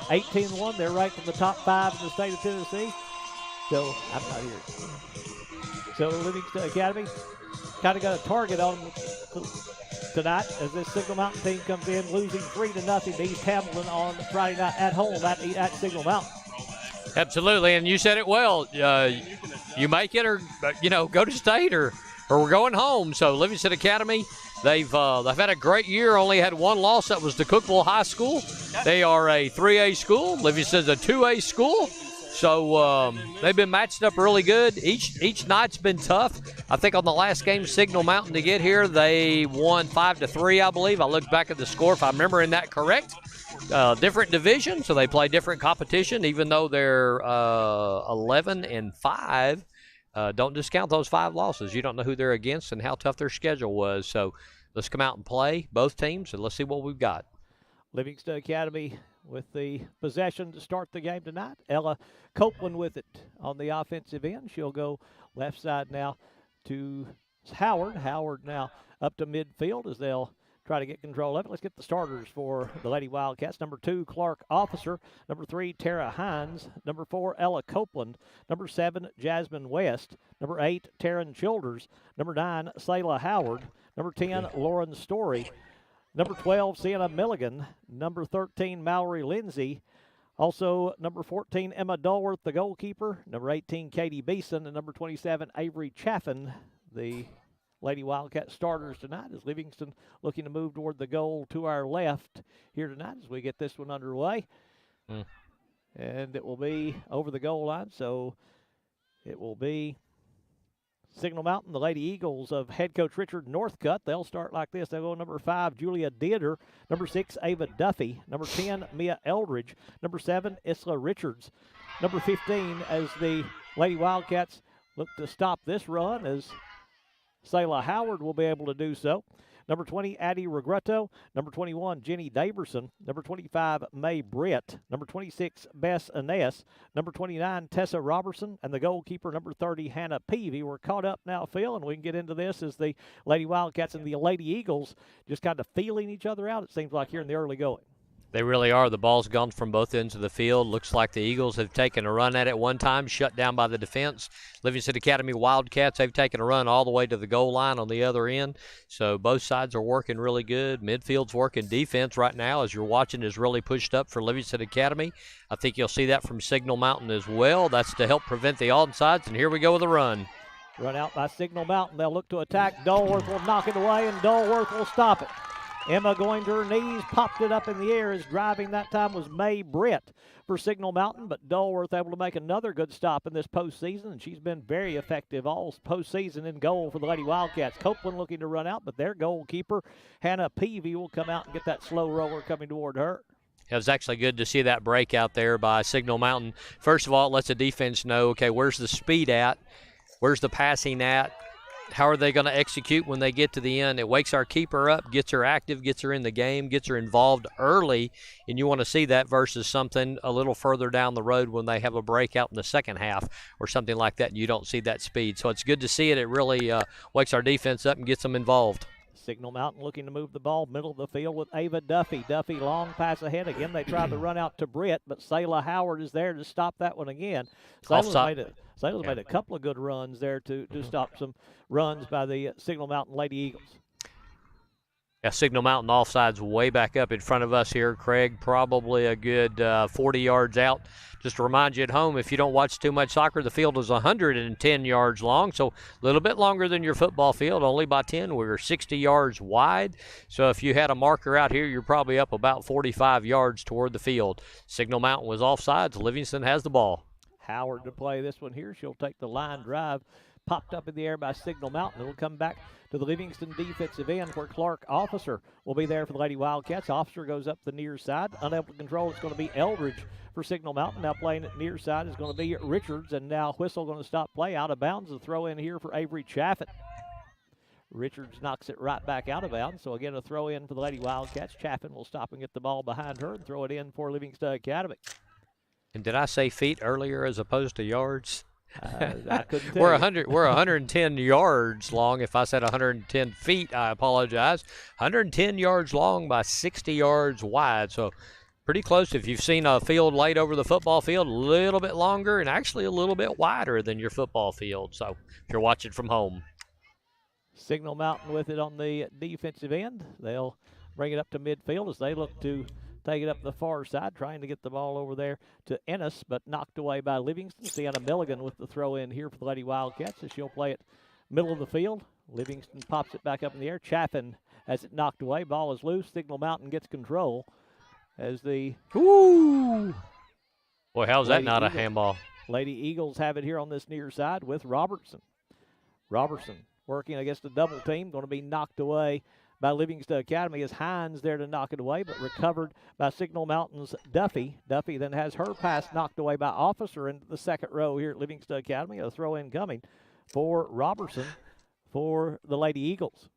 18-1. They're ranked in the top 5 in the state of Tennessee. So, I'm not here. So, Livingston Academy kind of got a target on them tonight as this Signal Mountain team comes in losing 3-0 to East Hamilton on Friday night at home at Signal Mountain. Absolutely, and you said it well. You make it or, go to state or we're going home. So Livingston Academy, they've had a great year, only had one loss. That was to Cookeville High School. They are a 3A school. Livingston's a 2A school. So they've been matched up really good. Each night's been tough. I think on the last game, Signal Mountain to get here, they won 5-3, I believe. I looked back at the score, if I'm remembering that correct. Different division, so they play different competition, even though they're 11-5. Don't discount those 5 losses. You don't know who they're against and how tough their schedule was. So let's come out and play both teams, and let's see what we've got. Livingston Academy with the possession to start the game tonight. Ella Copeland with it on the offensive end. She'll go left side now to Howard. Howard now up to midfield as they'll try to get control of it. Let's get the starters for the Lady Wildcats. Number 2, Clark Officer. Number 3, Tara Hines. Number 4, Ella Copeland. Number 7, Jasmine West. Number 8, Taryn Childers. Number 9, Sayla Howard. Number 10, Lauren Story. Number 12, Sienna Milligan. Number 13, Mallory Lindsay. Also, number 14, Emma Dulworth, the goalkeeper. Number 18, Katie Beeson. And number 27, Avery Chaffin, the Lady Wildcat starters tonight, as Livingston looking to move toward the goal to our left here tonight as we get this one underway. And it will be over the goal line, so it will be Signal Mountain, the Lady Eagles of head coach Richard Northcutt. They'll start like this. They'll go number 5, Julia Dieter. Number 6, Ava Duffy. Number 10, Mia Eldridge. Number 7, Isla Richards. Number 15, as the Lady Wildcats look to stop this run, as Sayla Howard will be able to do so. Number 20, Addie Regretto. Number 21, Jenny Daverson. Number 25, May Britt. Number 26, Bess Inez. Number 29, Tessa Robertson. And the goalkeeper, number 30, Hannah Peavy. We're caught up now, Phil, and we can get into this as the Lady Wildcats and the Lady Eagles just kind of feeling each other out, it seems like, here in the early going. They really are. The ball's gone from both ends of the field. Looks like the Eagles have taken a run at it one time, shut down by the defense. Livingston Academy Wildcats, they've taken a run all the way to the goal line on the other end. So both sides are working really good. Midfield's working defense right now, as you're watching, is really pushed up for Livingston Academy. I think you'll see that from Signal Mountain as well. That's to help prevent the onside, and here we go with a run. Run out by Signal Mountain. They'll look to attack. Dulworth will knock it away, and Dulworth will stop it. Emma going to her knees, popped it up in the air. As driving that time was May Britt for Signal Mountain, but Dulworth able to make another good stop in this postseason, and she's been very effective all postseason in goal for the Lady Wildcats. Copeland looking to run out, but their goalkeeper, Hannah Peavy, will come out and get that slow roller coming toward her. It was actually good to see that break out there by Signal Mountain. First of all, it lets the defense know, okay, where's the speed at? Where's the passing at? How are they going to execute when they get to the end? It wakes our keeper up, gets her active, gets her in the game, gets her involved early, and you want to see that versus something a little further down the road when they have a breakout in the second half or something like that, and you don't see that speed. So it's good to see it. It really wakes our defense up and gets them involved. Signal Mountain looking to move the ball middle of the field with Ava Duffy. Duffy long pass ahead. Again, they tried to run out to Britt, but Sayla Howard is there to stop that one again. Sayla's made a couple of good runs there to stop some runs by the Signal Mountain Lady Eagles. Yeah, Signal Mountain offside's way back up in front of us here, Craig, probably a good 40 yards out. Just to remind you at home, if you don't watch too much soccer, the field is 110 yards long, so a little bit longer than your football field, only by 10. We're 60 yards wide, so if you had a marker out here, you're probably up about 45 yards toward the field. Signal Mountain was offsides. Livingston has the ball. Howard to play this one here. She'll take the line drive. Popped up in the air by Signal Mountain. It'll come back to the Livingston defensive end where Clark Officer will be there for the Lady Wildcats. Officer goes up the near side. Unable to control, it's going to be Eldridge for Signal Mountain. Now playing it near side is going to be Richards, and now Whistle going to stop play. Out of bounds. The throw in here for Avery Chaffin. Richards knocks it right back out of bounds. So again, a throw in for the Lady Wildcats. Chaffin will stop and get the ball behind her and throw it in for Livingston Academy. And did I say feet earlier as opposed to yards? I couldn't tell. We're 110 yards long. If I said 110 feet, I apologize. 110 yards long by 60 yards wide. So pretty close. If you've seen a field laid over the football field, a little bit longer and actually a little bit wider than your football field. So if you're watching from home. Signal Mountain with it on the defensive end. They'll bring it up to midfield as they look to take it up the far side, trying to get the ball over there to Ennis, but knocked away by Livingston. Sienna Milligan with the throw in here for the Lady Wildcats as she'll play it middle of the field. Livingston pops it back up in the air. Chaffin has it knocked away. Ball is loose. Signal Mountain gets control as the Ooh. Boy, how's that Lady not a Eagles. handball? Lady Eagles have it here on this near side with Robertson. Robertson working against a double team, going to be knocked away by Livingston Academy as Hines there to knock it away, but recovered by Signal Mountain's Duffy. Duffy then has her pass knocked away by Officer into the second row here at Livingston Academy. A throw in coming for Robertson for the Lady Eagles.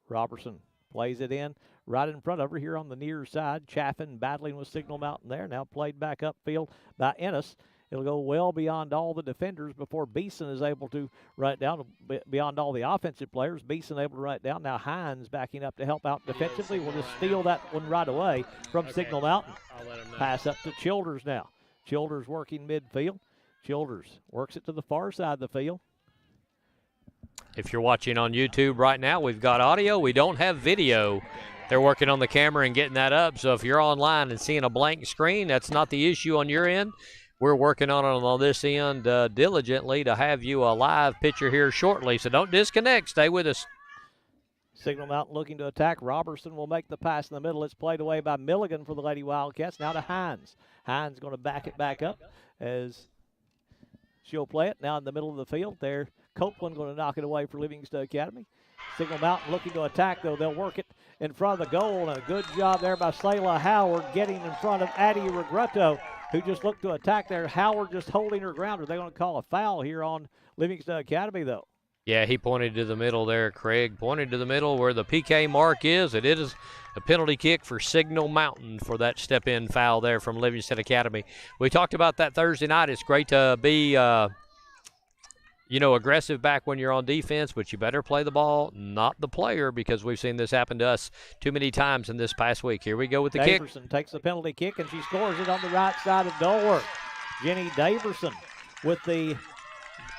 Robertson plays it in right in front of her here on the near side. Chaffin battling with Signal Mountain there. Now played back upfield by Ennis. It'll go well beyond all the defenders before Beeson is able to run it down, beyond all the offensive players. Beeson able to run it down. Now Hines backing up to help out defensively. Will just steal that one right away from Signal Mountain. Pass up to Childers now. Childers working midfield. Childers works it to the far side of the field. If you're watching on YouTube right now, we've got audio. We don't have video. They're working on the camera and getting that up. So if you're online and seeing a blank screen, that's not the issue on your end. We're working on it on this end diligently to have you a live picture here shortly. So don't disconnect. Stay with us. Signal Mountain looking to attack. Robertson will make the pass in the middle. It's played away by Milligan for the Lady Wildcats. Now to Hines. Hines going to back it back up as she'll play it. Now in the middle of the field there. Copeland going to knock it away for Livingston Academy. Signal Mountain looking to attack, though. They'll work it in front of the goal, and a good job there by Selah Howard getting in front of Addie Regretto, who just looked to attack there. Howard just holding her ground. Are they going to call a foul here on Livingston Academy, though? Yeah, he pointed to the middle there, Craig. Pointed to the middle where the PK mark is. It is a penalty kick for Signal Mountain for that step-in foul there from Livingston Academy. We talked about that Thursday night. It's great to be aggressive back when you're on defense, but you better play the ball, not the player, because we've seen this happen to us too many times in this past week. Here we go with the kick. Daverson takes the penalty kick, and she scores it on the right side of Dulworth. Jenny Daverson with the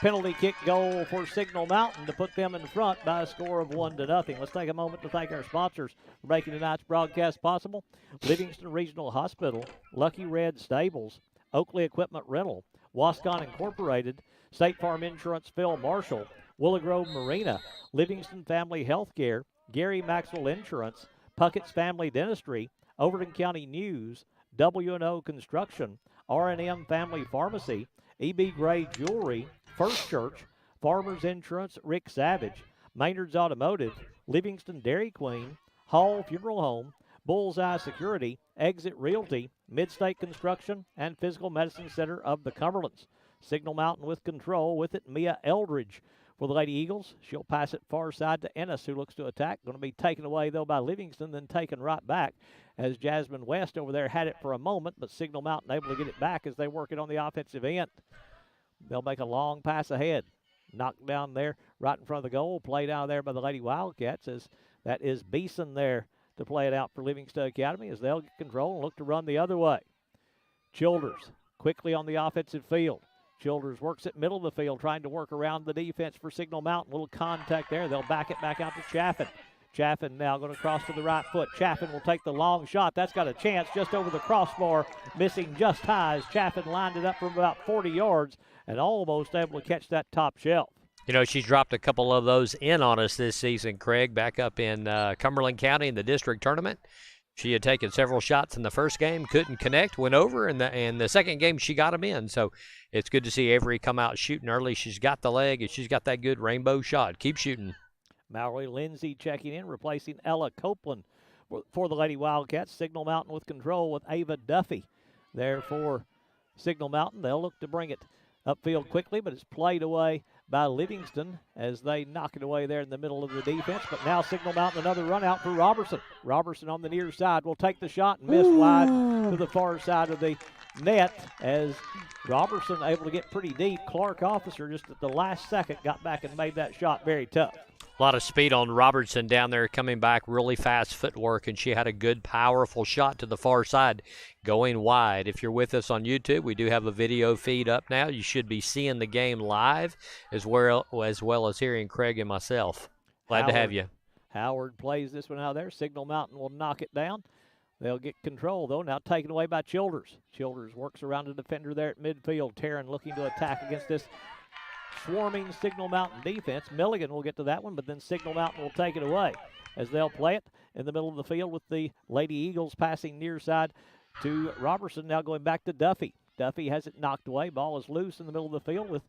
penalty kick goal for Signal Mountain to put them in front by a score of 1-0. Let's take a moment to thank our sponsors for making tonight's broadcast possible. Livingston Regional Hospital, Lucky Red Stables, Oakley Equipment Rental, Wascon Incorporated, State Farm Insurance Phil Marshall, Willow Grove Marina, Livingston Family Healthcare, Gary Maxwell Insurance, Puckett's Family Dentistry, Overton County News, W&O Construction, R&M Family Pharmacy, E.B. Gray Jewelry, First Church, Farmers Insurance, Rick Savage, Maynard's Automotive, Livingston Dairy Queen, Hall Funeral Home, Bullseye Security, Exit Realty, Midstate Construction, and Physical Medicine Center of the Cumberlands. Signal Mountain with control with it. Mia Eldridge for the Lady Eagles. She'll pass it far side to Ennis, who looks to attack. Going to be taken away, though, by Livingston, then taken right back as Jasmine West over there had it for a moment, but Signal Mountain able to get it back as they work it on the offensive end. They'll make a long pass ahead. Knocked down there right in front of the goal. Played out there by the Lady Wildcats as that is Beeson there to play it out for Livingston Academy as they'll get control and look to run the other way. Childers quickly on the offensive field. Childers works it middle of the field, trying to work around the defense for Signal Mountain. Little contact there. They'll back it back out to Chaffin. Chaffin now going to cross to the right foot. Chaffin will take the long shot. That's got a chance just over the crossbar, missing just high as Chaffin lined it up from about 40 yards and almost able to catch that top shelf. You know, she's dropped a couple of those in on us this season, Craig, back up in Cumberland County in the district tournament. She had taken several shots in the first game, couldn't connect, went over, and the second game she got them in. So it's good to see Avery come out shooting early. She's got the leg, and she's got that good rainbow shot. Keep shooting. Mallory Lindsay checking in, replacing Ella Copeland for the Lady Wildcats. Signal Mountain with control with Ava Duffy there for Signal Mountain. They'll look to bring it upfield quickly, but it's played away by Livingston as they knock it away there in the middle of the defense. But now Signal Mountain, another run out for Robertson. Robertson on the near side will take the shot and miss wide to the far side of the net as Robertson able to get pretty deep. Clark Officer just at the last second got back and made that shot very tough. A lot of speed on Robertson down there, coming back, really fast footwork, and she had a good, powerful shot to the far side going wide. If you're with us on YouTube, we do have a video feed up now. You should be seeing the game live as well as hearing Craig and myself. Glad to have you. Howard plays this one out there. Signal Mountain will knock it down. They'll get control, though. Now taken away by Childers. Childers works around the defender there at midfield. Taryn looking to attack against this swarming Signal Mountain defense. Milligan will get to that one, but then Signal Mountain will take it away as they'll play it in the middle of the field with the Lady Eagles passing near side to Robertson. Now going back to Duffy. Duffy has it knocked away. Ball is loose in the middle of the field with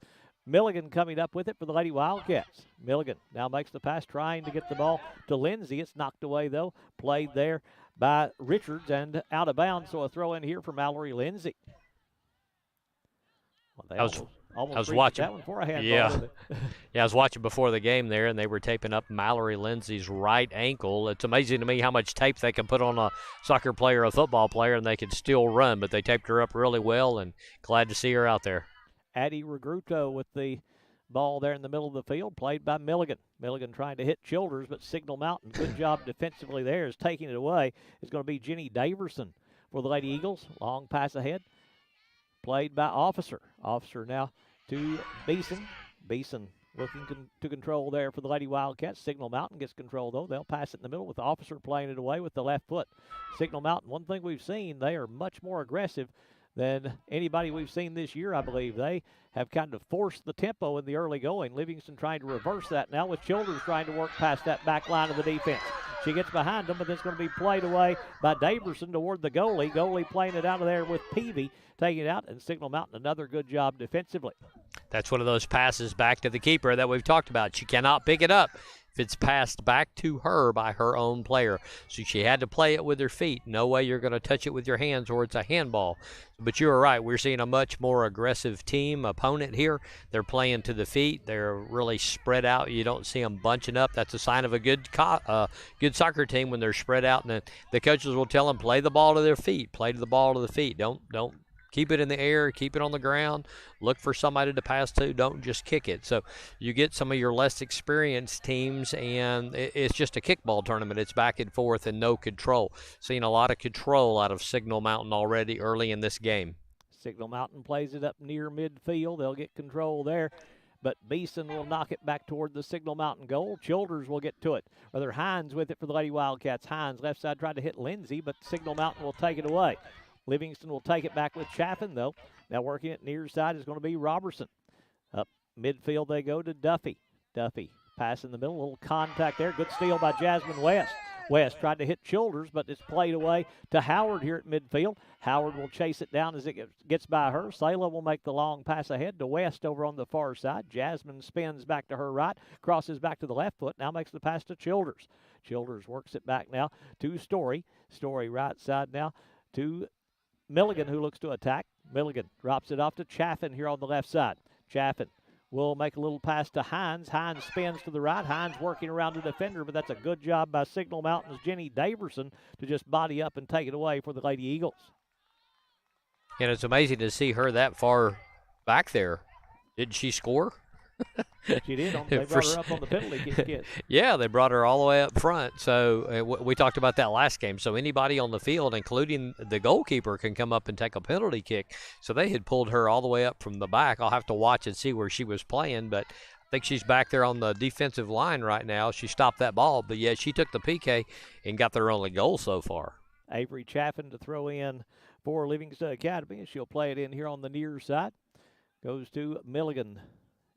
Milligan coming up with it for the Lady Wildcats. Milligan now makes the pass, trying to get the ball to Lindsay. It's knocked away, though. Played there by Richards and out of bounds, so a throw in here for Mallory Lindsay. Well, I was watching that one for a handball. Yeah, I was watching before the game there, and they were taping up Mallory Lindsay's right ankle. It's amazing to me how much tape they can put on a soccer player, a football player, and they can still run. But they taped her up really well, and glad to see her out there. Addie Regruto with the ball there in the middle of the field, played by Milligan. Milligan trying to hit Childers, but Signal Mountain, good job defensively there, is taking it away. It's going to be Jenny Daverson for the Lady Eagles. Long pass ahead, played by Officer. Officer now to Beeson. Beeson looking to control there for the Lady Wildcats. Signal Mountain gets control, though. They'll pass it in the middle with Officer playing it away with the left foot. Signal Mountain, one thing we've seen, they are much more aggressive than anybody we've seen this year, I believe. They have kind of forced the tempo in the early going. Livingston trying to reverse that now with Childers trying to work past that back line of the defense. She gets behind them, but it's going to be played away by Daverson toward the goalie. Goalie playing it out of there with Peavy, taking it out, and Signal Mountain, another good job defensively. That's one of those passes back to the keeper that we've talked about. She cannot pick it up if it's passed back to her by her own player. So she had to play it with her feet. No way you're going to touch it with your hands or it's a handball. But you were right. We're seeing a much more aggressive team opponent here. They're playing to the feet. They're really spread out. You don't see them bunching up. That's a sign of a good soccer team when they're spread out. And the coaches will tell them, play the ball to their feet. Play to the ball to the feet. Don't keep it in the air, keep it on the ground, look for somebody to pass to, don't just kick it. So you get some of your less experienced teams, and it's just a kickball tournament. It's back and forth and no control. Seeing a lot of control out of Signal Mountain already early in this game. Signal Mountain plays it up near midfield. They'll get control there, but Beeson will knock it back toward the Signal Mountain goal. Childers will get to it. Rather, Hines with it for the Lady Wildcats. Hines left side tried to hit Lindsay, but Signal Mountain will take it away. Livingston will take it back with Chaffin, though. Now working it near side is going to be Robertson. Up midfield they go to Duffy. Duffy pass in the middle, a little contact there. Good steal by Jasmine West. West tried to hit Childers, but it's played away to Howard here at midfield. Howard will chase it down as it gets by her. Sayla will make the long pass ahead to West over on the far side. Jasmine spins back to her right, crosses back to the left foot, now makes the pass to Childers. Childers works it back now to Story. Story right side now to Milligan, who looks to attack. Milligan drops it off to Chaffin here on the left side. Chaffin will make a little pass to Hines. Hines spins to the right. Hines working around the defender, but that's a good job by Signal Mountain's Jenny Daverson to just body up and take it away for the Lady Eagles. And it's amazing to see her that far back there. Didn't she score? She did. They brought her up on the penalty kick. Yeah, they brought her all the way up front. So we talked about that last game. So anybody on the field, including the goalkeeper, can come up and take a penalty kick. So they had pulled her all the way up from the back. I'll have to watch and see where she was playing, but I think she's back there on the defensive line right now. She stopped that ball, but yeah, she took the PK and got their only goal so far. Avery Chaffin to throw in for Livingston Academy, and she'll play it in here on the near side. Goes to Milligan.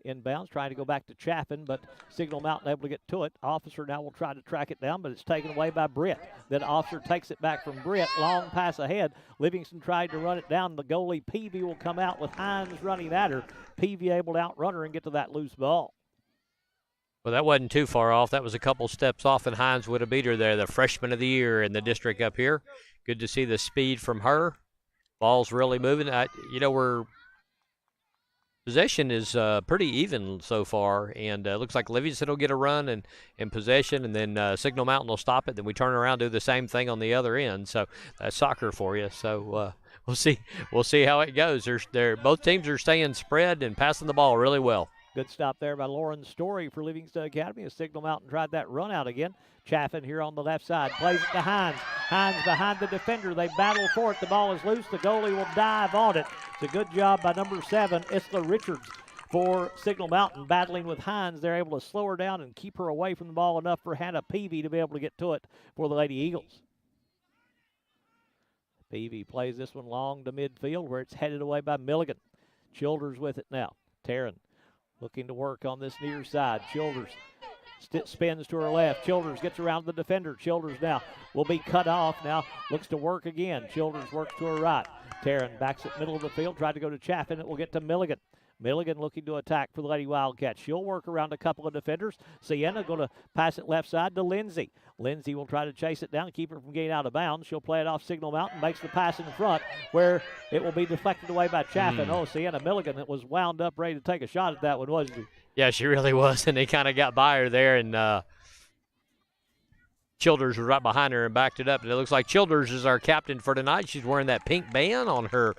Inbounds, trying to go back to Chaffin, but Signal Mountain able to get to it. Officer now will try to track it down, but it's taken away by Britt. Then Officer takes it back from Britt. Long pass ahead. Livingston tried to run it down. The goalie, Peavy, will come out with Hines running at her. Peavy able to outrun her and get to that loose ball. Well, that wasn't too far off. That was a couple steps off, and Hines would have beat her there, the freshman of the year in the district up here. Good to see the speed from her. Ball's really moving. We're possession is pretty even so far, and looks like Livingston will get a run and possession, and then Signal Mountain will stop it. Then we turn around and do the same thing on the other end. So that's soccer for you. So we'll see how it goes. Both teams are staying spread and passing the ball really well. Good stop there by Lauren Story for Livingston Academy as Signal Mountain tried that run out again. Chaffin here on the left side. Plays it to Hines. Hines behind the defender. They battle for it. The ball is loose. The goalie will dive on it. It's a good job by number 7, Isla Richards, for Signal Mountain. Battling with Hines, they're able to slow her down and keep her away from the ball enough for Hannah Peavy to be able to get to it for the Lady Eagles. Peavy plays this one long to midfield where it's headed away by Milligan. Childers with it now. Taryn looking to work on this near side. Childers spins to her left. Childers gets around the defender. Childers now will be cut off. Now looks to work again. Childers works to her right. Taryn backs it middle of the field. Tried to go to Chaffin. It will get to Milligan. Milligan looking to attack for the Lady Wildcats. She'll work around a couple of defenders. Sienna going to pass it left side to Lindsay. Lindsay will try to chase it down, keep her from getting out of bounds. She'll play it off Signal Mountain, makes the pass in front where it will be deflected away by Chaffin. Oh, Sienna Milligan that was wound up, ready to take a shot at that one, wasn't she? Yeah, she really was, and they kind of got by her there, and Childers was right behind her and backed it up. And it looks like Childers is our captain for tonight. She's wearing that pink band on her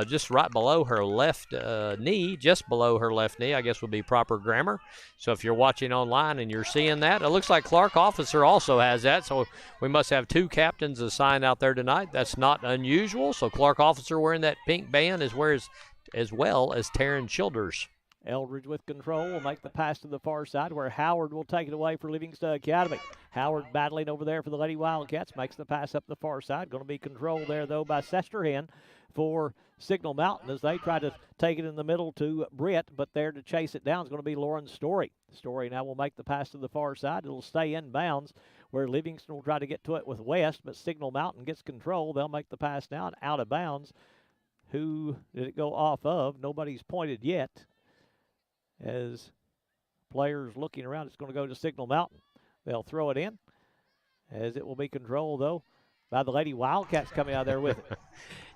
just right below her left knee, just below her left knee, I guess would be proper grammar. So if you're watching online and you're seeing that, it looks like Clark Officer also has that. So we must have 2 captains assigned out there tonight. That's not unusual. So Clark Officer wearing that pink band as well as Taryn Childers. Eldridge with control will make the pass to the far side where Howard will take it away for Livingston Academy. Howard battling over there for the Lady Wildcats, makes the pass up the far side. Going to be controlled there, though, by Sesterhen for Signal Mountain as they try to take it in the middle to Britt, but there to chase it down is going to be Lauren Story. Story now will make the pass to the far side. It'll stay in bounds where Livingston will try to get to it with West, but Signal Mountain gets control. They'll make the pass now and out of bounds. Who did it go off of? Nobody's pointed yet. As players looking around, it's going to go to Signal Mountain. They'll throw it in as it will be controlled, though, by the Lady Wildcats coming out there with it.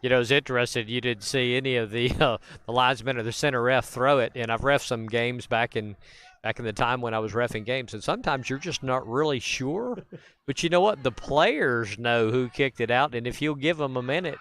You know, it's interesting. You didn't see any of the linesmen or the center ref throw it, and I've reffed some games back in the time when I was reffing games, and sometimes you're just not really sure. But you know what? The players know who kicked it out, and if you'll give them a minute,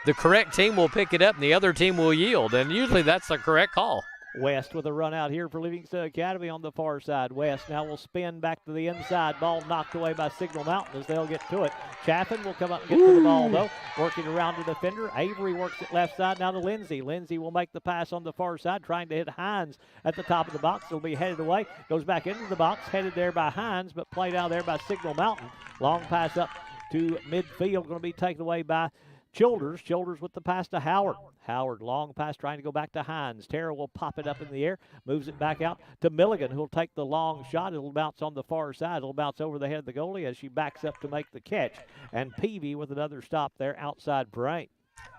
the correct team will pick it up, and the other team will yield, and usually that's the correct call. West with a run out here for Livingston Academy on the far side. West now will spin back to the inside. Ball knocked away by Signal Mountain as they'll get to it. Chaffin will come up and get to the ball, though. Working around the defender. Avery works it left side now to Lindsay. Lindsay will make the pass on the far side, trying to hit Hines at the top of the box. It'll be headed away. Goes back into the box, headed there by Hines, but played out there by Signal Mountain. Long pass up to midfield, going to be taken away by Childers. Childers with the pass to Howard. Howard, long pass, trying to go back to Hines. Tara will pop it up in the air, moves it back out to Milligan, who'll take the long shot. It'll bounce on the far side. It'll bounce over the head of the goalie as she backs up to make the catch. And Peavy with another stop there outside Brain.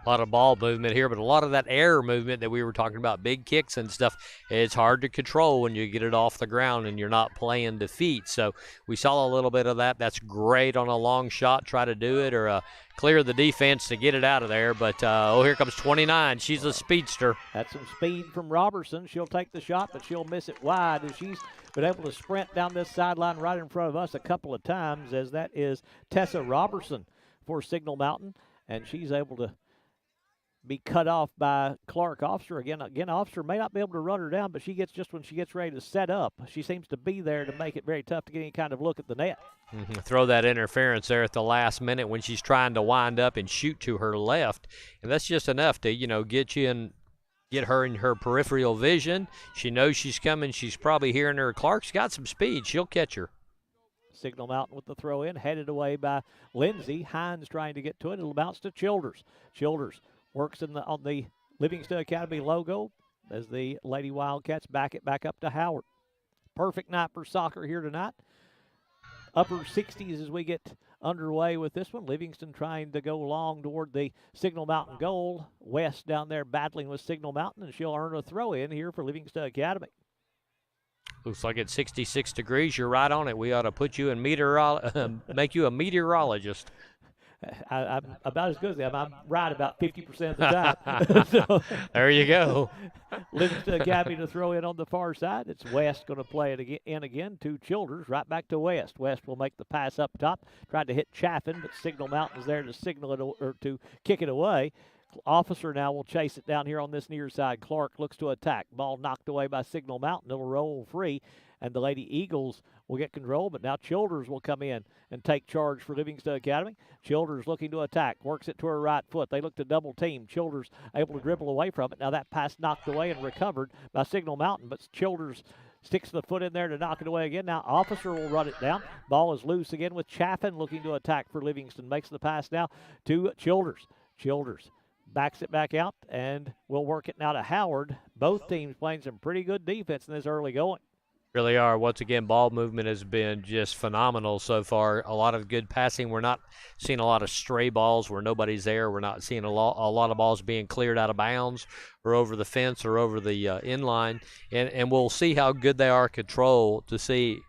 A lot of ball movement here, but a lot of that air movement that we were talking about, big kicks and stuff, it's hard to control when you get it off the ground and you're not playing to feet. So we saw a little bit of that. That's great on a long shot. Try to do it or clear the defense to get it out of there. But, here comes 29. She's a speedster. That's some speed from Robertson. She'll take the shot, but she'll miss it wide as she's been able to sprint down this sideline right in front of us a couple of times, as that is Tessa Robertson for Signal Mountain. And she's able to be cut off by Clark Officer. Again, Officer may not be able to run her down, but she gets just when she gets ready to set up. She seems to be there to make it very tough to get any kind of look at the net. Mm-hmm. Throw that interference there at the last minute when she's trying to wind up and shoot to her left. And that's just enough to, get you in, get her in her peripheral vision. She knows she's coming. She's probably hearing her. Clark's got some speed. She'll catch her. Signal Mountain with the throw in, headed away by Lindsay. Hines trying to get to it. It'll bounce to Childers. Childers works on the Livingston Academy logo as the Lady Wildcats back it back up to Howard. Perfect night for soccer here tonight. Upper 60s as we get underway with this one. Livingston trying to go long toward the Signal Mountain goal. West down there battling with Signal Mountain, and she'll earn a throw in here for Livingston Academy. Looks like it's 66 degrees. You're right on it. We ought to put you in make you a meteorologist. I'm about as good as them. I'm right about 50% of the time. So, there you go. Livingston Academy to throw in on the far side. It's West going to play it in again to Childers. Right back to West. West will make the pass up top. Tried to hit Chaffin, but Signal Mountain's there to signal it or to kick it away. Officer now will chase it down here on this near side. Clark looks to attack. Ball knocked away by Signal Mountain. It'll roll free, and the Lady Eagles will get control, but now Childers will come in and take charge for Livingston Academy. Childers looking to attack, works it to her right foot. They look to double team. Childers able to dribble away from it. Now that pass knocked away and recovered by Signal Mountain, but Childers sticks the foot in there to knock it away again. Now Officer will run it down. Ball is loose again with Chaffin looking to attack for Livingston. Makes the pass now to Childers. Childers backs it back out and will work it now to Howard. Both teams playing some pretty good defense in this early going. Really are. Once again, ball movement has been just phenomenal so far. A lot of good passing. We're not seeing a lot of stray balls where nobody's there. We're not seeing a lot of balls being cleared out of bounds or over the fence or over the inline. And we'll see how good they are control to see.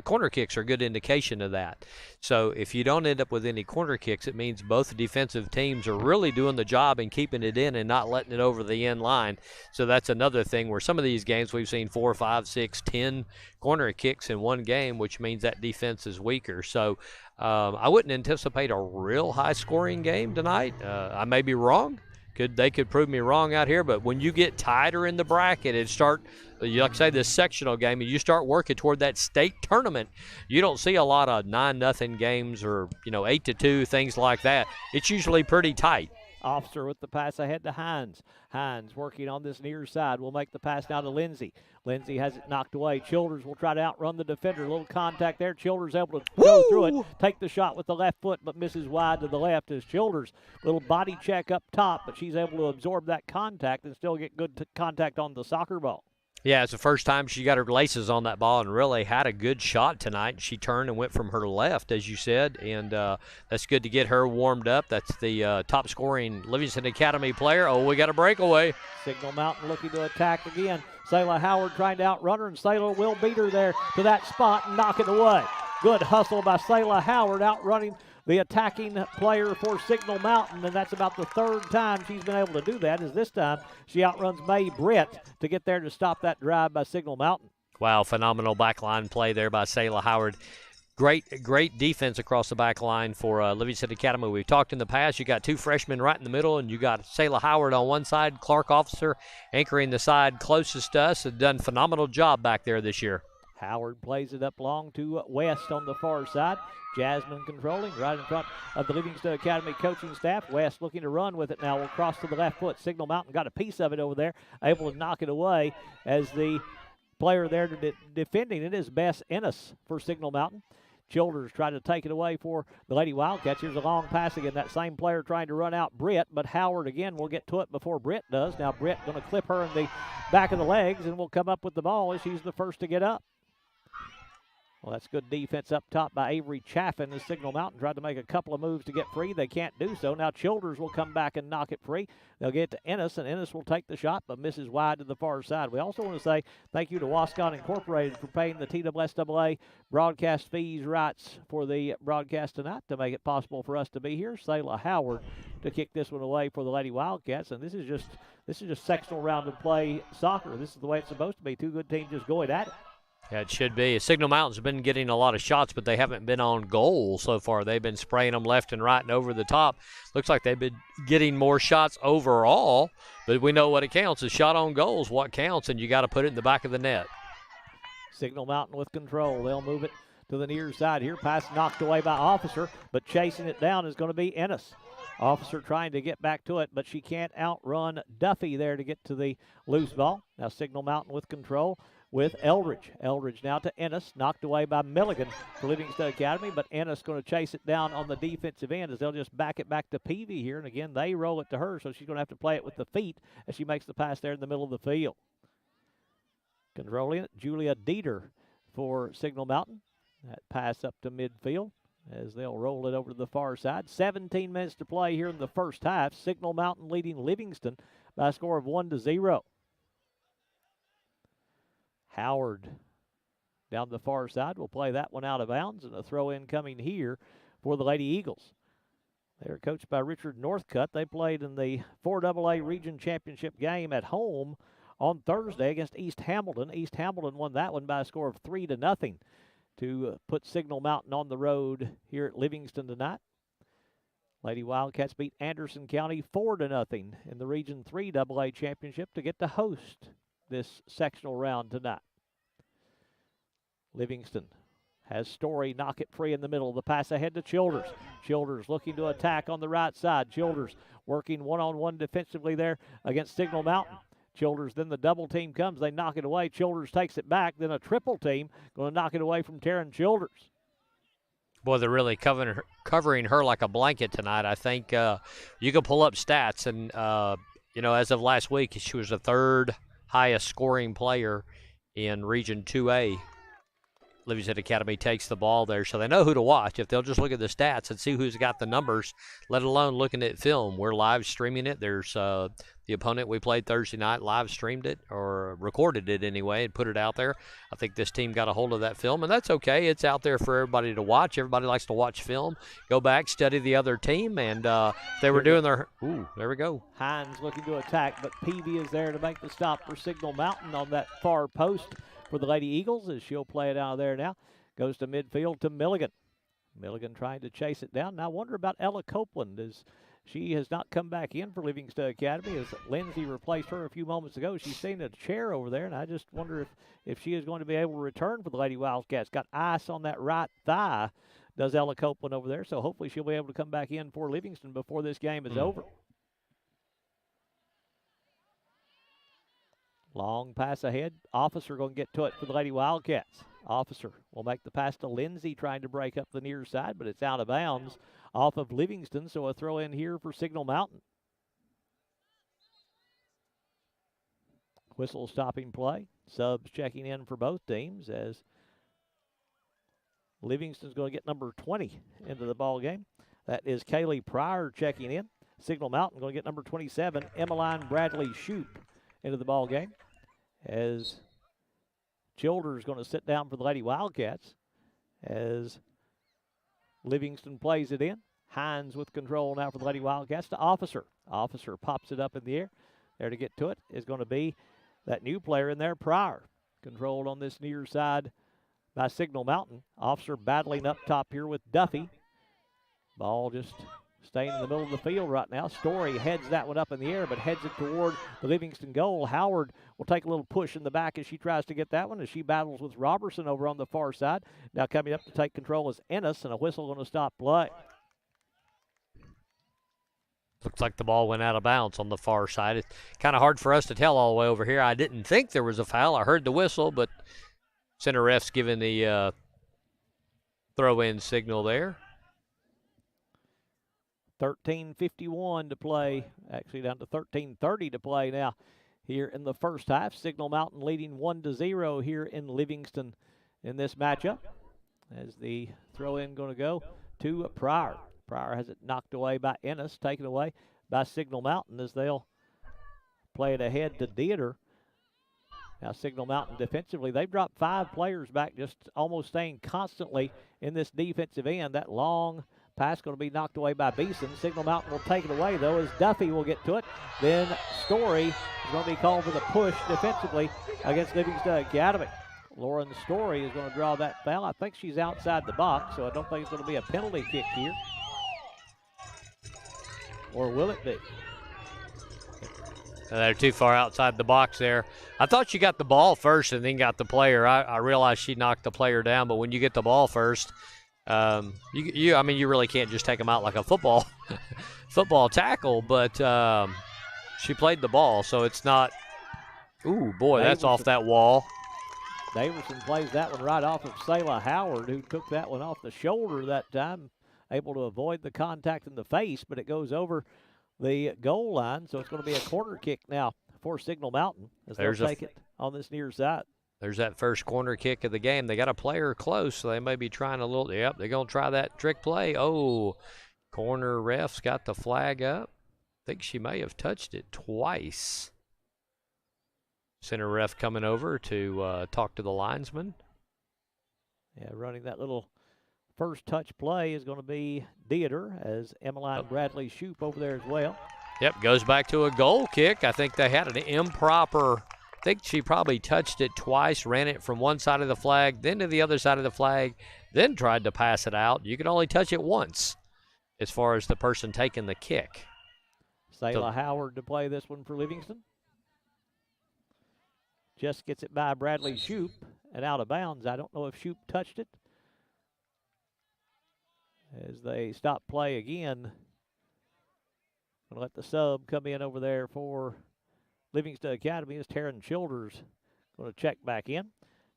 Corner kicks are a good indication of that. So if you don't end up with any corner kicks, it means both defensive teams are really doing the job and keeping it in and not letting it over the end line. So that's another thing where some of these games we've seen 4, 5, 6, 10 corner kicks in one game, which means that defense is weaker. So I wouldn't anticipate a real high-scoring game tonight. I may be wrong. They could prove me wrong out here, but when you get tighter in the bracket and start, like I say, this sectional game, and you start working toward that state tournament, you don't see a lot of 9-0 games or 8-2, things like that. It's usually pretty tight. Officer with the pass ahead to Hines. Hines working on this near side will make the pass now to Lindsay. Lindsay has it knocked away. Childers will try to outrun the defender. A little contact there. Childers able to go through it, take the shot with the left foot, but misses wide to the left as Childers. Little body check up top, but she's able to absorb that contact and still get good contact on the soccer ball. Yeah, it's the first time she got her laces on that ball and really had a good shot tonight. She turned and went from her left, as you said, and that's good to get her warmed up. That's the top-scoring Livingston Academy player. Oh, we got a breakaway. Signal Mountain looking to attack again. Sayla Howard trying to outrun her, and Sayla will beat her there to that spot and knock it away. Good hustle by Sayla Howard outrunning the attacking player for Signal Mountain, and that's about the third time she's been able to do that, as this time she outruns Mae Britt to get there to stop that drive by Signal Mountain. Wow, phenomenal backline play there by Sayla Howard. Great defense across the back line for Livingston Academy. We've talked in the past. You got two freshmen right in the middle, and you got Sayla Howard on one side, Clark Officer anchoring the side closest to us. Have done a phenomenal job back there this year. Howard plays it up long to West on the far side. Jasmine controlling right in front of the Livingston Academy coaching staff. West looking to run with it now. Will cross to the left foot. Signal Mountain got a piece of it over there, able to knock it away as the player there defending it is Bess Ennis for Signal Mountain. Childers trying to take it away for the Lady Wildcats. Here's a long pass again. That same player trying to run out Britt, but Howard again will get to it before Britt does. Now Britt going to clip her in the back of the legs and will come up with the ball as she's the first to get up. Well, that's good defense up top by Avery Chaffin as Signal Mountain tried to make a couple of moves to get free. They can't do so. Now Childers will come back and knock it free. They'll get to Ennis, and Ennis will take the shot, but misses wide to the far side. We also want to say thank you to Wascon Incorporated for paying the TSSAA broadcast fees rights for the broadcast tonight to make it possible for us to be here. Sayla Howard to kick this one away for the Lady Wildcats, and this is just sectional round of play soccer. This is the way it's supposed to be. Two good teams just going at it. Yeah, it should be. Signal Mountain's been getting a lot of shots, but they haven't been on goal so far. They've been spraying them left and right and over the top. Looks like they've been getting more shots overall, but we know what it counts. A shot on goal is what counts, and you got to put it in the back of the net. Signal Mountain with control. They'll move it to the near side here. Pass knocked away by Officer, but chasing it down is going to be Ennis. Officer trying to get back to it, but she can't outrun Duffy there to get to the loose ball. Now Signal Mountain with control with Eldridge. Eldridge now to Ennis, knocked away by Milligan for Livingston Academy, but Ennis going to chase it down on the defensive end as they'll just back it back to Peavy here, and again, they roll it to her, so she's going to have to play it with the feet as she makes the pass there in the middle of the field. Controlling it, Julia Dieter for Signal Mountain. That pass up to midfield as they'll roll it over to the far side. 17 minutes to play here in the first half. Signal Mountain leading Livingston by a score of 1-0. Howard down the far side will play that one out of bounds, and a throw-in coming here for the Lady Eagles. They're coached by Richard Northcutt. They played in the 4AA Region Championship game at home on Thursday against East Hamilton. East Hamilton won that one by a score of 3-0 to put Signal Mountain on the road here at Livingston tonight. Lady Wildcats beat Anderson County 4-0 in the Region 3 AA Championship to get to host this sectional round tonight. Livingston has Story knock it free in the middle. The pass ahead to Childers. Childers looking to attack on the right side. Childers working one-on-one defensively there against Signal Mountain. Childers, then the double team comes. They knock it away. Childers takes it back. Then a triple team going to knock it away from Taryn Childers. Boy, they're really covering her like a blanket tonight. I think you can pull up stats, and, as of last week, she was the third highest scoring player in Region 2A. Livingston Academy takes the ball there, so they know who to watch. If they'll just look at the stats and see who's got the numbers, let alone looking at film. We're live streaming it. There's the opponent we played Thursday night live streamed it, or recorded it anyway, and put it out there. I think this team got a hold of that film, and that's okay. It's out there for everybody to watch. Everybody likes to watch film. Go back, study the other team, and they were doing their – ooh, there we go. Hines looking to attack, but Peavy is there to make the stop for Signal Mountain on that far post for the Lady Eagles, as she'll play it out of there now. Goes to midfield to Milligan. Milligan trying to chase it down. Now I wonder about Ella Copeland, as she has not come back in for Livingston Academy, as Lindsay replaced her a few moments ago. She's seen a chair over there, and I just wonder if she is going to be able to return for the Lady Wildcats. Got ice on that right thigh, does Ella Copeland over there, so hopefully she'll be able to come back in for Livingston before this game is over. Long pass ahead. Officer going to get to it for the Lady Wildcats. Officer will make the pass to Lindsay, trying to break up the near side, but it's out of bounds off of Livingston, so a throw in here for Signal Mountain. Whistle stopping play. Subs checking in for both teams, as Livingston's going to get number 20 into the ball game. That is Kaylee Pryor checking in. Signal Mountain going to get number 27, Emmeline Bradley Shoup, into the ball game, as Childers going to sit down for the Lady Wildcats as Livingston plays it in. Hines with control now for the Lady Wildcats to Officer. Officer pops it up in the air. There to get to it is going to be that new player in there, Pryor. Controlled on this near side by Signal Mountain. Officer battling up top here with Duffy. Ball just staying in the middle of the field right now. Story heads that one up in the air, but heads it toward the Livingston goal. Howard will take a little push in the back as she tries to get that one, as she battles with Robertson over on the far side. Now coming up to take control is Ennis, and a whistle going to stop play. Looks like the ball went out of bounds on the far side. It's kind of hard for us to tell all the way over here. I didn't think there was a foul. I heard the whistle, but center ref's giving the throw-in signal there. 13:51 to play, actually down to 13:30 to play now here in the first half. Signal Mountain leading 1-0 here in Livingston in this matchup, as the throw-in going to go to Pryor. Pryor has it knocked away by Ennis, taken away by Signal Mountain, as they'll play it ahead to Dieter. Now Signal Mountain defensively, they've dropped 5 players back, just almost staying constantly in this defensive end. That long pass going to be knocked away by Beeson. Signal Mountain will take it away, though, as Duffy will get to it. Then Story is going to be called for the push defensively against Livingston Academy. Lauren Story is going to draw that foul. I think she's outside the box, so I don't think it's going to be a penalty kick here. Or will it be? They're too far outside the box there. I thought she got the ball first and then got the player. I realized she knocked the player down, but when you get the ball first, you really can't just take them out like a football tackle, but she played the ball, so it's not. Ooh, boy, that's off that wall. Davidson plays that one right off of Selah Howard, who took that one off the shoulder that time, able to avoid the contact in the face, but it goes over the goal line, so it's going to be a corner kick now for Signal Mountain as they'll take it on this near side. There's that first corner kick of the game. They got a player close, so they may be trying a little. Yep, they're going to try that trick play. Oh, corner ref's got the flag up. I think she may have touched it twice. Center ref coming over to talk to the linesman. Yeah, running that little first touch play is going to be Dieter, as Emmeline Bradley Shoup over there as well. Yep, goes back to a goal kick. I think they had an improper. I think she probably touched it twice, ran it from one side of the flag, then to the other side of the flag, then tried to pass it out. You can only touch it once. as far as the person taking the kick. Selah Howard to play this one for Livingston. Just gets it by Bradley Shoup and out of bounds. I don't know if Shoup touched it. As they stop play again, going to let the sub come in over there for Livingston Academy as Taryn Childers going to check back in.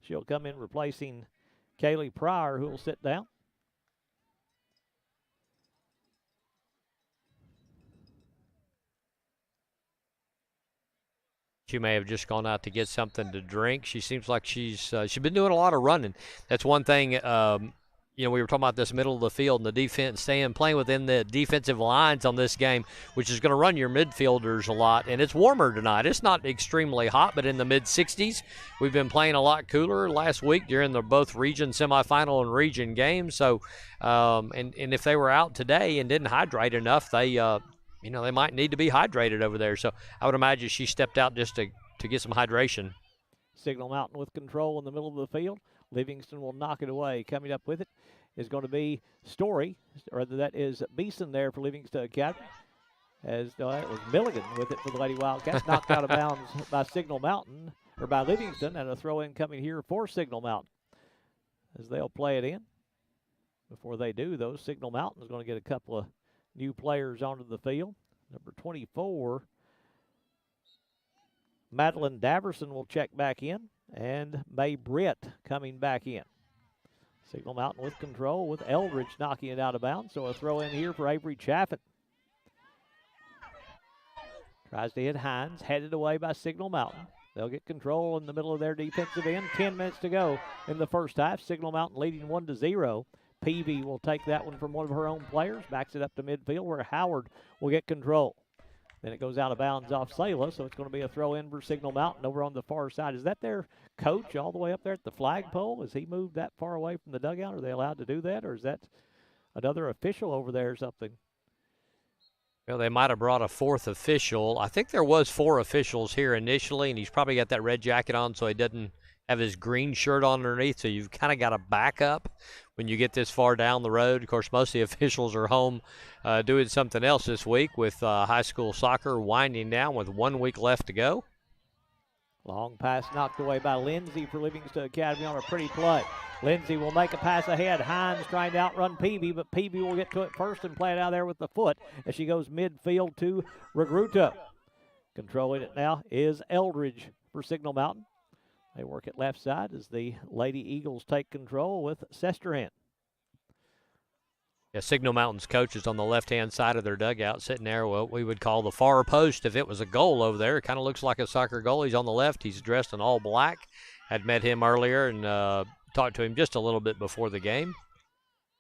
She'll come in replacing Kaylee Pryor, who will sit down. She may have just gone out to get something to drink. She seems like she's been doing a lot of running. That's one thing. We were talking about this middle of the field and the defense playing within the defensive lines on this game, which is going to run your midfielders a lot. And it's warmer tonight. It's not extremely hot, but in the mid-60s. We've been playing a lot cooler last week during the both region semifinal and region games. So, and if they were out today and didn't hydrate enough, they might need to be hydrated over there. So I would imagine she stepped out just to get some hydration. Signal Mountain with control in the middle of the field. Livingston will knock it away. Coming up with it is going to be Story, or rather that is Beeson there for Livingston Academy. As it was Milligan with it for the Lady Wildcats. Knocked out of bounds by Signal Mountain, or by Livingston, and a throw-in coming here for Signal Mountain. As they'll play it in. Before they do, though, Signal Mountain is going to get a couple of new players onto the field. Number 24, Madeline Daverson will check back in, and May Britt coming back in. Signal Mountain with control with Eldridge knocking it out of bounds, so a throw in here for Avery Chaffin. Tries to hit Hines, headed away by Signal Mountain. They'll get control in the middle of their defensive end. 10 minutes to go in the first half. Signal Mountain leading 1-0. Peavy will take that one from one of her own players, backs it up to midfield where Howard will get control. Then it goes out of bounds off Selah, so it's going to be a throw-in for Signal Mountain over on the far side. Is that their coach all the way up there at the flagpole? Has he moved that far away from the dugout? Are they allowed to do that, or is that another official over there or something? Well, they might have brought a fourth official. I think there was 4 officials here initially, and he's probably got that red jacket on so he doesn't have his green shirt on underneath, so you've kind of got to back up when you get this far down the road. Of course, most of the officials are home doing something else this week with high school soccer winding down with 1 week left to go. Long pass knocked away by Lindsay for Livingston Academy on a pretty play. Lindsay will make a pass ahead. Hines trying to outrun Peavy, but Peavy will get to it first and play it out there with the foot as she goes midfield to Regruto. Controlling it now is Eldridge for Signal Mountain. They work it left side as the Lady Eagles take control with Sesterhan. Yeah, Signal Mountain's coach is on the left-hand side of their dugout, sitting there, what we would call the far post if it was a goal over there. It kind of looks like a soccer goal. He's on the left. He's dressed in all black. I'd met him earlier and talked to him just a little bit before the game.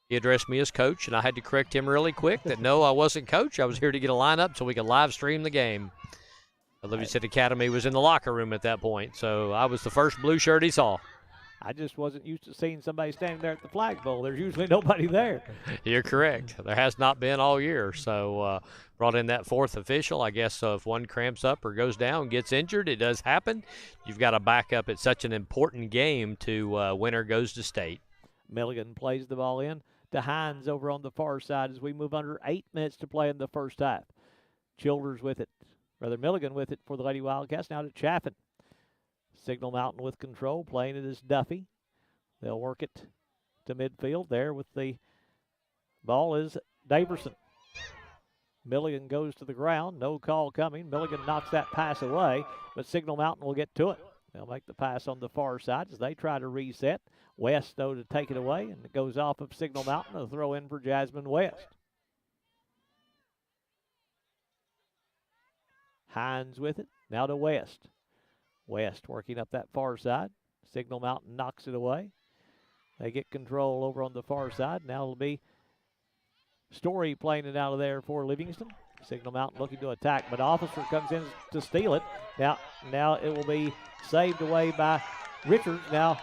He addressed me as coach, and I had to correct him really quick that, no, I wasn't coach. I was here to get a lineup so we could live stream the game. Livingston Academy was in the locker room at that point, so I was the first blue shirt he saw. I just wasn't used to seeing somebody standing there at the flagpole. There's usually nobody there. You're correct. There has not been all year, so brought in that 4th official. I guess if one cramps up or goes down, gets injured, it does happen. You've got to back up. It's such an important game to winner goes to state. Milligan plays the ball in to Hines over on the far side as we move under 8 minutes to play in the first half. Childers with it. Milligan with it for the Lady Wildcats. Now to Chaffin. Signal Mountain with control, playing it as Duffy. They'll work it to midfield there with the ball is Daverson. Milligan goes to the ground. No call coming. Milligan knocks that pass away, but Signal Mountain will get to it. They'll make the pass on the far side as they try to reset. West, though, to take it away, and it goes off of Signal Mountain. A throw in for Jasmine West. Hines with it. Now to West. West working up that far side. Signal Mountain knocks it away. They get control over on the far side. Now it'll be Story playing it out of there for Livingston. Signal Mountain looking to attack, but Officer comes in to steal it. Now it will be saved away by Richards. Now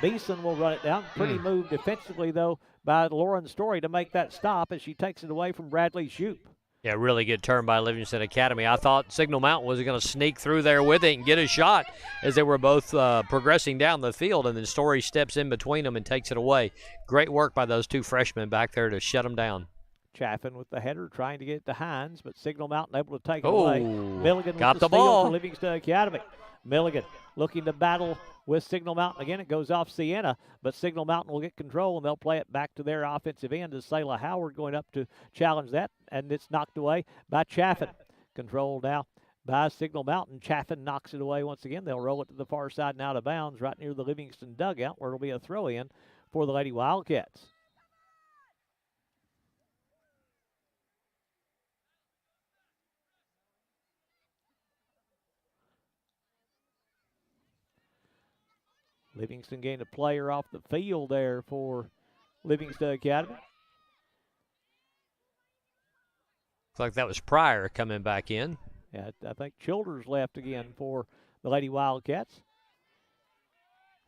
Beeson will run it down. Pretty move defensively, though, by Lauren Story to make that stop as she takes it away from Bradley Shoup. Yeah, really good turn by Livingston Academy. I thought Signal Mountain was going to sneak through there with it and get a shot as they were both progressing down the field, and then Story steps in between them and takes it away. Great work by those 2 freshmen back there to shut them down. Chaffin with the header, trying to get it to Hines, but Signal Mountain able to take it away. Milligan got with the the steal ball for Livingston Academy. Milligan looking to battle with Signal Mountain again. It goes off Sienna, but Signal Mountain will get control, and they'll play it back to their offensive end as Selah Howard going up to challenge that, and it's knocked away by Chaffin. Control now by Signal Mountain. Chaffin knocks it away once again. They'll roll it to the far side and out of bounds right near the Livingston dugout, where it'll be a throw-in for the Lady Wildcats. Livingston gained a player off the field there for Livingston Academy. Looks like that was Pryor coming back in. Yeah, I think Childers left again for the Lady Wildcats.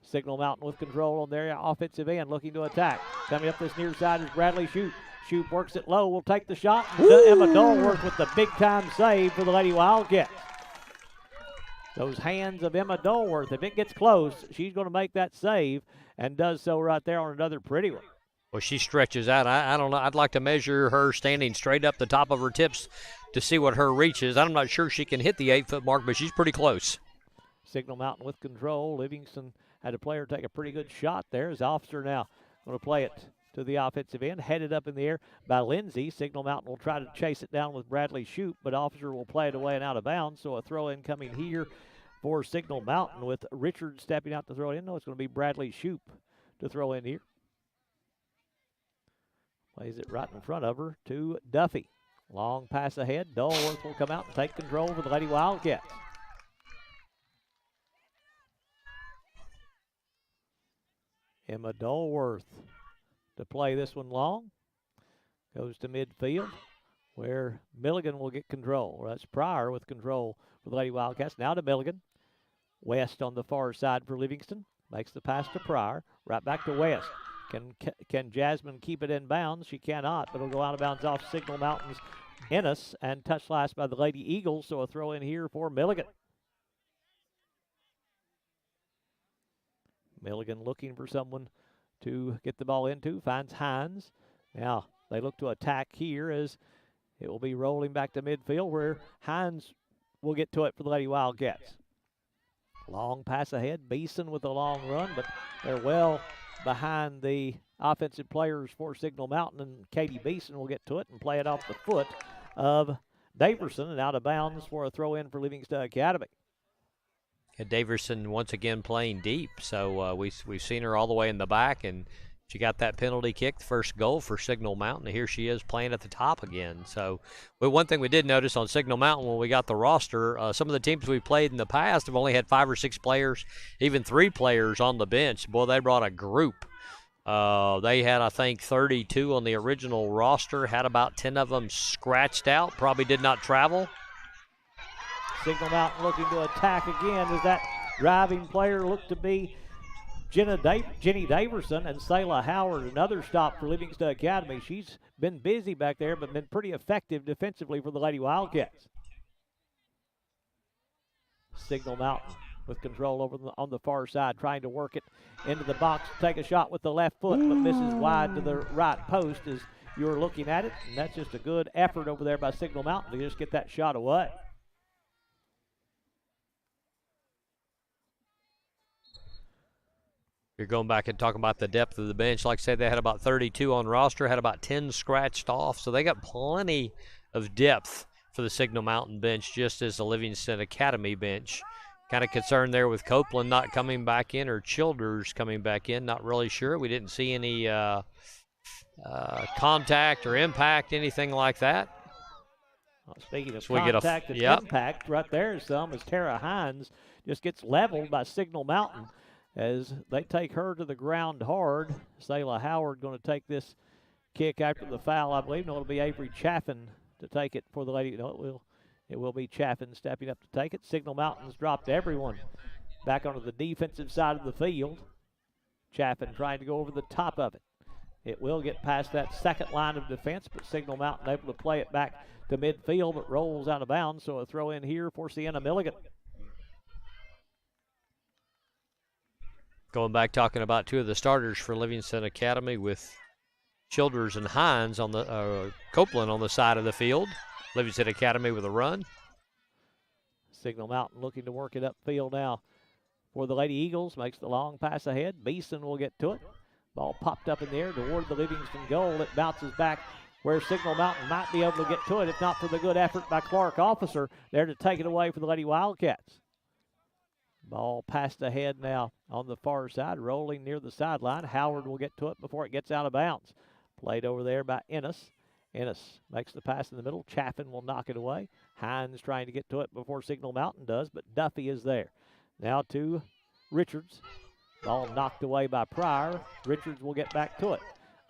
Signal Mountain with control on their offensive end, looking to attack. Coming up this near side is Bradley Shoup. Shoup works it low, will take the shot. Emma Dolworth with the big-time save for the Lady Wildcats. Those hands of Emma Dolworth, if it gets close, she's going to make that save and does so right there on another pretty one. Well, she stretches out. I don't know. I'd like to measure her standing straight up the top of her tips to see what her reach is. I'm not sure she can hit the 8-foot mark, but she's pretty close. Signal Mountain with control. Livingston had a player take a pretty good shot there. As Officer now going to play it to the offensive end, headed up in the air by Lindsay. Signal Mountain will try to chase it down with Bradley Shoup, but Officer will play it away and out of bounds, so a throw-in coming here for Signal Mountain with Richard stepping out to throw it in. No, it's going to be Bradley Shoup to throw in here. Plays it right in front of her to Duffy. Long pass ahead. Dolworth will come out and take control for the Lady Wildcats. Emma Dolworth to play this one long. Goes to midfield where Milligan will get control. That's Pryor with control for the Lady Wildcats. Now to Milligan. West on the far side for Livingston. Makes the pass to Pryor. Right back to West. Can Jasmine keep it in bounds? She cannot, but it'll go out of bounds off Signal Mountain's Ennis and touch last by the Lady Eagles, so a throw in here for Milligan. Milligan looking for someone to get the ball into, finds Hines. Now they look to attack here as it will be rolling back to midfield where Hines will get to it for the Lady Wildcats. Long pass ahead, Beeson with a long run, but they're well behind the offensive players for Signal Mountain, and Katie Beeson will get to it and play it off the foot of Daverson and out of bounds for a throw-in for Livingston Academy. Daverson once again playing deep, so we've seen her all the way in the back, and she got that penalty kick, the first goal for Signal Mountain. Here she is playing at the top again. So, but one thing we did notice on Signal Mountain when we got the roster, some of the teams we've played in the past have only had 5 or 6 players, even 3 players on the bench. Boy, they brought a group. They had, I think, 32 on the original roster, had about 10 of them scratched out, probably did not travel. Signal Mountain looking to attack again as that driving player looked to be Jenny Daverson, and Selah Howard, another stop for Livingston Academy. She's been busy back there, but been pretty effective defensively for the Lady Wildcats. Signal Mountain with control over on the far side, trying to work it into the box, take a shot with the left foot, but misses wide to the right post as you're looking at it. And that's just a good effort over there by Signal Mountain to just get that shot away. You're going back and talking about the depth of the bench. Like I said, they had about 32 on roster, had about 10 scratched off. So they got plenty of depth for the Signal Mountain bench, just as the Livingston Academy bench. Kind of concerned there with Copeland not coming back in or Childers coming back in. Not really sure. We didn't see any contact or impact, anything like that. Well, speaking of contact and impact, right there is some as Tara Hines just gets leveled by Signal Mountain as they take her to the ground hard. Selah Howard going to take this kick after the foul, I believe. No, it'll be Avery Chaffin to take it for the Lady. No, it will be Chaffin stepping up to take it. Signal Mountain's dropped everyone back onto the defensive side of the field. Chaffin trying to go over the top of it. It will get past that second line of defense, but Signal Mountain able to play it back to midfield, but rolls out of bounds, so a throw in here for Sienna Milligan. Going back, talking about 2 of the starters for Livingston Academy with Childers and Hines on the Copeland on the side of the field. Livingston Academy with a run. Signal Mountain looking to work it upfield now for the Lady Eagles. Makes the long pass ahead. Beeson will get to it. Ball popped up in the air toward the Livingston goal. It bounces back where Signal Mountain might be able to get to it, if not for the good effort by Clark Officer there to take it away for the Lady Wildcats. Ball passed ahead now on the far side, rolling near the sideline. Howard will get to it before it gets out of bounds. Played over there by Ennis. Ennis makes the pass in the middle. Chaffin will knock it away. Hines trying to get to it before Signal Mountain does, but Duffy is there. Now to Richards. Ball knocked away by Pryor. Richards will get back to it.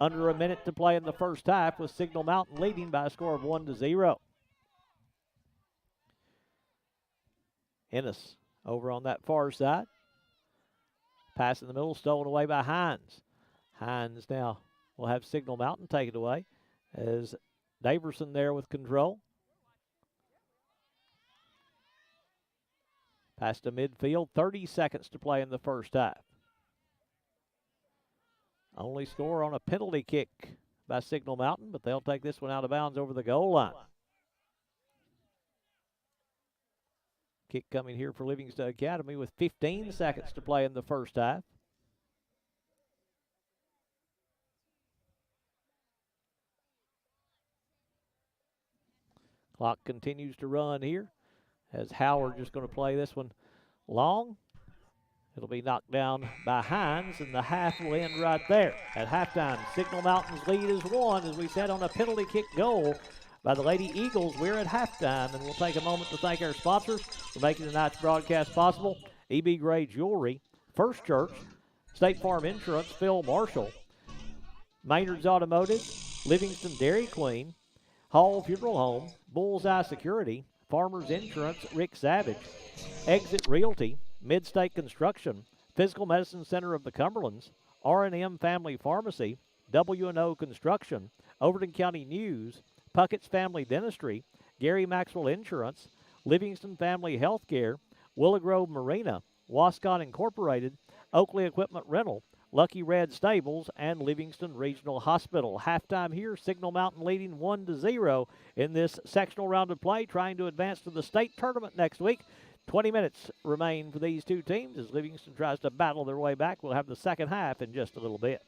Under a minute to play in the first half with Signal Mountain leading by a score of 1-0. Ennis over on that far side. Pass in the middle, stolen away by Hines. Hines now will have Signal Mountain take it away as Daverson there with control. Pass to midfield, 30 seconds to play in the first half. Only score on a penalty kick by Signal Mountain, but they'll take this one out of bounds over the goal line. Kick coming here for Livingston Academy with 15 seconds to play in the first half. Clock continues to run here as Howard just going to play this one long. It'll be knocked down by Hines, and the half will end right there. At halftime, Signal Mountain's lead is 1, as we said, on a penalty kick goal by the Lady Eagles. We're at halftime, and we'll take a moment to thank our sponsors for making tonight's broadcast possible. E.B. Gray Jewelry, First Church, State Farm Insurance, Phil Marshall, Maynard's Automotive, Livingston Dairy Queen, Hall Funeral Home, Bullseye Security, Farmers Insurance, Rick Savage, Exit Realty, Midstate Construction, Physical Medicine Center of the Cumberlands, R&M Family Pharmacy, W&O Construction, Overton County News, Puckett's Family Dentistry, Gary Maxwell Insurance, Livingston Family Healthcare, Willow Grove Marina, Wascott Incorporated, Oakley Equipment Rental, Lucky Red Stables, and Livingston Regional Hospital. Halftime here, Signal Mountain leading 1-0 in this sectional round of play, trying to advance to the state tournament next week. 20 minutes remain for these two teams as Livingston tries to battle their way back. We'll have the second half in just a little bit.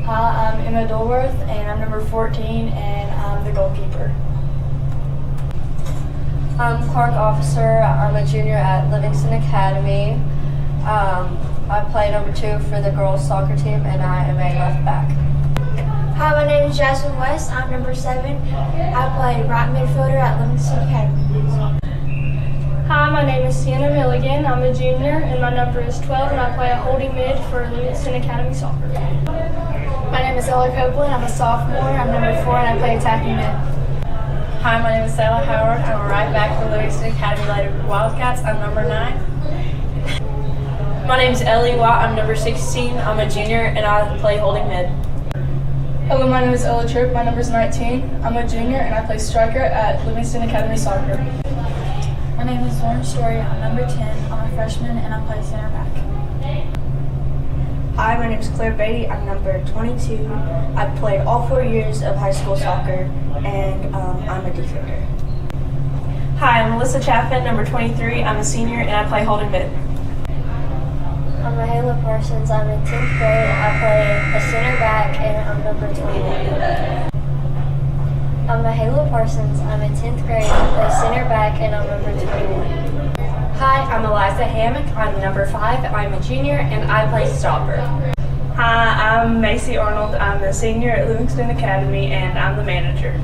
Hi, I'm Emma Dolworth, and I'm number 14, and I'm the goalkeeper. I'm Clark Officer. I'm a junior at Livingston Academy. I play number 2 for the girls soccer team, and I am a left back. Hi, my name is Jasmine West. I'm number 7. I play right midfielder at Livingston Academy. Hi, my name is Sienna Milligan. I'm a junior, and my number is 12, and I play a holding mid for Livingston Academy Soccer. My name is Ella Copeland. I'm a sophomore. I'm number 4, and I play attacking mid. Hi, my name is Sarah Howard. I'm a right back for Livingston Academy Lady Wildcats. I'm number 9. My name is Ellie Watt. I'm number 16. I'm a junior, and I play holding mid. Hello, my name is Ella Tripp. My number is 19. I'm a junior, and I play striker at Livingston Academy Soccer. My name is Lauren Story. I'm number 10. I'm a freshman, and I play center back. Hi, my name is Claire Beatty. I'm number 22. I've played all 4 years of high school soccer, and I'm a defender. Hi, I'm Melissa Chaffin, number 23. I'm a senior, and I play holding mid. I'm Mahala Parsons. I'm in 10th grade. I play a center back, and I'm number 21. I'm Mahala Parsons. I'm in 10th grade. I play center back, and I'm number 21. Hi, I'm Eliza Hammock. I'm number 5. I'm a junior, and I play stopper. Hi, I'm Macy Arnold. I'm a senior at Livingston Academy, and I'm the manager.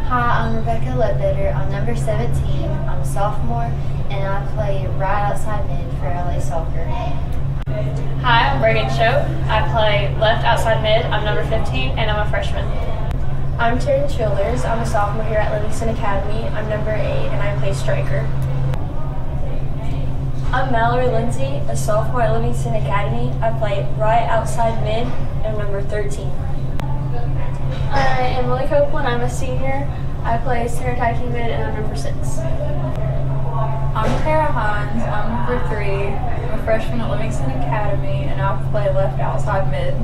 Hi, I'm Rebecca Ledbetter. I'm number 17. I'm a sophomore, and I play right outside mid for LA Soccer. Hi, I'm Reagan Choate. I play left outside mid. I'm number 15, and I'm a freshman. I'm Taryn Childers. I'm a sophomore here at Livingston Academy. I'm number 8, and I play striker. I'm Mallory Lindsay, a sophomore at Livingston Academy. I play right outside mid, and number 13. I'm Emily Copeland. I'm a senior. I play center attacking mid, and I'm number 6. I'm Kara Hines. I'm number 3. I'm a freshman at Livingston Academy, and I play left outside mid.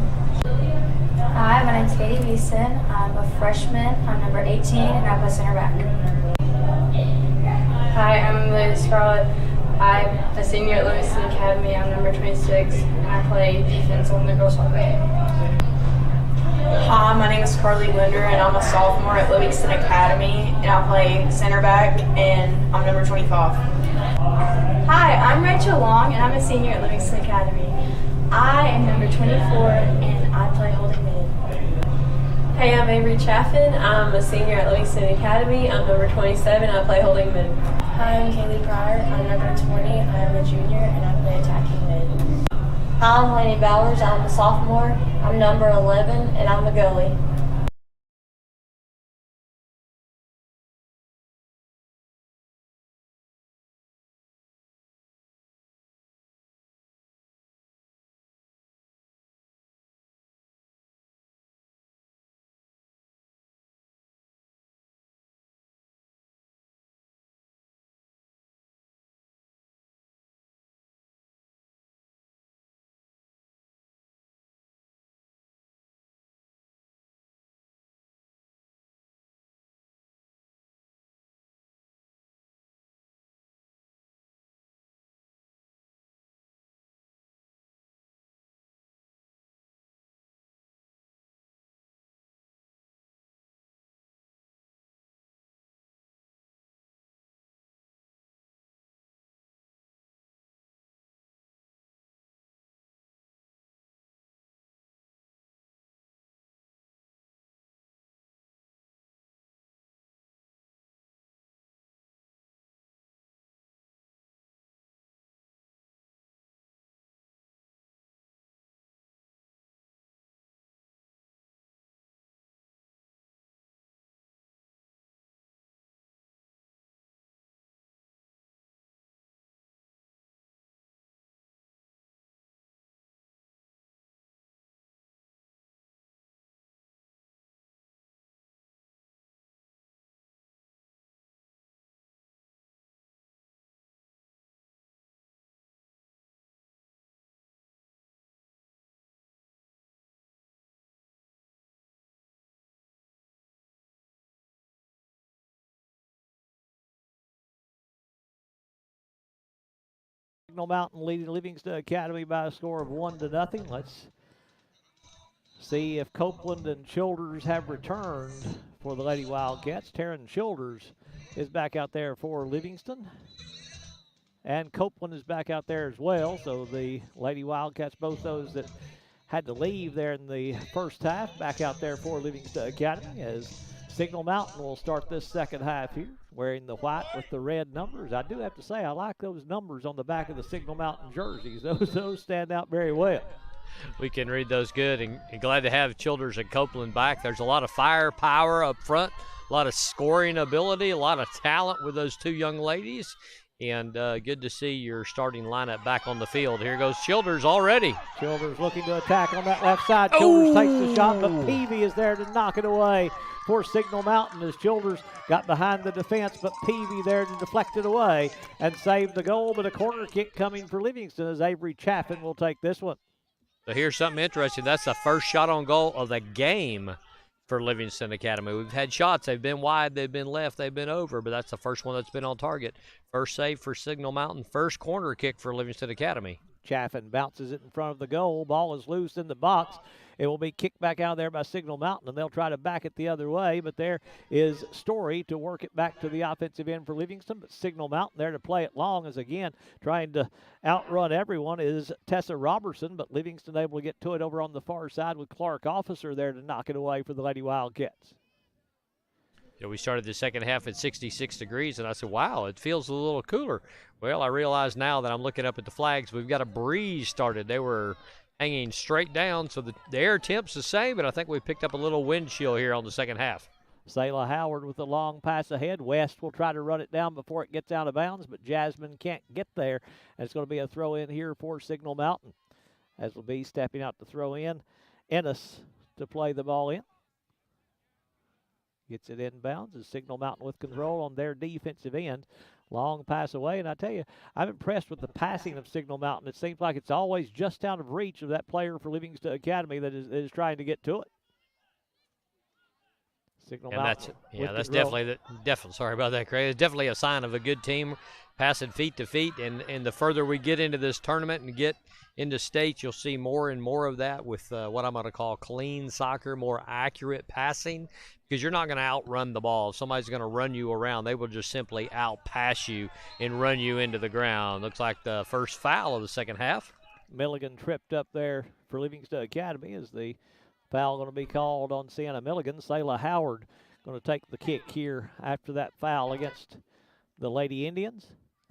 Hi, my name is Katie Beeson. I'm a freshman. I'm number 18, and I play center back. Hi, I'm Liz Scarlett. I'm a senior at Livingston Academy. I'm number 26, and I play defense on the girls' soccer team. Hi, my name is Carly Linder, and I'm a sophomore at Livingston Academy, and I play center back, and I'm number 25. Hi, I'm Rachel Long, and I'm a senior at Livingston Academy. I am number 24, and I play holding mid. Hey, I'm Avery Chaffin. I'm a senior at Livingston Academy. I'm number 27. I play holding mid. Hi, I'm Kaylee Pryor. I'm number 20. I am a junior, and I play attacking mid. Hi, I'm Lainey Bowers. I'm a sophomore. I'm number 11, and I'm a goalie. Signal Mountain leading Livingston Academy by a score of 1-0. Let's see if Copeland and Childers have returned for the Lady Wildcats. Taryn Childers is back out there for Livingston. And Copeland is back out there as well. So the Lady Wildcats, both those that had to leave there in the first half, back out there for Livingston Academy, as Signal Mountain will start this second half here, wearing the white with the red numbers. I do have to say, I like those numbers on the back of the Signal Mountain jerseys. Those stand out very well. We can read those good, and glad to have Childers and Copeland back. There's a lot of firepower up front, a lot of scoring ability, a lot of talent with those two young ladies, and good to see your starting lineup back on the field. Here goes Childers already. Childers looking to attack on that left side. Childers takes the shot, but Peavy is there to knock it away for Signal Mountain as Childers got behind the defense, but Peavy there to deflect it away and save the goal. But a corner kick coming for Livingston as Avery Chaffin will take this one. So here's something interesting. That's the first shot on goal of the game for Livingston Academy. We've had shots. They've been wide, they've been left, they've been over, but that's the first one that's been on target. First save for Signal Mountain, first corner kick for Livingston Academy. Chaffin bounces it in front of the goal. Ball is loose in the box. It will be kicked back out of there by Signal Mountain, and they'll try to back it the other way. But there is Story to work it back to the offensive end for Livingston. But Signal Mountain there to play it long as, again, trying to outrun everyone is Tessa Robertson. But Livingston able to get to it over on the far side with Clark Officer there to knock it away for the Lady Wildcats. Yeah, we started the second half at 66 degrees, and I said, wow, it feels a little cooler. Well, I realize now that I'm looking up at the flags, we've got a breeze started. They were hanging straight down, so the air temp's the same, but I think we picked up a little wind chill here on the second half. Selah Howard with a long pass ahead. West will try to run it down before it gets out of bounds, but Jasmine can't get there. And it's going to be a throw in here for Signal Mountain, as will be stepping out to throw in. Ennis to play the ball in. Gets it inbounds as Signal Mountain with control on their defensive end. Long pass away, and I tell you, I'm impressed with the passing of Signal Mountain. It seems like it's always just out of reach of that player for Livingston Academy that is trying to get to it. Signal Mountain. That's definitely sorry about that, Craig. It's definitely a sign of a good team, passing feet to feet, and the further we get into this tournament and get into states, you'll see more and more of that with what I'm going to call clean soccer, more accurate passing, because you're not going to outrun the ball. If somebody's going to run you around, they will just simply outpass you and run you into the ground. Looks like the first foul of the second half. Milligan tripped up there for Livingston Academy. Is the foul going to be called on Sienna Milligan? Selah Howard going to take the kick here after that foul against the Lady Indians.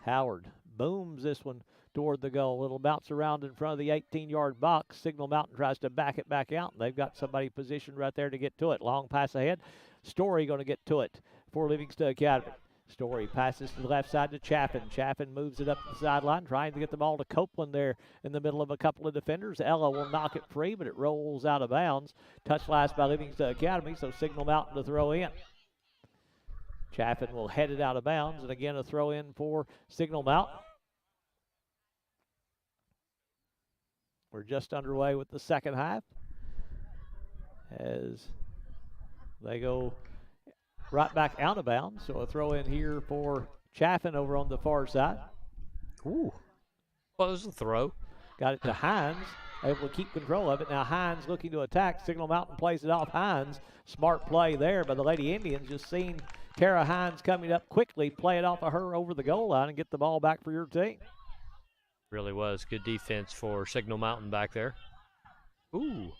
Howard booms this one toward the goal. It'll bounce around in front of the 18-yard box. Signal Mountain tries to back it back out, and they've got somebody positioned right there to get to it. Long pass ahead. Story going to get to it for Livingston Academy. Story passes to the left side to Chaffin. Chaffin moves it up the sideline, trying to get the ball to Copeland there in the middle of a couple of defenders. Ella will knock it free, but it rolls out of bounds. Touch last by Livingston Academy, so Signal Mountain to throw in. Chaffin will head it out of bounds, and again a throw in for Signal Mountain. We're just underway with the second half as they go right back out of bounds. So a throw in here for Chaffin over on the far side. Ooh, well, it was a throw. Got it to Hines, able to keep control of it. Now Hines looking to attack. Signal Mountain plays it off Hines. Smart play there by the Lady Indians. Just seeing Tara Hines coming up quickly, play it off of her over the goal line and get the ball back for your team. Really was good defense for Signal Mountain back there. Ooh.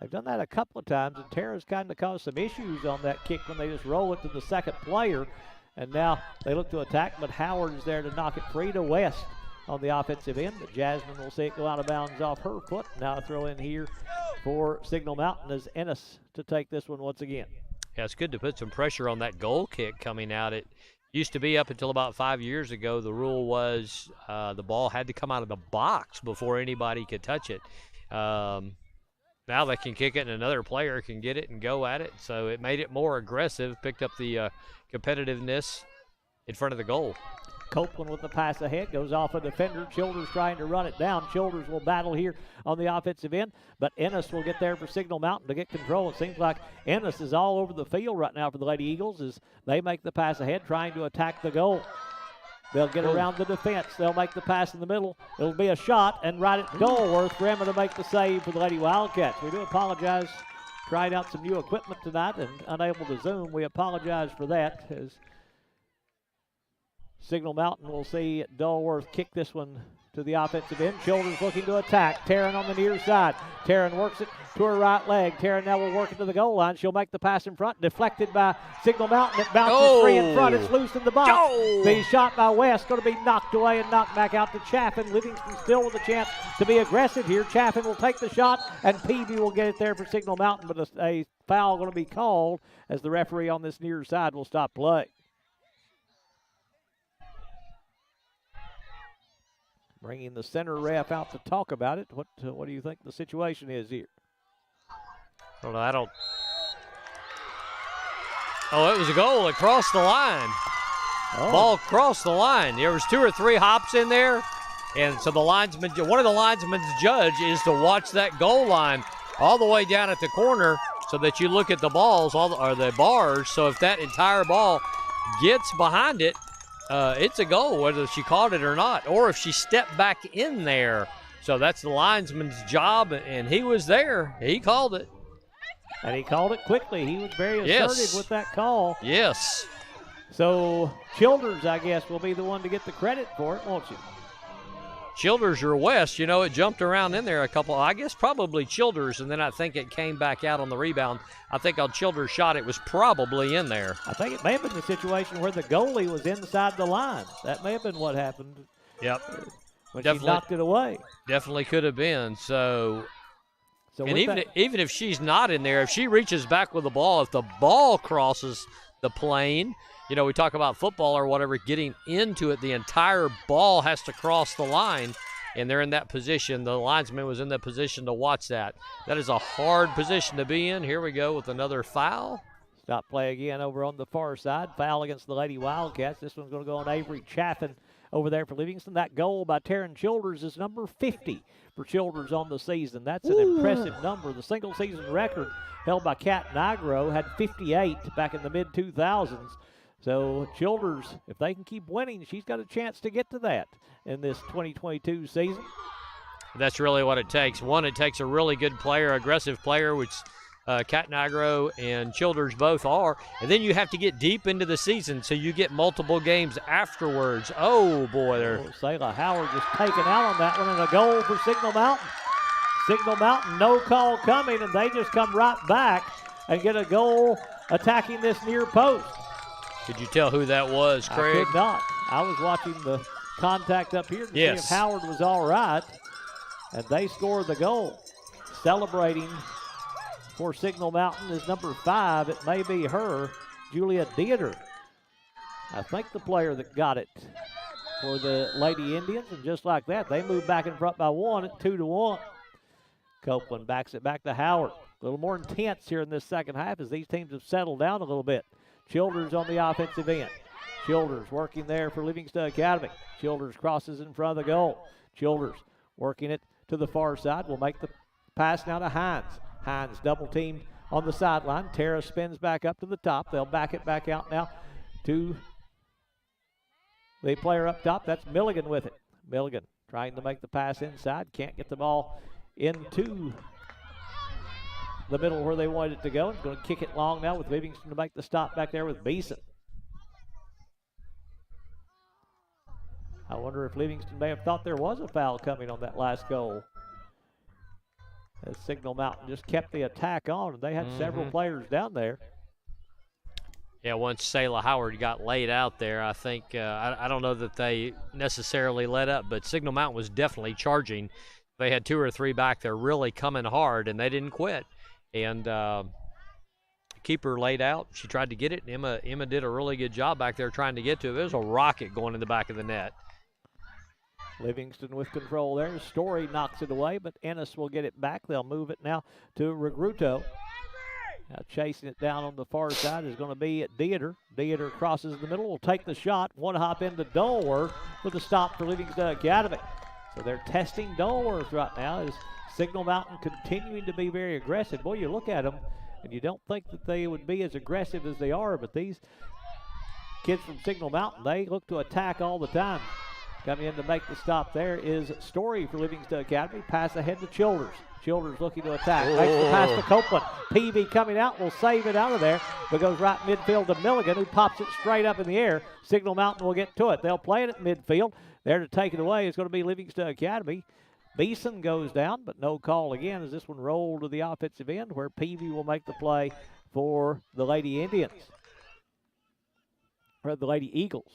They've done that a couple of times, and Tara's kind of caused some issues on that kick when they just roll it to the second player. And now they look to attack, but Howard is there to knock it free to West on the offensive end. But Jasmine will see it go out of bounds off her foot. Now a throw in here for Signal Mountain as Ennis to take this one once again. Yeah, it's good to put some pressure on that goal kick coming out. It used to be up until about 5 years ago, the rule was the ball had to come out of the box before anybody could touch it. Now they can kick it and another player can get it and go at it. So it made it more aggressive, picked up the competitiveness in front of the goal. Copeland with the pass ahead, goes off a defender. Childers trying to run it down. Childers will battle here on the offensive end, but Ennis will get there for Signal Mountain to get control. It seems like Ennis is all over the field right now for the Lady Eagles as they make the pass ahead, trying to attack the goal. They'll get around the defense. They'll make the pass in the middle. It'll be a shot, and right at Dulworth for Emma to make the save for the Lady Wildcats. We do apologize. Tried out some new equipment tonight and unable to zoom. We apologize for that, as Signal Mountain will see Dulworth kick this one to the offensive end. Childers looking to attack. Taryn on the near side. Taryn works it to her right leg. Taryn now will work it to the goal line. She'll make the pass in front. Deflected by Signal Mountain. It bounces free in front. It's loose in the box. The shot by West going to be knocked away and knocked back out to Chaffin. Livingston still with a chance to be aggressive here. Chaffin will take the shot, and Peavy will get it there for Signal Mountain, but a foul going to be called as the referee on this near side will stop play. Bringing the center ref out to talk about it. What do you think the situation is here? I don't. Oh, it was a goal. It crossed the line. Ball crossed the line. There was 2 or 3 hops in there, and so one of the linesmen's judge is to watch that goal line all the way down at the corner, so that you look at the balls or the bars. So if that entire ball gets behind it, it's a goal, whether she caught it or not, or if she stepped back in there. So that's the linesman's job, and he was there. He called it. And he called it quickly. He was very assertive with that call. Yes. So Childers, I guess, will be the one to get the credit for it, won't you? Childers or West, it jumped around in there a couple, I guess probably Childers, and then I think it came back out on the rebound. I think on Childers' shot, it was probably in there. I think it may have been the situation where the goalie was inside the line. That may have been what happened. Yep. When she knocked it away. Definitely could have been. So and even if she's not in there, if she reaches back with the ball, if the ball crosses the plane, we talk about football or whatever, getting into it, the entire ball has to cross the line, and they're in that position. The linesman was in that position to watch that. That is a hard position to be in. Here we go with another foul. Stop play again over on the far side. Foul against the Lady Wildcats. This one's going to go on Avery Chaffin over there for Livingston. That goal by Taryn Childers is number 50 for Childers on the season. That's an impressive number. The single season record held by Kat Nigro had 58 back in the mid-2000s. So Childers, if they can keep winning, she's got a chance to get to that in this 2022 season. That's really what it takes. One, it takes a really good player, aggressive player, which Kat Nigro and Childers both are. And then you have to get deep into the season, so you get multiple games afterwards. Oh, boy. Selah Howard just taken out on that one, and a goal for Signal Mountain. Signal Mountain, no call coming, and they just come right back and get a goal attacking this near post. Could you tell who that was, Craig? I could not. I was watching the contact up here to see if Howard was all right, and they scored the goal. Celebrating for Signal Mountain is number 5. It may be her, Julia Dieter. I think the player that got it for the Lady Indians, and just like that, they move back in front by 1 at 2-1. Copeland backs it back to Howard. A little more intense here in this second half as these teams have settled down a little bit. Childers on the offensive end. Childers working there for Livingston Academy. Childers crosses in front of the goal. Childers working it to the far side. Will make the pass now to Hines. Hines double teamed on the sideline. Tara spins back up to the top. They'll back it back out now to the player up top. That's Milligan with it. Milligan trying to make the pass inside. Can't get the ball into the middle where they wanted it to go. It's going to kick it long now with Livingston to make the stop back there with Beeson. I wonder if Livingston may have thought there was a foul coming on that last goal. As Signal Mountain just kept the attack on, and they had several players down there. Yeah, once Selah Howard got laid out there, I think, I don't know that they necessarily let up, but Signal Mountain was definitely charging. They had 2 or 3 back there really coming hard, and they didn't quit. And keeper laid out. She tried to get it, and Emma did a really good job back there trying to get to it. It was a rocket going in the back of the net. Livingston with control there. Story knocks it away, but Ennis will get it back. They'll move it now to Regruto. Now chasing it down on the far side is going to be Dieter. Dieter crosses the middle, will take the shot. One hop into Dulworth with a stop for Livingston Academy. So they're testing Dulworth right now as Signal Mountain continuing to be very aggressive. Boy, you look at them, and you don't think that they would be as aggressive as they are, but these kids from Signal Mountain, they look to attack all the time. Coming in to make the stop there is Story for Livingston Academy. Pass ahead to Childers. Childers looking to attack. Makes the pass to Copeland. Peavy coming out will save it out of there, but goes right midfield to Milligan, who pops it straight up in the air. Signal Mountain will get to it. They'll play it at midfield. There to take it away is going to be Livingston Academy. Beeson goes down, but no call again as this one rolled to the offensive end where Peavy will make the play for the Lady Indians. Or the Lady Eagles.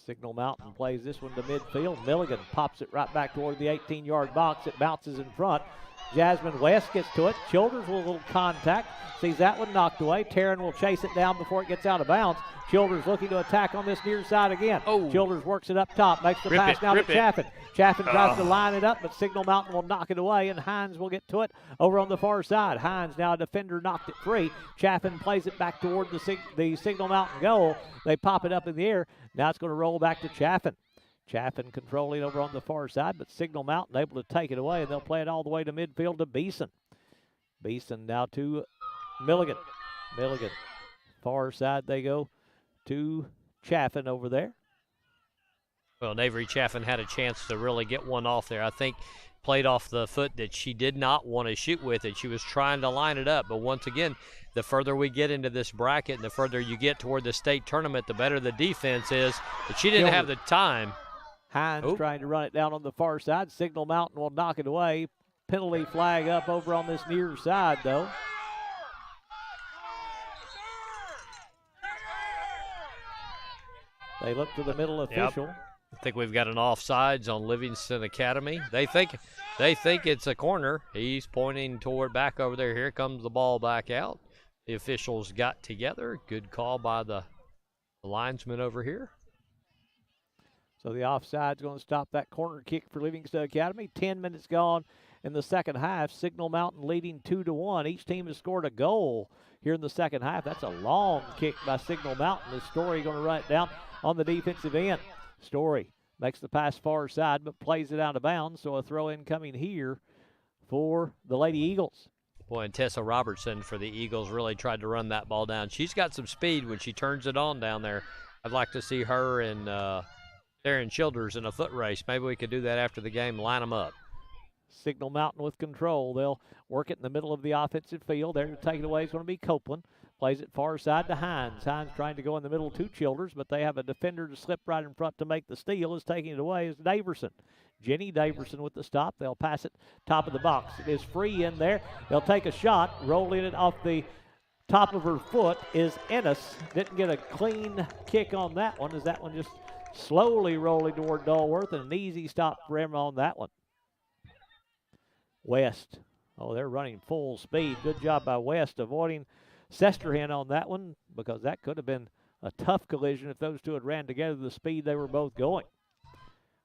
Signal Mountain plays this one to midfield. Milligan pops it right back toward the 18-yard box. It bounces in front. Jasmine West gets to it. Childers with a little contact. Sees that one knocked away. Taryn will chase it down before it gets out of bounds. Childers looking to attack on this near side again. Childers works it up top. Makes the pass now to Chaffin. Chaffin tries to line it up, but Signal Mountain will knock it away, and Hines will get to it over on the far side. Hines, now a defender, knocked it free. Chaffin plays it back toward the Signal Mountain goal. They pop it up in the air. Now it's going to roll back to Chaffin. Chaffin controlling over on the far side, but Signal Mountain able to take it away, and they'll play it all the way to midfield to Beeson. Beeson now to Milligan. Milligan. Far side they go to Chaffin over there. Well, Avery Chaffin had a chance to really get one off there. I think played off the foot that she did not want to shoot with it. She was trying to line it up. But once again, the further we get into this bracket and the further you get toward the state tournament, the better the defense is. But she didn't have the time. Hines trying to run it down on the far side. Signal Mountain will knock it away. Penalty flag up over on this near side, though. They look to the middle official. Yep. I think we've got an offsides on Livingston Academy. They think it's a corner. He's pointing toward back over there. Here comes the ball back out. The officials got together. Good call by the linesman over here. So the offside's going to stop that corner kick for Livingston Academy. 10 minutes gone in the second half. Signal Mountain leading 2-1. Each team has scored a goal here in the second half. That's a long kick by Signal Mountain. The Story going to run it down on the defensive end. Story makes the pass far side, but plays it out of bounds. So a throw in coming here for the Lady Eagles. Boy, and Tessa Robertson for the Eagles really tried to run that ball down. She's got some speed when she turns it on down there. I'd like to see her and Darren Childers in a foot race. Maybe we could do that after the game, line them up. Signal Mountain with control. They'll work it in the middle of the offensive field. There to take it away is going to be Copeland. Plays it far side to Hines. Hines trying to go in the middle to Childers, but they have a defender to slip right in front to make the steal. Is taking it away is Daverson. Jenny Daverson with the stop. They'll pass it top of the box. It is free in there. They'll take a shot. Rolling it off the top of her foot is Ennis. Didn't get a clean kick on that one, as that one just slowly rolling toward Dulworth, and an easy stop for him on that one. West. Oh, they're running full speed. Good job by West avoiding Sesterhen on that one, because that could have been a tough collision if those two had ran together the speed they were both going.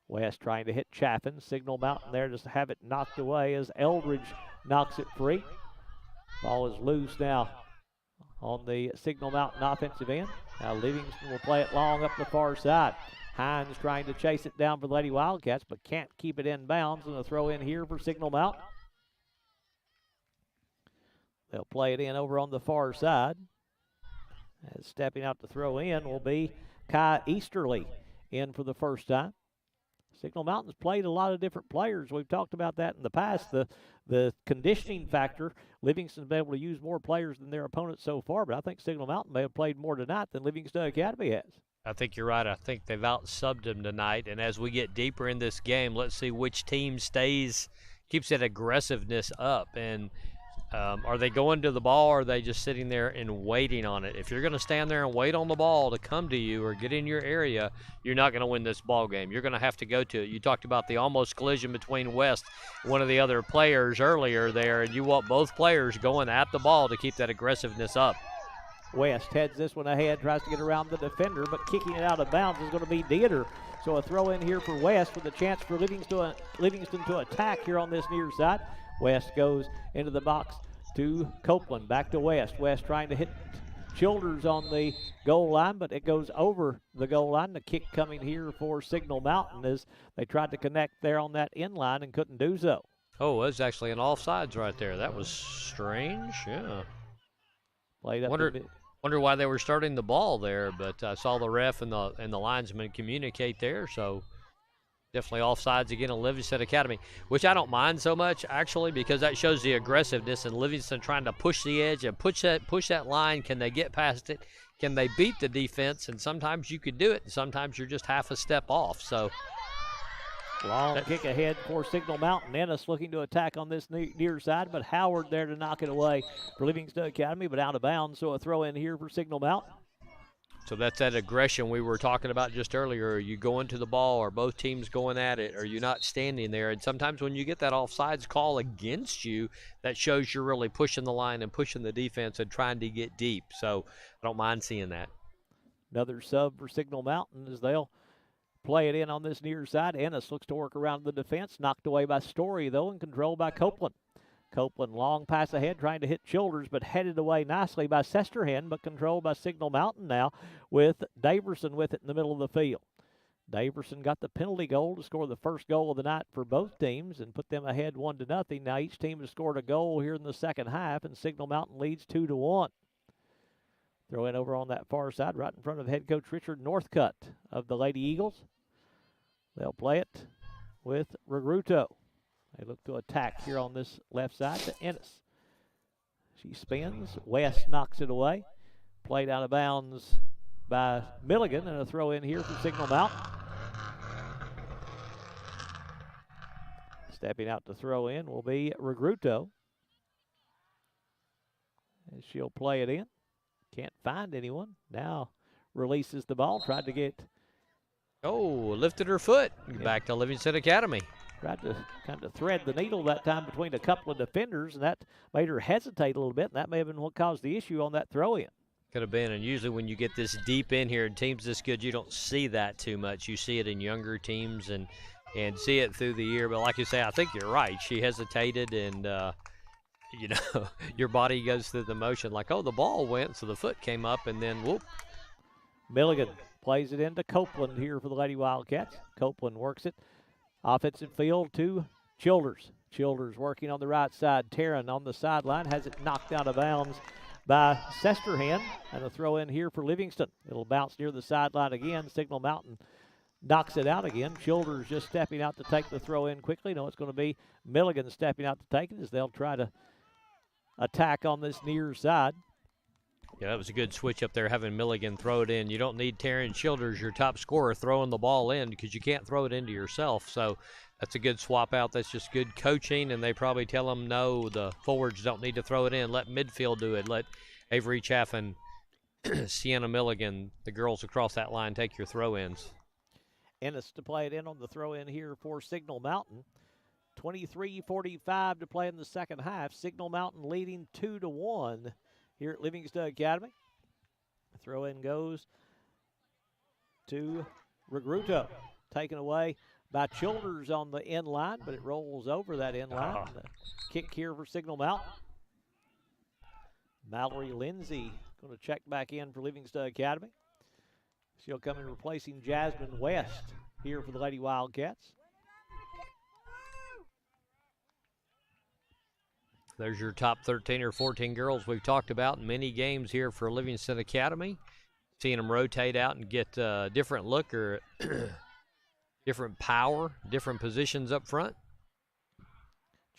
West trying to hit Chaffin. Signal Mountain there just have it knocked away as Eldridge knocks it free. Ball is loose now on the Signal Mountain offensive end. Now Livingston will play it long up the far side. Hines trying to chase it down for the Lady Wildcats, but can't keep it in bounds, and a throw in here for Signal Mountain. They'll play it in over on the far side. And stepping out to throw in will be Kai Easterly in for the first time. Signal Mountain's played a lot of different players. We've talked about that in the past. The conditioning factor, Livingston's been able to use more players than their opponents so far, but I think Signal Mountain may have played more tonight than Livingston Academy has. I think you're right. I think they've out-subbed them tonight, and as we get deeper in this game, let's see which team keeps that aggressiveness up. And are they going to the ball, or are they just sitting there and waiting on it? If you're going to stand there and wait on the ball to come to you or get in your area, you're not going to win this ball game. You're going to have to go to it. You talked about the almost collision between West, one of the other players earlier there, and you want both players going at the ball to keep that aggressiveness up. West heads this one ahead, tries to get around the defender, but kicking it out of bounds is going to be Dieter. So a throw in here for West with a chance for Livingston to attack here on this near side. West goes into the box to Copeland. Back to West. West trying to hit Childers on the goal line, but it goes over the goal line. The kick coming here for Signal Mountain as they tried to connect there on that end line and couldn't do so. Oh, it was actually an offsides right there. That was strange, yeah. Played up Wonder why they were starting the ball there, but I saw the ref and the linesman communicate there, so definitely offsides again on Livingston Academy, which I don't mind so much actually, because that shows the aggressiveness and Livingston trying to push the edge and push that line. Can they get past it? Can they beat the defense? And sometimes you could do it, and sometimes you're just half a step off. So long kick ahead for Signal Mountain. Ennis looking to attack on this near side, but Howard there to knock it away for Livingston Academy, but out of bounds. So a throw in here for Signal Mountain. So that's that aggression we were talking about just earlier. Are you going to the ball? Are both teams going at it? Are you not standing there? And sometimes when you get that offsides call against you, that shows you're really pushing the line and pushing the defense and trying to get deep. So I don't mind seeing that. Another sub for Signal Mountain as they'll play it in on this near side. Ennis looks to work around the defense. Knocked away by Story, though, and controlled by Copeland. Copeland long pass ahead, trying to hit Childers, but headed away nicely by Sesterhan, but controlled by Signal Mountain now with Daverson with it in the middle of the field. Daverson got the penalty goal to score the first goal of the night for both teams and put them ahead 1-0. Now each team has scored a goal here in the second half, and Signal Mountain leads 2-1. Throw in over on that far side, right in front of head coach Richard Northcutt of the Lady Eagles. They'll play it with Regruto. They look to attack here on this left side to Ennis. She spins. West knocks it away. Played out of bounds by Milligan, and a throw in here for Signal Mountain. Stepping out to throw in will be Regruto. And she'll play it in. Can't find anyone. Now releases the ball. Tried to get. Oh, lifted her foot. Back to Livingston Academy. Tried to kind of thread the needle that time between a couple of defenders, and that made her hesitate a little bit, and that may have been what caused the issue on that throw-in. Could have been, and usually when you get this deep in here and teams this good, you don't see that too much. You see it in younger teams and see it through the year. But like you say, I think you're right. She hesitated, and, you know, your body goes through the motion like, oh, the ball went, so the foot came up, and then whoop. Milligan plays it into Copeland here for the Lady Wildcats. Copeland works it. Offensive field to Childers. Childers working on the right side. Taryn on the sideline has it knocked out of bounds by Sesterhan. And a throw in here for Livingston. It'll bounce near the sideline again. Signal Mountain knocks it out again. Childers just stepping out to take the throw in quickly. No, it's going to be Milligan stepping out to take it as they'll try to attack on this near side. Yeah, that was a good switch up there, having Milligan throw it in. You don't need Taryn Childers, your top scorer, throwing the ball in because you can't throw it into yourself. So that's a good swap out. That's just good coaching, and they probably tell them, no, the forwards don't need to throw it in. Let midfield do it. Let Avery Chaffin, Sienna Milligan, the girls across that line, take your throw-ins. Ennis to play it in on the throw-in here for Signal Mountain. 23:45 to play in the second half. Signal Mountain leading 2-1. Here at Livingston Academy. Throw in goes to Regruto. Taken away by Childers on the end line, but it rolls over that end line. Kick here for Signal Mountain. Mallory Lindsay going to check back in for Livingston Academy. She'll come in replacing Jasmine West here for the Lady Wildcats. There's your top 13 or 14 girls we've talked about in many games here for Livingston Academy. Seeing them rotate out and get a different look or different power, different positions up front.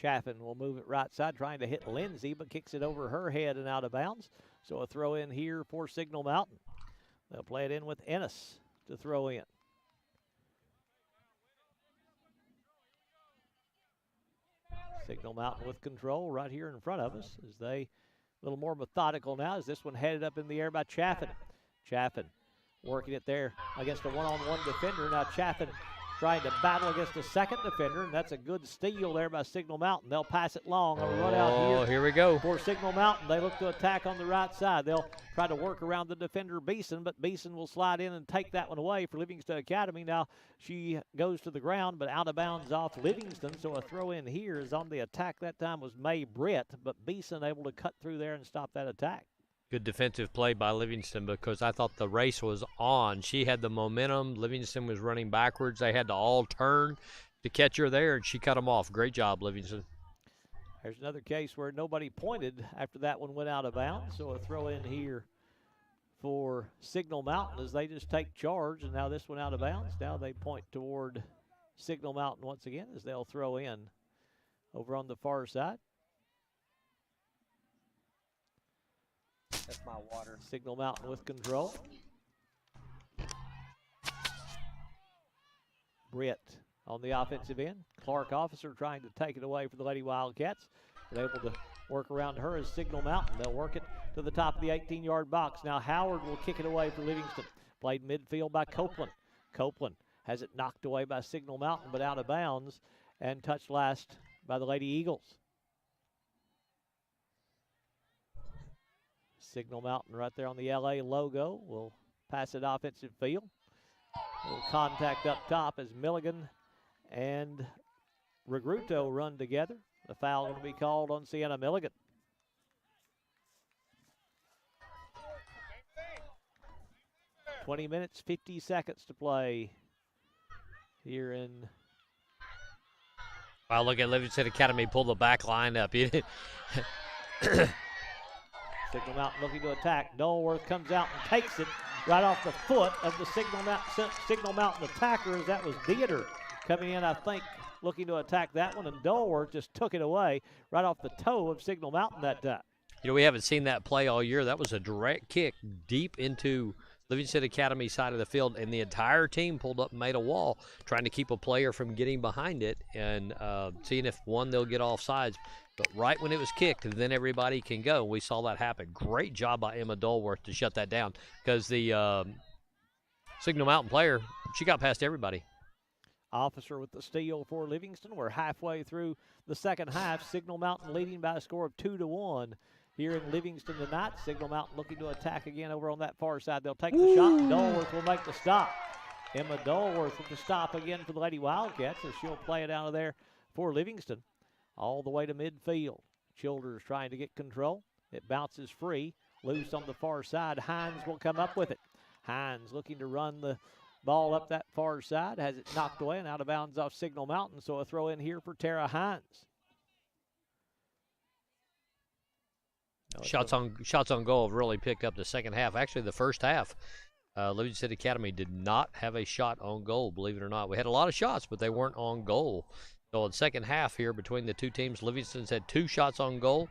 Chaffin will move it right side, trying to hit Lindsay, but kicks it over her head and out of bounds. So a throw in here for Signal Mountain. They'll play it in with Ennis to throw in. Signal Mountain with control right here in front of us as they a little more methodical now as this one headed up in the air by Chaffin. Chaffin working it there against a one-on-one defender. Now Chaffin trying to battle against a second defender, and that's a good steal there by Signal Mountain. They'll pass it long on a run out here we go. For Signal Mountain. They look to attack on the right side. They'll try to work around the defender, Beeson, but Beeson will slide in and take that one away for Livingston Academy. Now she goes to the ground, but out of bounds off Livingston, so a throw in here is on the attack. That time was May Britt, but Beeson able to cut through there and stop that attack. Good defensive play by Livingston because I thought the race was on. She had the momentum. Livingston was running backwards. They had to all turn to catch her there, and she cut them off. Great job, Livingston. There's another case where nobody pointed after that one went out of bounds, so a throw in here for Signal Mountain as they just take charge, and now this one out of bounds. Now they point toward Signal Mountain once again as they'll throw in over on the far side. That's my water. Signal Mountain with control. Britt on the offensive end. Clark Officer trying to take it away for the Lady Wildcats. But able to work around her as Signal Mountain. They'll work it to the top of the 18-yard box. Now Howard will kick it away for Livingston. Played midfield by Copeland. Copeland has it knocked away by Signal Mountain, but out of bounds and touched last by the Lady Eagles. Signal Mountain right there on the LA logo. Will pass it offensive field. A little contact up top as Milligan and Regruto run together. The foul going to be called on Sienna Milligan. .20 minutes, 50 seconds to play here in. Wow, look at Livingston Academy pull the back line up. Signal Mountain looking to attack. Dolworth comes out and takes it right off the foot of the Signal Mountain attacker, as that was Theater coming in, I think, looking to attack that one, and Dolworth just took it away right off the toe of Signal Mountain that time. You know, we haven't seen that play all year. That was a direct kick deep into Livingston Academy side of the field, and the entire team pulled up and made a wall, trying to keep a player from getting behind it and seeing if, one, they'll get offsides. But right when it was kicked, then everybody can go. We saw that happen. Great job by Emma Dolworth to shut that down, because the Signal Mountain player, she got past everybody. Officer with the steal for Livingston. We're halfway through the second half. Signal Mountain leading by a score of 2-1 here in Livingston tonight. Signal Mountain looking to attack again over on that far side. They'll take the shot. Dolworth will make the stop. Emma Dolworth with the stop again for the Lady Wildcats as she'll play it out of there for Livingston all the way to midfield. Childers trying to get control. It bounces free. Loose on the far side. Hines will come up with it. Hines looking to run the ball up that far side. Has it knocked away and out of bounds off Signal Mountain. So a throw in here for Tara Hines. Shots on goal have really picked up the second half. Actually, the first half, Livingston Academy did not have a shot on goal, believe it or not. We had a lot of shots, but they weren't on goal. So in the second half here between the two teams, Livingston's had 2 shots on goal,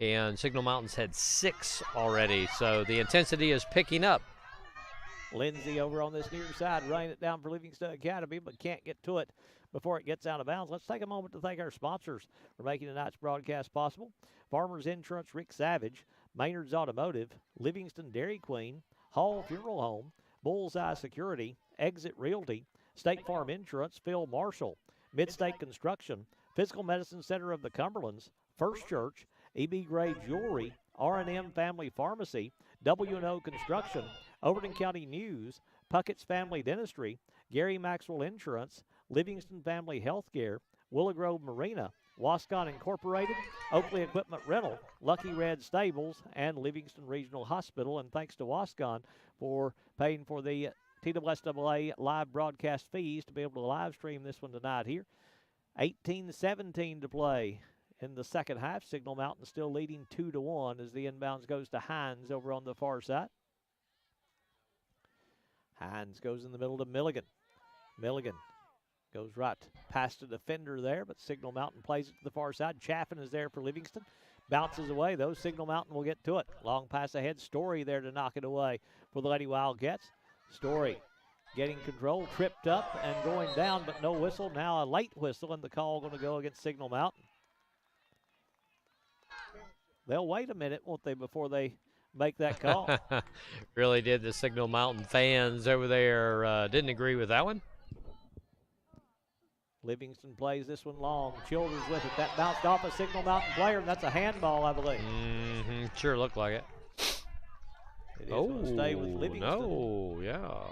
and Signal Mountain's had 6 already. So the intensity is picking up. Lindsay over on this near side, running it down for Livingston Academy, but can't get to it before it gets out of bounds. Let's take a moment to thank our sponsors for making tonight's broadcast possible. Farmers Insurance, Rick Savage, Maynard's Automotive, Livingston Dairy Queen, Hall Funeral Home, Bullseye Security, Exit Realty, State Farm Insurance, Phil Marshall, Midstate Construction, Physical Medicine Center of the Cumberlands, First Church, E.B. Gray Jewelry, R&M Family Pharmacy, W&O Construction, Overton County News, Puckett's Family Dentistry, Gary Maxwell Insurance, Livingston Family Healthcare, Willow Grove Marina, Wascon Incorporated, Oakley Equipment Rental, Lucky Red Stables, and Livingston Regional Hospital. And thanks to Wascon for paying for the TWSAA live broadcast fees to be able to live stream this one tonight here. 18-17 to play in the second half. Signal Mountain still leading 2-1 as the inbounds goes to Hines over on the far side. Hines goes in the middle to Milligan. Milligan goes right past the defender there, but Signal Mountain plays it to the far side. Chaffin is there for Livingston. Bounces away, though. Signal Mountain will get to it. Long pass ahead. Story there to knock it away for the Lady Wildcats. Story getting control, tripped up and going down, but no whistle. Now a late whistle, and the call going to go against Signal Mountain. They'll wait a minute, won't they, before they make that call? Really did. The Signal Mountain fans over there didn't agree with that one. Livingston plays this one long. Childers with it. That bounced off a Signal Mountain player, and that's a handball, I believe. Sure looked like it. It is going to stay with Livingston. No, yeah.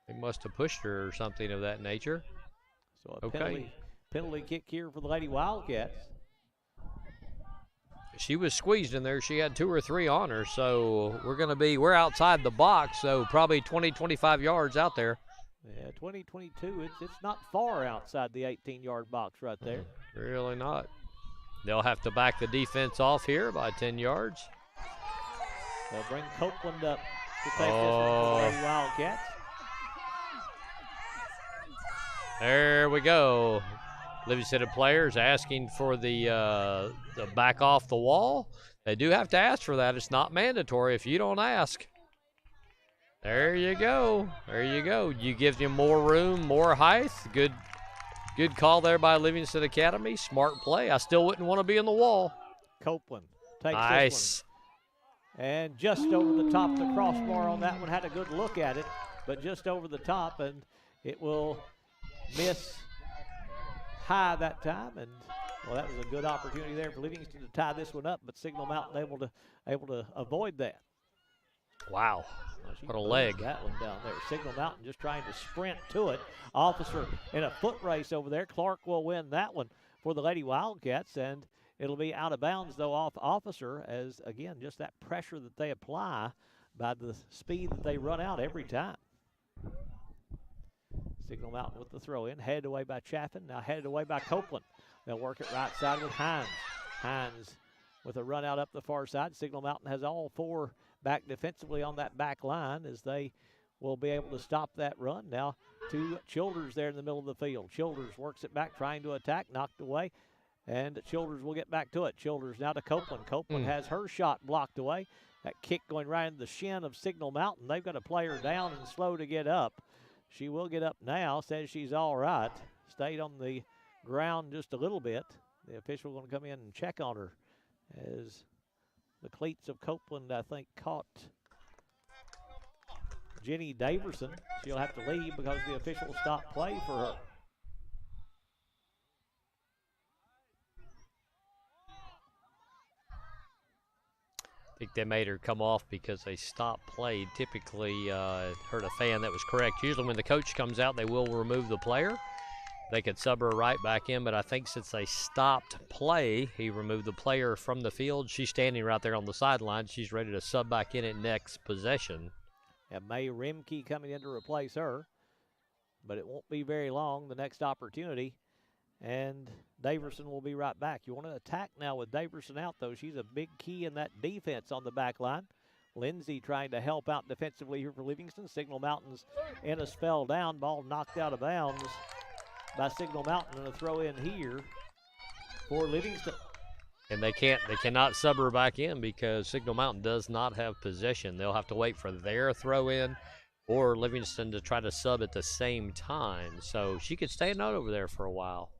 They must have pushed her or something of that nature. So a penalty kick here for the Lady Wildcats. She was squeezed in there. She had 2 or 3 on her, so we're outside the box, so probably 20, 25 yards out there. Yeah, 2022, it's not far outside the 18-yard box right there. Really not. They'll have to back the defense off here by 10 yards. They'll bring Copeland up to take this one for the Lady Wildcats. There we go. Livingston players asking for the back off the wall. They do have to ask for that. It's not mandatory if you don't ask. There you go. There you go. You give them more room, more height. Good call there by Livingston Academy. Smart play. I still wouldn't want to be in the wall. Copeland takes Nice. this one. And just over the top of the crossbar on that one. Had a good look at it, but just over the top, and it will miss high that time. And well, that was a good opportunity there for Livingston to tie this one up, but Signal Mountain able to avoid that. Wow. Well, she What a moved leg. That one down there. Signal Mountain just trying to sprint to it. Officer in a foot race over there. Clark will win that one for the Lady Wildcats, and it'll be out of bounds, though, off Officer, as, again, just that pressure that they apply by the speed that they run out every time. Signal Mountain with the throw in. Headed away by Chaffin. Now headed away by Copeland. They'll work it right side with Hines. Hines with a run out up the far side. Signal Mountain has all four back defensively on that back line as they will be able to stop that run. Now to Childers there in the middle of the field. Childers works it back, trying to attack, knocked away, and Childers will get back to it. Childers now to Copeland. Copeland has her shot blocked away. That kick going right into the shin of Signal Mountain. They've got to play her down and slow to get up. She will get up now, says she's all right. Stayed on the ground just a little bit. The official going to come in and check on her as the cleats of Copeland, I think, caught Jenny Daverson. She'll have to leave because the official stopped play for her. I think they made her come off because they stopped play. Typically, heard a fan that was correct. Usually when the coach comes out, they will remove the player. They could sub her right back in, but I think since they stopped play, he removed the player from the field. She's standing right there on the sideline. She's ready to sub back in at next possession. And May Rimke coming in to replace her, but it won't be very long, the next opportunity. And Daverson will be right back. You want to attack now with Daverson out, though. She's a big key in that defense on the back line. Lindsay trying to help out defensively here for Livingston. Signal Mountain's Ennis fell down. Ball knocked out of bounds by Signal Mountain, and a throw in here for Livingston. And they cannot sub her back in because Signal Mountain does not have possession. They'll have to wait for their throw in or Livingston to try to sub at the same time. So she could stay out over there for a while.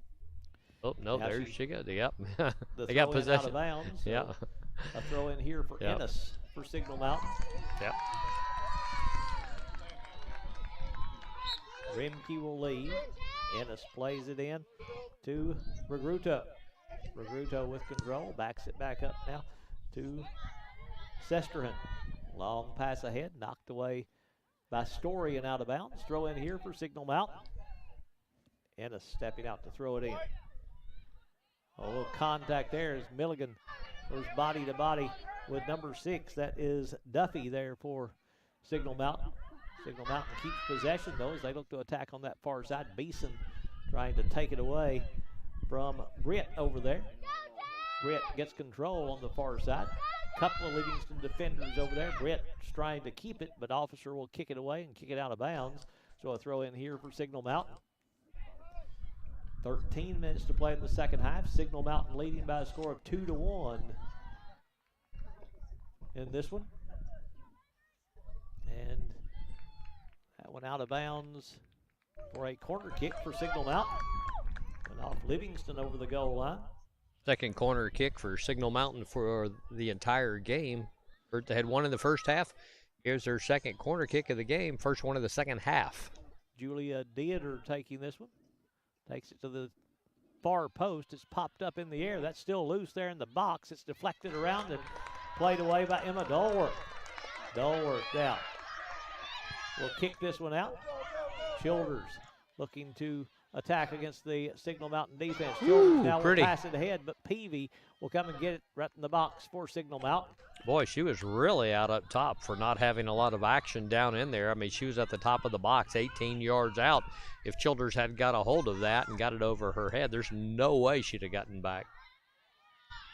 Oh, no, Now there she goes. Yep. The They got throw in out of possession. bounds, so Yeah. a throw in here for Yep. Ennis for Signal Mountain. Yep. Rimke will leave. Ennis plays it in to Regruto. Regruto with control, backs it back up now to Sesterhan. Long pass ahead, knocked away by Story and out of bounds. Throw in here for Signal Mountain. Ennis stepping out to throw it in. A little contact there as Milligan goes body to body with number 6. That is Duffy there for Signal Mountain. Signal Mountain keeps possession, though, as they look to attack on that far side. Beeson trying to take it away from Britt over there. Britt gets control on the far side. Couple of Livingston defenders over there. Britt's trying to keep it, but Officer will kick it away and kick it out of bounds. So a throw in here for Signal Mountain. 13 minutes to play in the second half. Signal Mountain leading by a score of 2-1 in this one. And that one out of bounds for a corner kick for Signal Mountain. And off Livingston over the goal line. Second corner kick for Signal Mountain for the entire game. They had one in the first half. Here's their second corner kick of the game. First one of the second half. Julia Dieter taking this one. Takes it to the far post. It's popped up in the air. That's still loose there in the box. It's deflected around and played away by Emma Dulworth. Dulworth out. Will kick this one out. Childers looking to attack against the Signal Mountain defense. Childers now will pass it ahead, but Peavy will come and get it right in the box for Signal Mountain. Boy, she was really out up top for not having a lot of action down in there. I mean, she was at the top of the box, 18 yards out. If Childers had got a hold of that and got it over her head, there's no way she'd have gotten back.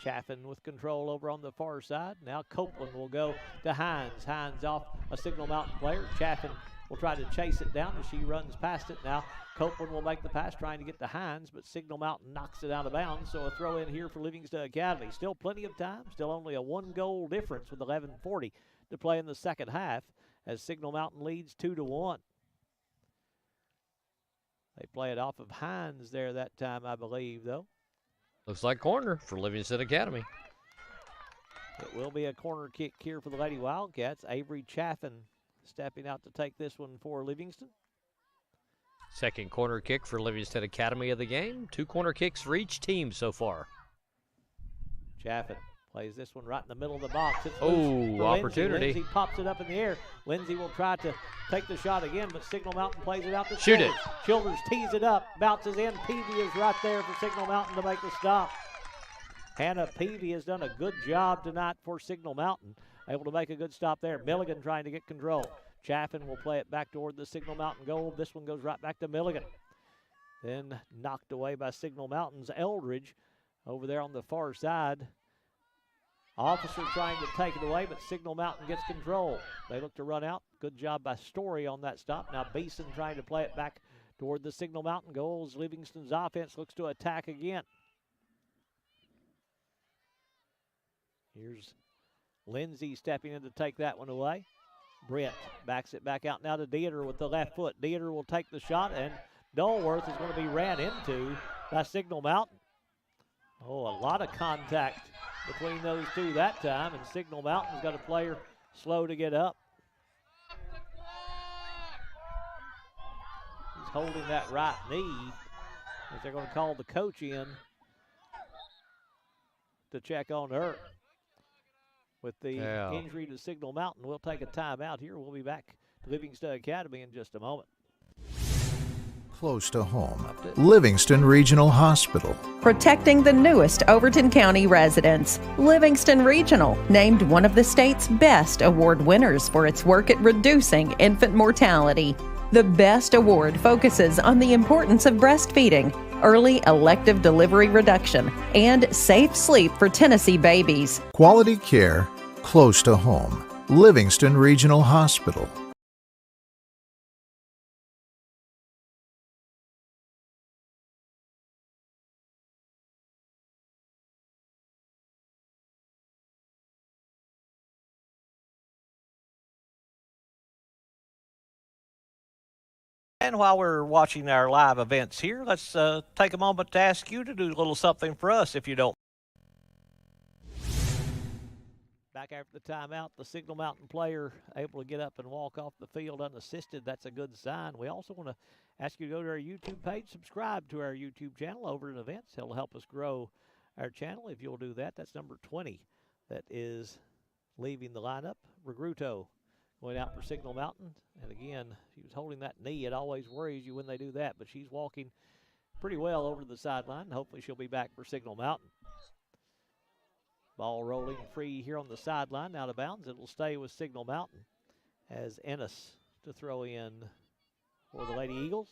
Chaffin with control over on the far side. Now Copeland will go to Hines. Hines off a Signal Mountain player. Chaffin will try to chase it down as she runs past it. Now Copeland will make the pass trying to get to Hines, but Signal Mountain knocks it out of bounds, so a throw in here for Livingston Academy. Still plenty of time, still only a 1-goal difference with 11:40 to play in the second half as Signal Mountain leads 2-1. They play it off of Hines there that time, I believe, though. Looks like corner for Livingston Academy. It will be a corner kick here for the Lady Wildcats. Avery Chaffin stepping out to take this one for Livingston. Second corner kick for Livingston Academy of the game. 2 corner kicks for each team so far. Chaffin plays this one right in the middle of the box. It's Oh, loose for opportunity. Lindsay pops it up in the air. Lindsay will try to take the shot again, but Signal Mountain plays it out to Shoot Childers. it. Childers tees it up, bounces in. Peavy is right there for Signal Mountain to make the stop. Hannah Peavy has done a good job tonight for Signal Mountain. Able to make a good stop there. Milligan trying to get control. Chaffin will play it back toward the Signal Mountain goal. This one goes right back to Milligan. Then knocked away by Signal Mountain's Eldridge over there on the far side. Officer trying to take it away, but Signal Mountain gets control. They look to run out. Good job by Story on that stop. Now Beeson trying to play it back toward the Signal Mountain goals. Livingston's offense looks to attack again. Here's Lindsay stepping in to take that one away. Brent backs it back out now to Dieter with the left foot. Dieter will take the shot, and Dulworth is going to be ran into by Signal Mountain. Oh, a lot of contact between those two that time, and Signal Mountain's got a player slow to get up. He's holding that right knee as they're going to call the coach in to check on her. With the injury to Signal Mountain, we'll take a timeout here. We'll be back to Livingston Academy in just a moment. Close to home, Livingston Regional Hospital. Protecting the newest Overton County residents. Livingston Regional, named one of the state's best award winners for its work at reducing infant mortality. The BEST Award focuses on the importance of breastfeeding, early elective delivery reduction, and safe sleep for Tennessee babies. Quality care, close to home, Livingston Regional Hospital. And while we're watching our live events here, let's take a moment to ask you to do a little something for us, if you don't. Back after the timeout, the Signal Mountain player able to get up and walk off the field unassisted. That's a good sign. We also want to ask you to go to our YouTube page, subscribe to our YouTube channel over at events. It'll help us grow our channel if you'll do that. That's number 20 that is leaving the lineup. Regruto going out for Signal Mountain. And again, she was holding that knee. It always worries you when they do that, but she's walking pretty well over to the sideline. Hopefully she'll be back for Signal Mountain. Ball rolling free here on the sideline, out of bounds. It'll stay with Signal Mountain as Ennis to throw in for the Lady Eagles.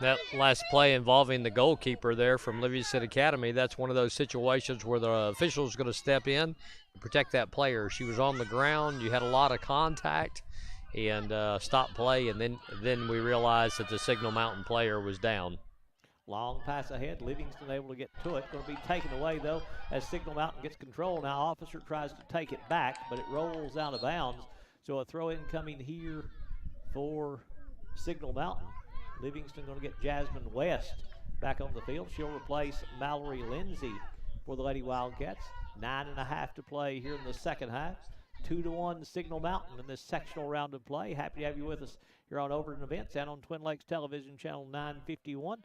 That last play involving the goalkeeper there from Livingston Academy, that's one of those situations where the official is going to step in and protect that player. She was on the ground. You had a lot of contact and stop play, and then we realized that the Signal Mountain player was down. Long pass ahead. Livingston able to get to it. Going to be taken away, though, as Signal Mountain gets control. Now Officer tries to take it back, but it rolls out of bounds. So a throw-in coming here for Signal Mountain. Livingston going to get Jasmine West back on the field. She'll replace Mallory Lindsay for the Lady Wildcats. 9.5 to play here in the second half. 2-1 Signal Mountain in this sectional round of play. Happy to have you with us here on Overton Events and on Twin Lakes Television Channel 951.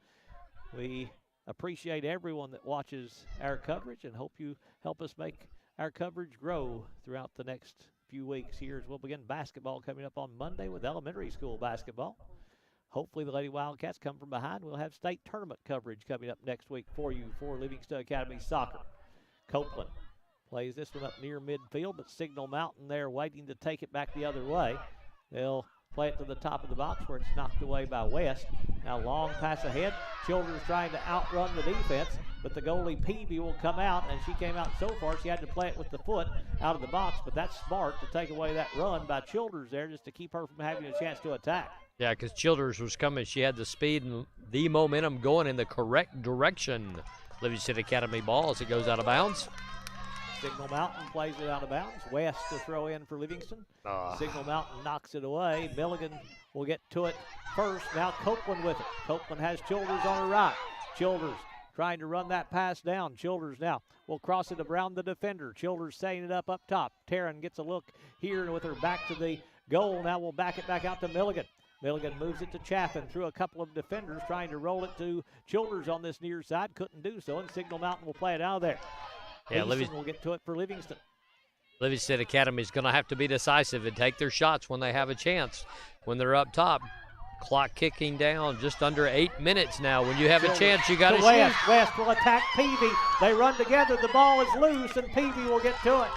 We appreciate everyone that watches our coverage and hope you help us make our coverage grow throughout the next few weeks here as we'll begin basketball coming up on Monday with elementary school basketball. Hopefully the Lady Wildcats come from behind. We'll have state tournament coverage coming up next week for you for Livingston Academy Soccer. Copeland plays this one up near midfield, but Signal Mountain there waiting to take it back the other way. They'll play it to the top of the box where it's knocked away by West. Now long pass ahead. Childers trying to outrun the defense. but the goalie Peavy will come out, and she came out so far she had to play it with the foot out of the box, but that's smart to take away that run by Childers there just to keep her from having a chance to attack. Yeah, because Childers was coming. She had the speed and the momentum going in the correct direction. Livingston Academy ball as it goes out of bounds. Signal Mountain plays it out of bounds. West to throw in for Livingston. Signal Mountain knocks it away. Milligan will get to it first. Now Copeland with it. Copeland has Childers on her right. Childers trying to run that pass down. Childers now will cross it around the defender. Childers setting it up top. Taryn gets a look here with her back to the goal. Now we'll back it back out to Milligan. Milligan moves it to Chaffin through a couple of defenders trying to roll it to Childers on this near side. Couldn't do so, and Signal Mountain will play it out of there. Yeah, Livingston will get to it for Livingston. Livingston Academy is going to have to be decisive and take their shots when they have a chance. When they're up top, clock kicking down, just under 8 minutes now. When you have a chance, you got to shoot. West will attack Peavy. They run together. The ball is loose, and Peavy will get to it.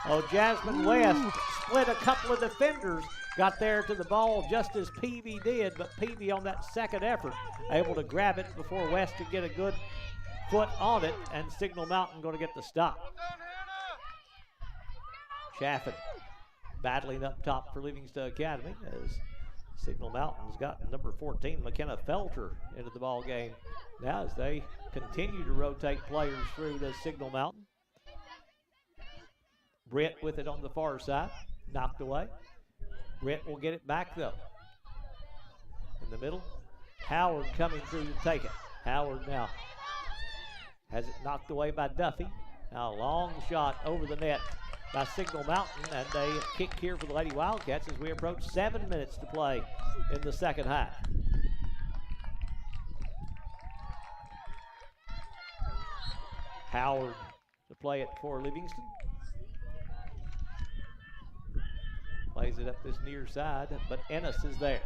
Oh, Jasmine West split a couple of defenders. Got there to the ball just as Peavy did, but Peavy on that second effort able to grab it before West could get a good foot on it, and Signal Mountain going to get the stop. Chaffin battling up top for Livingston Academy as Signal Mountain's got number 14, McKenna Felter, into the ball game now as they continue to rotate players through to Signal Mountain. Britt with it on the far side, knocked away. Britt will get it back though. In the middle, Howard coming through to take it. Howard now has it knocked away by Duffy. Now a long shot over the net by Signal Mountain, and a kick here for the Lady Wildcats as we approach 7 minutes to play in the second half. Howard to play it for Livingston. Plays it up this near side, but Ennis is there.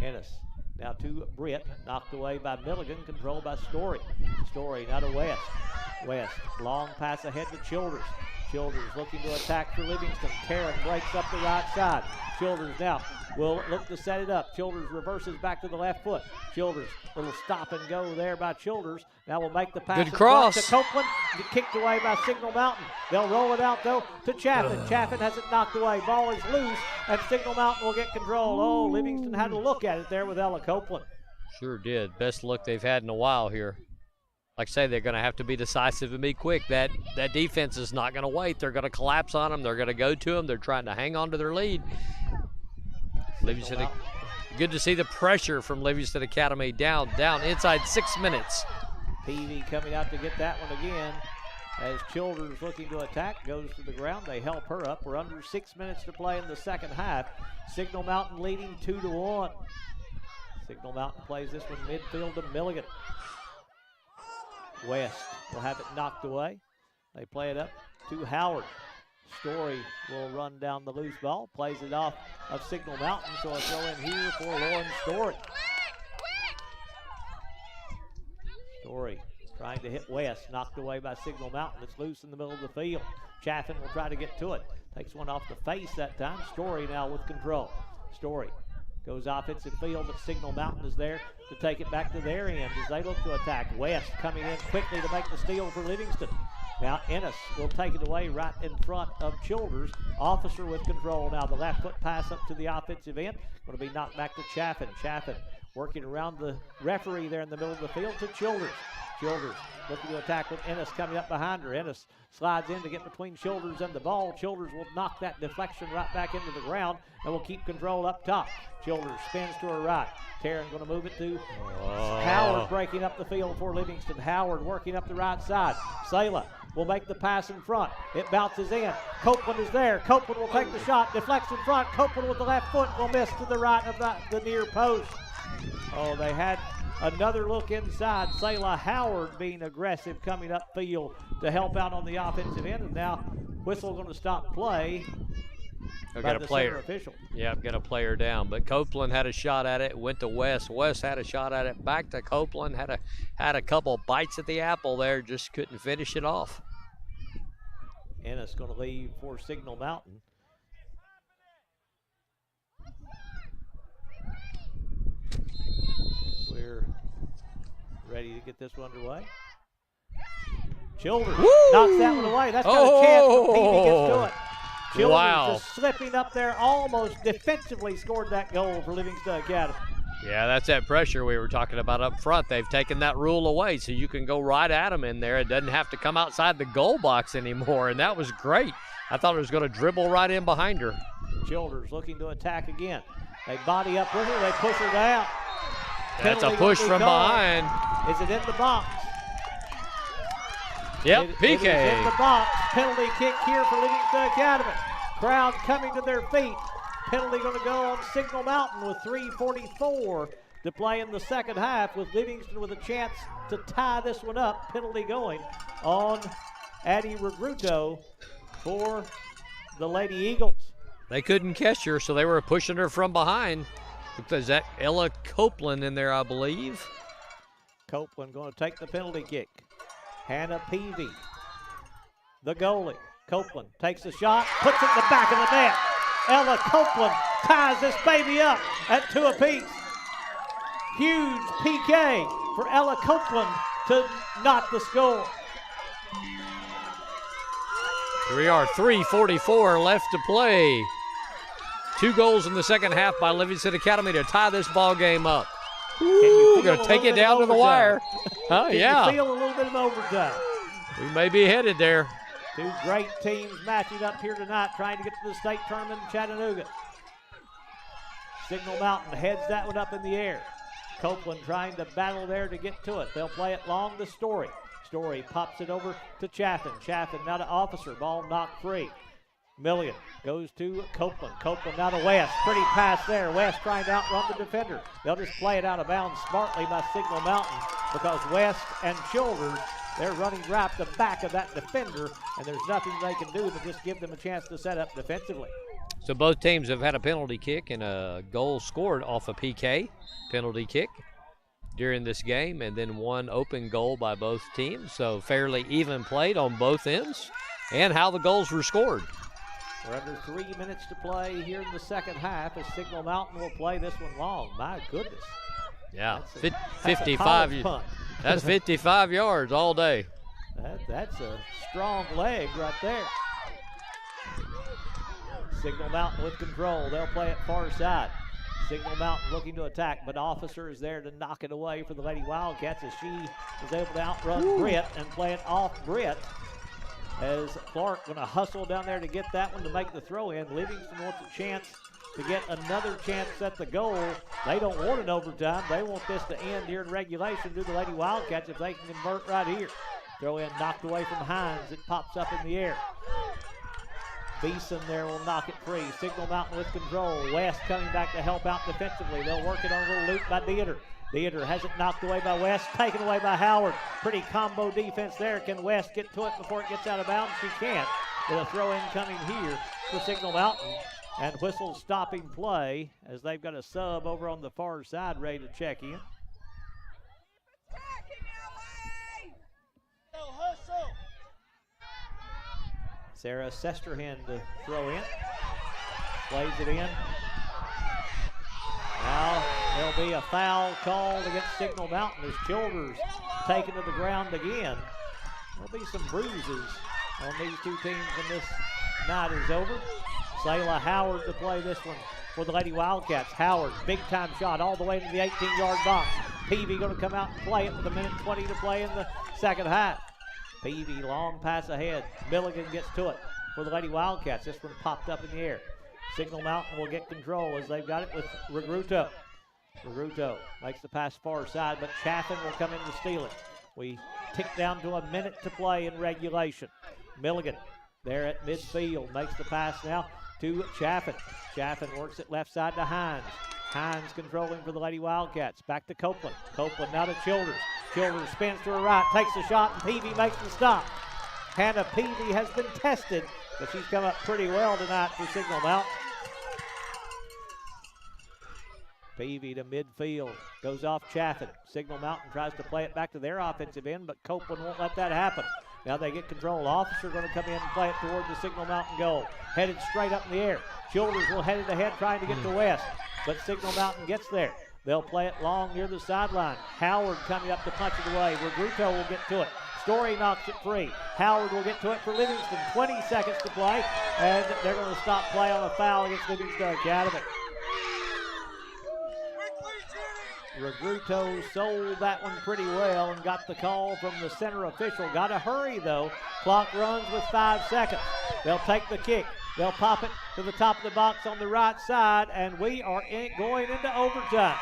Ennis now to Britt, knocked away by Milligan, controlled by Story. Story now to West. West, long pass ahead to Childers. Childers looking to attack for Livingston. Taryn breaks up the right side. Childers now will look to set it up. Childers reverses back to the left foot. Childers, little stop and go there by Childers. Now will make the pass. Good cross to Copeland. Kicked away by Signal Mountain. They'll roll it out though to Chaffin. Chaffin has it knocked away. Ball is loose, and Signal Mountain will get control. Oh, Livingston had to look at it there with Ella Copeland. Sure did. Best look they've had in a while here. Like I say, they're going to have to be decisive and be quick. That defense is not going to wait. They're going to collapse on them. They're going to go to them. They're trying to hang on to their lead. Livingston, good to see the pressure from Livingston Academy down inside 6 minutes. Peavy coming out to get that one again. As Childers looking to attack, goes to the ground. They help her up. We're under 6 minutes to play in the second half. Signal Mountain leading 2-1. Signal Mountain plays this one midfield to Milligan. West will have it knocked away. They play it up to Howard. Story will run down the loose ball, plays it off of Signal Mountain, so a throw in here for Lauren Story. Story trying to hit West, knocked away by Signal Mountain. It's loose in the middle of the field. Chaffin will try to get to it. Takes one off the face that time. Story now with control. Story goes offensive field, but Signal Mountain is there to take it back to their end as they look to attack. West coming in quickly to make the steal for Livingston. Now Ennis will take it away right in front of Childers. Officer with control now. The left foot pass up to the offensive end. Going to be knocked back to Chaffin. Chaffin working around the referee there in the middle of the field to Childers. Childers looking to attack with Ennis coming up behind her. Ennis slides in to get between Childers and the ball. Childers will knock that deflection right back into the ground and will keep control up top. Childers spins to her right. Taryn going to move it to Howard, breaking up the field for Livingston. Howard working up the right side. Sayla will make the pass in front. It bounces in. Copeland is there. Copeland will take the shot. Deflects in front. Copeland with the left foot will miss to the right of the near post. Oh, they had another look inside. Sayla Howard being aggressive coming upfield to help out on the offensive end. And now whistle going to stop play. I've got a player. Official. Yeah, I've got a player down. But Copeland had a shot at it, went to West. West had a shot at it, back to Copeland. Had a couple bites at the apple there, just couldn't finish it off. Ennis going to leave for Signal Mountain. We're ready to get this one underway. Childers Woo! knocks that one away. That's got a chance for Peavy gets to it. Childers Wow. just slipping up there, almost defensively scored that goal for Livingston Academy. Yeah, that's that pressure we were talking about up front. They've taken that rule away, so you can go right at them in there. It doesn't have to come outside the goal box anymore, and that was great. I thought it was going to dribble right in behind her. Childers looking to attack again. They body up with her. They push her down. That's a Penalty push gonna be from called. behind. Is it in the box? Yep, It is PK. in the box. Penalty kick here for Livingston Academy. Crowd coming to their feet. Penalty going to go on Signal Mountain with 3:44 to play in the second half, with Livingston with a chance to tie this one up. Penalty going on Addie Regruto for the Lady Eagles. They couldn't catch her, so they were pushing her from behind. Is that Ella Copeland in there, I believe? Copeland going to take the penalty kick. Hannah Peavy, the goalie. Copeland takes the shot, puts it in the back of the net. Ella Copeland ties this baby up at 2 apiece. Huge PK for Ella Copeland to knot the score. Here we are, 3:44 left to play. 2 goals in the second half by Livingston Academy to tie this ball game up. We're going to take it down to the wire. Huh? Can Yeah. you feel a little bit of overtime? We may be headed there. 2 great teams matching up here tonight, trying to get to the state tournament in Chattanooga. Signal Mountain heads that one up in the air. Copeland trying to battle there to get to it. They'll play it long to Story. Story pops it over to Chaffin. Chaffin now to Officer. Ball knocked free. Milligan goes to Copeland. Copeland now to West. Pretty pass there. West trying to outrun the defender. They'll just play it out of bounds smartly by Signal Mountain, because West and Childers, they're running right the back of that defender, and there's nothing they can do but just give them a chance to set up defensively. So both teams have had a penalty kick and a goal scored off a PK penalty kick during this game, and then 1 open goal by both teams. So fairly even played on both ends, and how the goals were scored. We're under 3 minutes to play here in the second half, as Signal Mountain will play this one long. My goodness. Yeah, That's a 55. college punt. That's 55 yards all day. That's a strong leg right there. Signal Mountain with control. They'll play it far side. Signal Mountain looking to attack, but Officer is there to knock it away for the Lady Wildcats, as she is able to outrun Britt and play it off Britt. As Clark going to hustle down there to get that one to make the throw in. Livingston wants a chance to get another chance at the goal. They don't want an overtime. They want this to end here in regulation. Do the Lady Wildcats if they can convert right here. Throw in knocked away from Hines. It pops up in the air. Beeson there will knock it free. Signal Mountain with control. West coming back to help out defensively. They'll work it on a little loop by Dieter. Dieter has it knocked away by West, taken away by Howard. Pretty combo defense there. Can West get to it before it gets out of bounds? She can't. With a throw in coming here for Signal Mountain. And whistle stopping play, as they've got a sub over on the far side ready to check in. Sarah Sesterhan to throw in. Plays it in. Now there'll be a foul called against Signal Mountain as Childers taken to the ground again. There'll be some bruises on these 2 teams when this night is over. Sayla Howard to play this one for the Lady Wildcats. Howard, big time shot all the way to the 18-yard box. Peavy going to come out and play it with 1:20 to play in the second half. Peavy, long pass ahead. Milligan gets to it for the Lady Wildcats. This one popped up in the air. Signal Mountain will get control as they've got it with Regruto. Regruto makes the pass far side, but Chaffin will come in to steal it. We tick down to 1 minute to play in regulation. Milligan there at midfield makes the pass now to Chaffin. Chaffin works it left side to Hines. Hines controlling for the Lady Wildcats. Back to Copeland. Copeland now to Childers. Childers spins to her right, takes the shot, and Peavy makes the stop. Hannah Peavy has been tested, but she's come up pretty well tonight for Signal Mountain. Peavy to midfield, goes off Chaffin. Signal Mountain tries to play it back to their offensive end, but Copeland won't let that happen. Now they get control. Officer going to come in and play it toward the Signal Mountain goal. Headed straight up in the air. Childers will head it ahead trying to get to West, but Signal Mountain gets there. They'll play it long near the sideline. Howard coming up to punch it away. Regruto will get to it. Story knocks it free. Howard will get to it for Livingston. 20 seconds to play, and they're going to stop play on a foul against Livingston Academy. Regruto sold that one pretty well and got the call from the center official. Got to hurry, though. Clock runs with 5 seconds. They'll take the kick. They'll pop it to the top of the box on the right side, and we are going into overtime.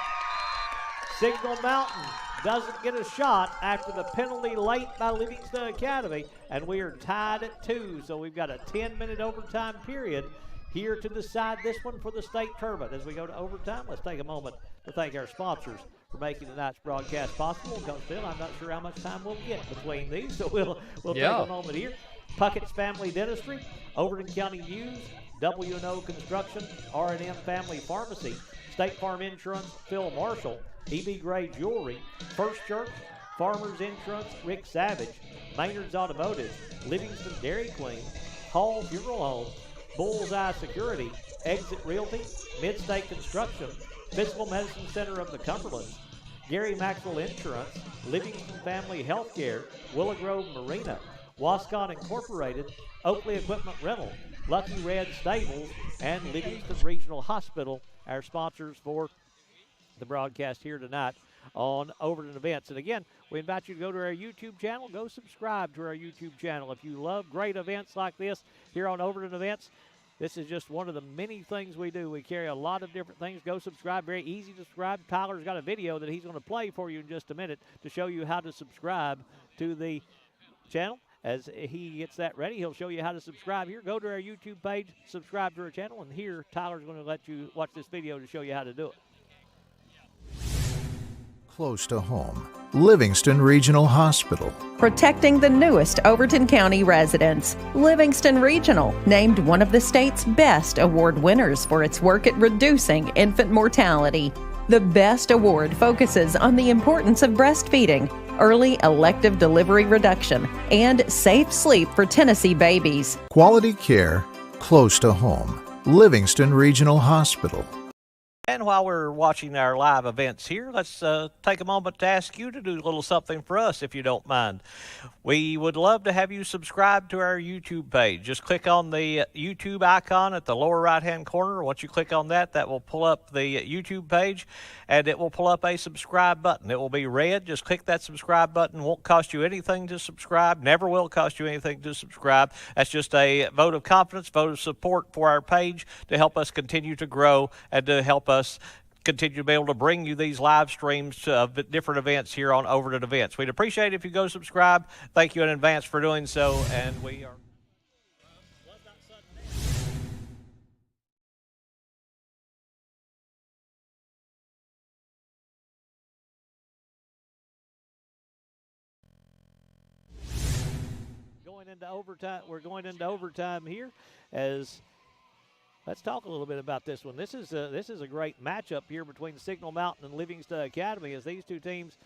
Signal Mountain doesn't get a shot after the penalty late by Livingston Academy, and we are tied at 2, so we've got a 10-minute overtime period here to decide this one for the state tournament. As we go to overtime, let's take a moment to thank our sponsors for making tonight's broadcast possible. Coach Phil, I'm not sure how much time we'll get between these, so we'll take a moment here. Puckett's Family Dentistry, Overton County News, W&O Construction, R&M Family Pharmacy, State Farm Insurance, Phil Marshall, E.B. Gray Jewelry, First Church, Farmers Insurance, Rick Savage, Maynard's Automotive, Livingston Dairy Queen, Hall Funeral Home, Bullseye Security, Exit Realty, Midstate Construction, Physical Medicine Center of the Cumberlands, Gary Maxwell Insurance, Livingston Family Healthcare, Willow Grove Marina, Wascon Incorporated, Oakley Equipment Rental, Lucky Red Stables, and Livingston Regional Hospital, our sponsors for the broadcast here tonight on Overton Events. And again, we invite you to go to our YouTube channel. Go subscribe to our YouTube channel. If you love great events like this here on Overton Events, this is just one of the many things we do. We carry a lot of different things. Go subscribe. Very easy to subscribe. Tyler's got a video that he's going to play for you in just a minute to show you how to subscribe to the channel. As he gets that ready, he'll show you how to subscribe here. Go to our YouTube page, subscribe to our channel, and here Tyler's going to let you watch this video to show you how to do it. Close to home, Livingston Regional Hospital. Protecting the newest Overton County residents. Livingston Regional, named one of the state's best award winners for its work at reducing infant mortality. The Best Award focuses on the importance of breastfeeding, early elective delivery reduction, and safe sleep for Tennessee babies. Quality care, close to home, Livingston Regional Hospital. And while we're watching our live events here, let's take a moment to ask you to do a little something for us, if you don't mind. We would love to have you subscribe to our YouTube page. Just click on the YouTube icon at the lower right-hand corner. Once you click on that, that will pull up the YouTube page, and it will pull up a subscribe button. It will be red. Just click that subscribe button. Won't cost you anything to subscribe. Never will cost you anything to subscribe. That's just a vote of confidence, vote of support for our page to help us continue to grow and to help us continue to be able to bring you these live streams of different events here on Overton Events. We'd appreciate it if you go subscribe. Thank you in advance for doing so, and we are... Going into overtime, we're going into overtime here as... Let's talk a little bit about this one. This is a great matchup here between Signal Mountain and Livingston Academy, as these two teams,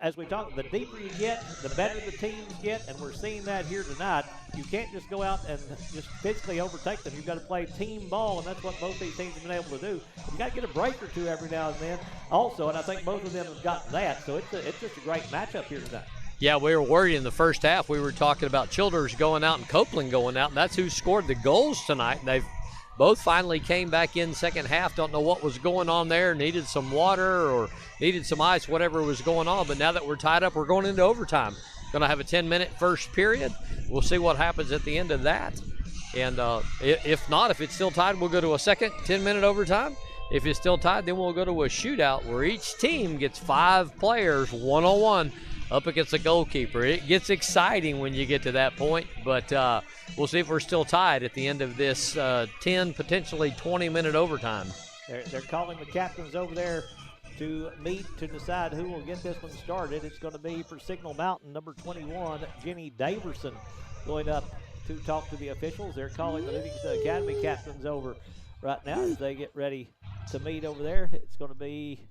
as we talk, the deeper you get, the better the teams get, and we're seeing that here tonight. You can't just go out and just physically overtake them. You've got to play team ball, and that's what both these teams have been able to do. You've got to get a break or two every now and then also, and I think both of them have gotten that. So it's just a great matchup here tonight. Yeah, we were worried in the first half. We were talking about Childers going out and Copeland going out, and that's who scored the goals tonight. They've both finally came back in second half. Don't know what was going on there. Needed some water or needed some ice, whatever was going on. But now that we're tied up, we're going into overtime. Going to have a 10-minute first period. We'll see what happens at the end of that. And if not, if it's still tied, we'll go to a second 10-minute overtime. If it's still tied, then we'll go to a shootout where each team gets 5 players one-on-one up against the goalkeeper. It gets exciting when you get to that point, but we'll see if we're still tied at the end of this 10, potentially 20-minute overtime. They're calling the captains over there to meet to decide who will get this one started. It's going to be for Signal Mountain, number 21, Jenny Daverson, going up to talk to the officials. They're calling the Livingston Academy captains over right now as they get ready to meet over there. It's going to be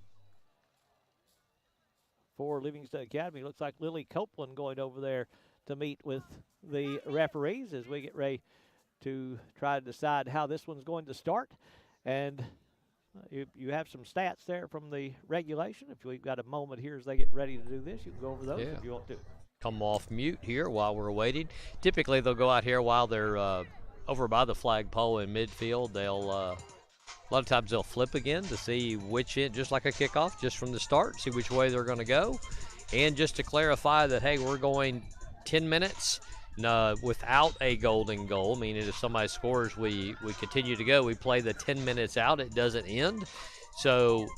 for Livingston Academy. Looks like Lily Copeland going over there to meet with the referees as we get ready to try to decide how this one's going to start. And you have some stats there from the regulation. If we've got a moment here as they get ready to do this, you can go over those if you want to. come off mute here while we're waiting. Typically, they'll go out here while they're over by the flagpole in midfield. They'll a lot of times they'll flip again to see which end, just like a kickoff, just from the start, see which way they're going to go. And just to clarify that, hey, we're going 10 minutes without a golden goal, meaning if somebody scores, we continue to go. We play the 10 minutes out. It doesn't end. So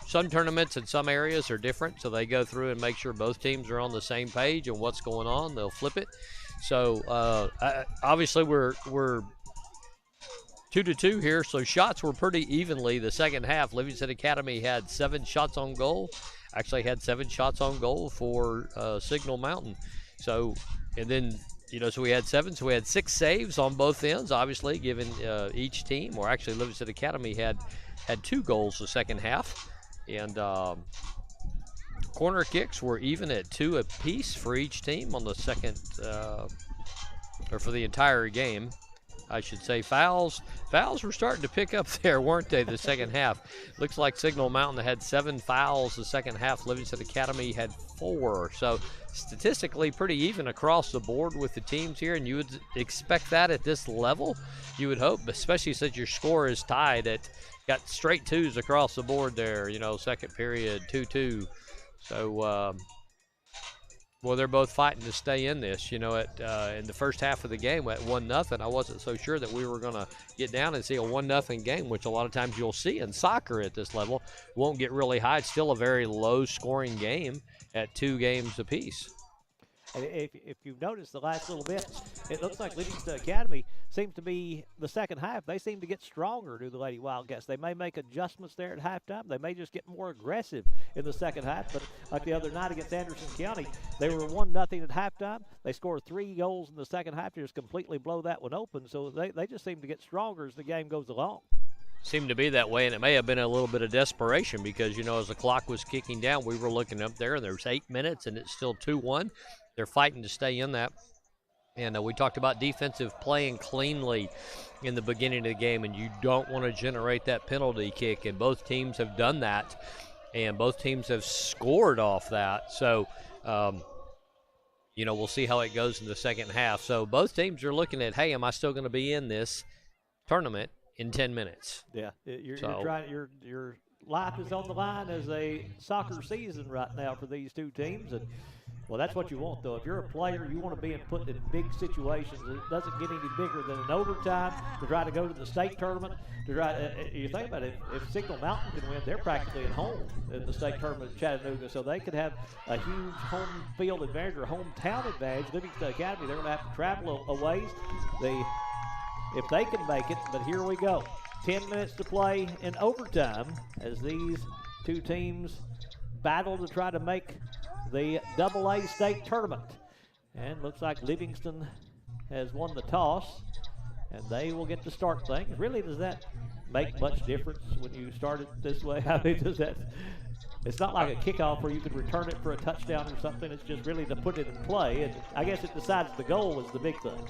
some tournaments in some areas are different, so they go through and make sure both teams are on the same page and what's going on. They'll flip it. So obviously we're 2-2 here, so shots were pretty evenly the second half. Livingston Academy had 7 shots on goal. Actually had 7 shots on goal for Signal Mountain. So, and then, so we had 7, so we had 6 saves on both ends, obviously, given each team, or actually Livingston Academy had 2 goals the second half. And corner kicks were even at 2 apiece for each team on the second, or for the entire game, I should say. Fouls were starting to pick up there, weren't they, the second half? Looks like Signal Mountain had 7 fouls the second half. Livingston Academy had 4. So statistically pretty even across the board with the teams here, and you would expect that at this level, you would hope, especially since your score is tied at, got straight 2s across the board there, second period, 2-2. So, well, they're both fighting to stay in this. In the first half of the game at 1-0, I wasn't so sure that we were going to get down and see a 1-0 game, which a lot of times you'll see in soccer at this level. Won't get really high. It's still a very low-scoring game at 2 games apiece. And if you've noticed the last little bit, it looks like Livingston Academy seems to be, the second half, they seem to get stronger to the Lady Wildcats. They may make adjustments there at halftime. They may just get more aggressive in the second half. But like the other night against Anderson County, they were 1-0 at halftime. They scored 3 goals in the second half to just completely blow that one open. So they just seem to get stronger as the game goes along. Seemed to be that way, and it may have been a little bit of desperation because, as the clock was kicking down, we were looking up there, and there's 8 minutes, and it's still 2-1. They're fighting to stay in that. And we talked about defensive playing cleanly in the beginning of the game, and you don't want to generate that penalty kick, and both teams have done that, and both teams have scored off that. So, we'll see how it goes in the second half. So both teams are looking at, hey, am I still going to be in this tournament in 10 minutes? Yeah, you're trying. Your life is on the line as a soccer season right now for these 2 teams, and well, that's what you want, though. If you're a player, you want to be put in big situations. It doesn't get any bigger than an overtime to try to go to the state tournament. You think about it, if Signal Mountain can win, they're practically at home in the state tournament in Chattanooga, so they could have a huge home field advantage or hometown advantage. Livingston Academy, they're going to have to travel a ways. If they can make it, but here we go. 10 minutes to play in overtime as these 2 teams battle to try to make the AA state tournament. And looks like Livingston has won the toss, and they will get to start things. Really, does that make much difference when you start it this way? I mean, does that? It's not like a kickoff where you could return it for a touchdown or something. It's just really to put it in play, and I guess it decides the goal is the big thing.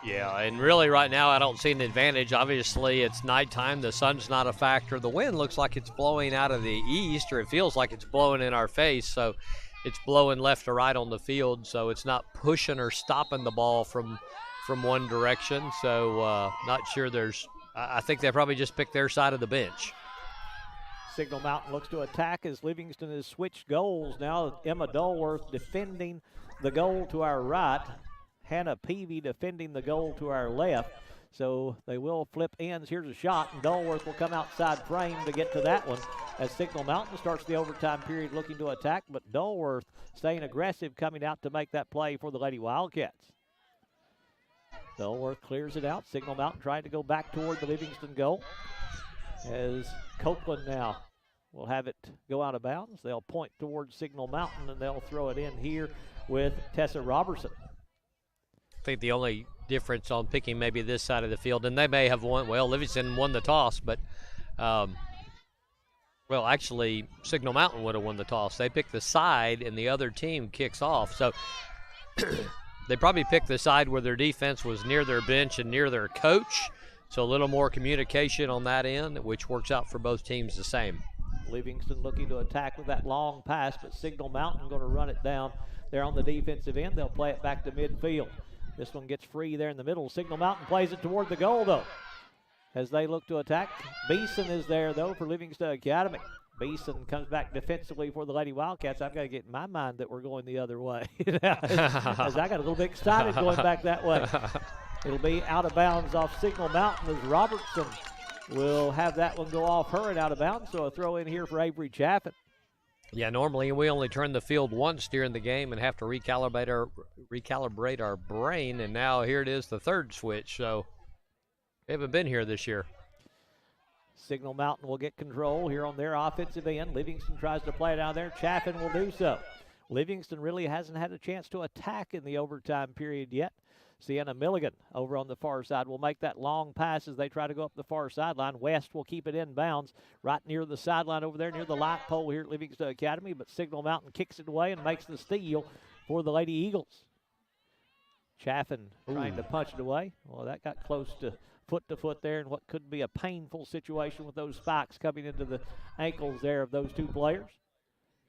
Yeah, and really right now I don't see an advantage. Obviously, it's nighttime. The sun's not a factor. The wind looks like it's blowing out of the east, or it feels like it's blowing in our face. So it's blowing left to right on the field, so it's not pushing or stopping the ball from one direction. So not sure I think they probably just picked their side of the bench. Signal Mountain looks to attack as Livingston has switched goals. Now Emma Dulworth defending the goal to our right. Hannah Peavy defending the goal to our left. So they will flip ends. Here's a shot, and Dulworth will come outside frame to get to that one as Signal Mountain starts the overtime period looking to attack, but Dulworth staying aggressive, coming out to make that play for the Lady Wildcats. Dulworth clears it out. Signal Mountain trying to go back toward the Livingston goal as Copeland now will have it go out of bounds. They'll point towards Signal Mountain, and they'll throw it in here with Tessa Robertson. I think the only difference on picking maybe this side of the field, and they may have won, well, Livingston won the toss, but, well, actually, Signal Mountain would have won the toss. They picked the side, and the other team kicks off. So they probably picked the side where their defense was near their bench and near their coach. So a little more communication on that end, which works out for both teams the same. Livingston looking to attack with that long pass, but Signal Mountain going to run it down They're on the defensive end. They'll play it back to midfield. This one gets free there in the middle. Signal Mountain plays it toward the goal, though, as they look to attack. Beeson is there, though, for Livingston Academy. Beeson comes back defensively for the Lady Wildcats. I've got to get in my mind that we're going the other way. as I got a little bit excited going back that way. It'll be out of bounds off Signal Mountain as Robertson will have that one go off her and out of bounds. So a throw in here for Avery Chaffin. Yeah, normally we only turn the field once during the game and have to recalibrate our brain, and now here it is, the third switch. So we haven't been here this year. Signal Mountain will get control here on their offensive end. Livingston tries to play it out there. Chaffin will do so. Livingston really hasn't had a chance to attack in the overtime period yet. Sienna Milligan over on the far side will make that long pass as they try to go up the far sideline. West will keep it in bounds right near the sideline over there, near the light pole here at Livingston Academy, but Signal Mountain kicks it away and makes the steal for the Lady Eagles. Chaffin trying to punch it away. Well, that got close to foot there in what could be a painful situation with those spikes coming into the ankles there of those two players.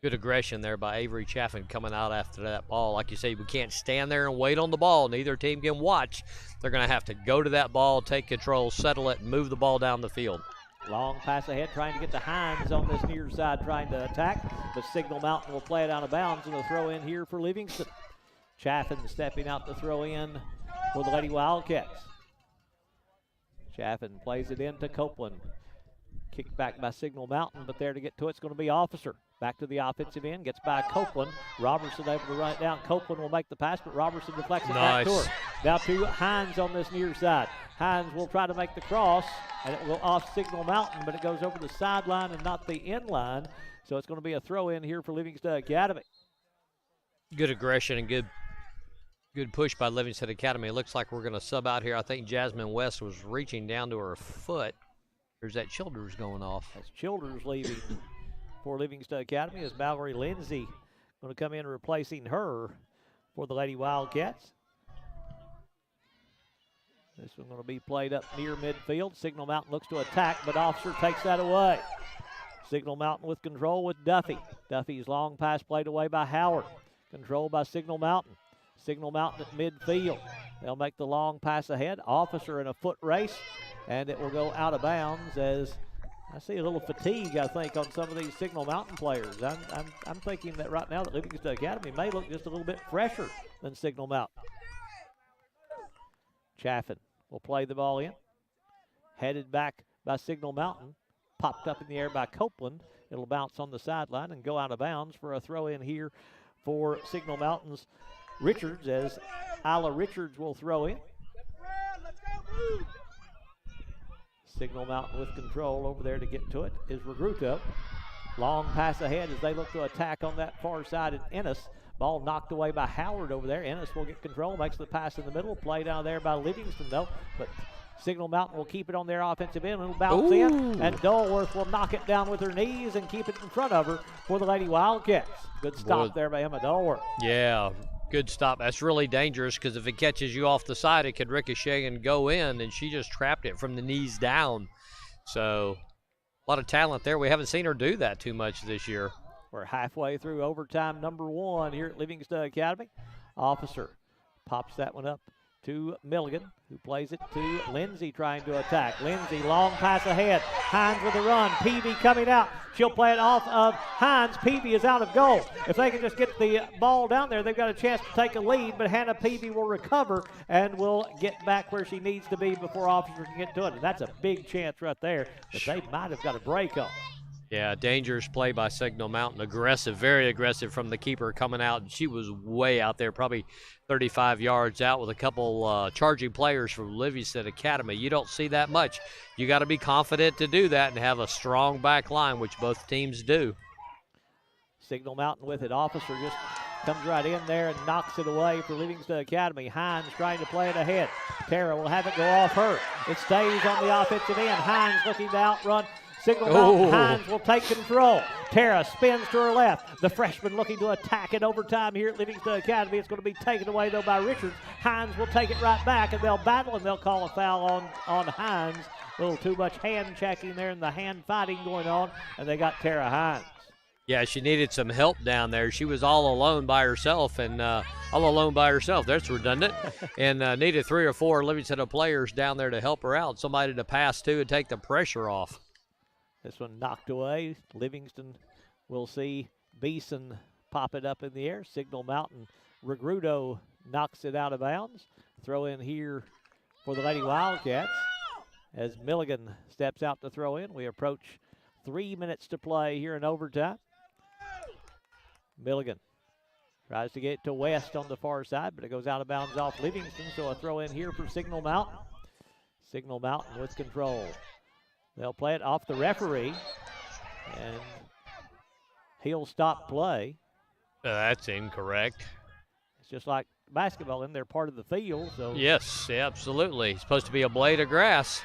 Good aggression there by Avery Chaffin coming out after that ball. Like you say, we can't stand there and wait on the ball. Neither team can watch. They're going to have to go to that ball, take control, settle it, and move the ball down the field. Long pass ahead, trying to get to Hines on this near side, trying to attack. But Signal Mountain will play it out of bounds, and a throw in here for Livingston. Chaffin stepping out to throw in for the Lady Wildcats. Chaffin plays it into Copeland. Kicked back by Signal Mountain, but there to get to it's going to be Officer. Back to the offensive end, gets by Copeland. Robertson able to run it down. Copeland will make the pass, but Robertson deflects it back to her. Now to Hines on this near side. Hines will try to make the cross, and it will go off Signal Mountain, but it goes over the sideline and not the end line. So it's going to be a throw in here for Livingston Academy. Good aggression and good push by Livingston Academy. It looks like we're going to sub out here. I think Jasmine West was reaching down to her foot. There's that Childers going off. That's Childers leaving for Livingston Academy as Mallory Lindsay going to come in replacing her for the Lady Wildcats. This one going to be played up near midfield. Signal Mountain looks to attack, but Officer takes that away. Signal Mountain with control with Duffy. Duffy's long pass played away by Howard. Controlled by Signal Mountain. Signal Mountain at midfield. They'll make the long pass ahead. Officer in a foot race, and it will go out of bounds as I see a little fatigue, I think, on some of these Signal Mountain players. I'm thinking that right now that Livingston Academy may look just a little bit fresher than Signal Mountain. Chaffin will play the ball in. Headed back by Signal Mountain. Popped up in the air by Copeland. It'll bounce on the sideline and go out of bounds for a throw in here for Signal Mountain's Richards, as Isla Richards will throw in. Signal Mountain with control over there to get to it is Regruto. Long pass ahead as they look to attack on that far side at Ennis. Ball knocked away by Howard over there. Ennis will get control, makes the pass in the middle. Play down there by Livingston, though. But Signal Mountain will keep it on their offensive end. It'll bounce in, and Dulworth will knock it down with her knees and keep it in front of her for the Lady Wildcats. Good stop there by Emma Dulworth. Yeah, good stop. That's really dangerous because if it catches you off the side, it could ricochet and go in, and she just trapped it from the knees down. So a lot of talent there. We haven't seen her do that too much this year. We're halfway through overtime number 1 here at Livingston Academy. Officer pops that one up to Milligan, who plays it to Lindsay trying to attack. Lindsay, long pass ahead. Hines with a run. Peavy coming out. She'll play it off of Hines. Peavy is out of goal. If they can just get the ball down there, they've got a chance to take a lead, but Hannah Peavy will recover and will get back where she needs to be before Officer can get to it. And that's a big chance right there that they might have got a break on. Yeah, dangerous play by Signal Mountain. Aggressive, very aggressive from the keeper coming out. She was way out there, probably 35 yards out with a couple charging players from Livingston Academy. You don't see that much. You got to be confident to do that and have a strong back line, which both teams do. Signal Mountain with it. Officer just comes right in there and knocks it away for Livingston Academy. Hines trying to play it ahead. Tara will have it go off her. It stays on the offensive end. Hines looking to outrun Signal Mountain. Hines will take control. Tara spins to her left. The freshman looking to attack in overtime here at Livingston Academy. It's going to be taken away, though, by Richards. Hines will take it right back, and they'll battle, and they'll call a foul on Hines. A little too much hand checking there and the hand fighting going on, and they got Tara Hines. Yeah, she needed some help down there. She was all alone by herself, and all alone by herself. That's redundant. And needed 3 or 4 Livingston players down there to help her out, somebody to pass to and take the pressure off. This one knocked away. Livingston will see Beeson pop it up in the air. Signal Mountain. Regrudo knocks it out of bounds. Throw in here for the Lady Wildcats as Milligan steps out to throw in. We approach 3 minutes to play here in overtime. Milligan tries to get to West on the far side, but it goes out of bounds off Livingston, so a throw in here for Signal Mountain. Signal Mountain with control. They'll play it off the referee, and he'll stop play. That's incorrect. It's just like basketball, and they're part of the field. So Yes, yeah, absolutely. It's supposed to be a blade of grass.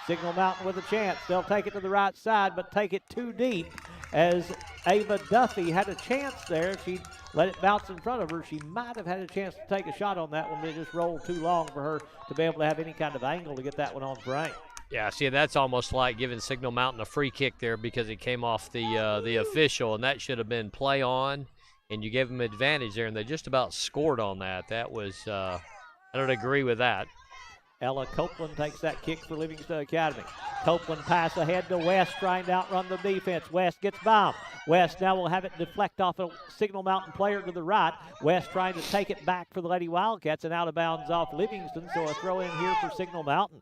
Signal Mountain with a chance. They'll take it to the right side, but take it too deep as Ava Duffy had a chance there. She let it bounce in front of her. She might have had a chance to take a shot on that one, but it just rolled too long for her to be able to have any kind of angle to get that one on frame. Yeah, see, that's almost like giving Signal Mountain a free kick there because it came off the official, and that should have been play on, and you gave them advantage there, and they just about scored on that. That was, I don't agree with that. Ella Copeland takes that kick for Livingston Academy. Copeland pass ahead to West, trying to outrun the defense. West gets by him. West now will have it deflect off a Signal Mountain player to the right. West trying to take it back for the Lady Wildcats and out of bounds off Livingston, so a throw in here for Signal Mountain.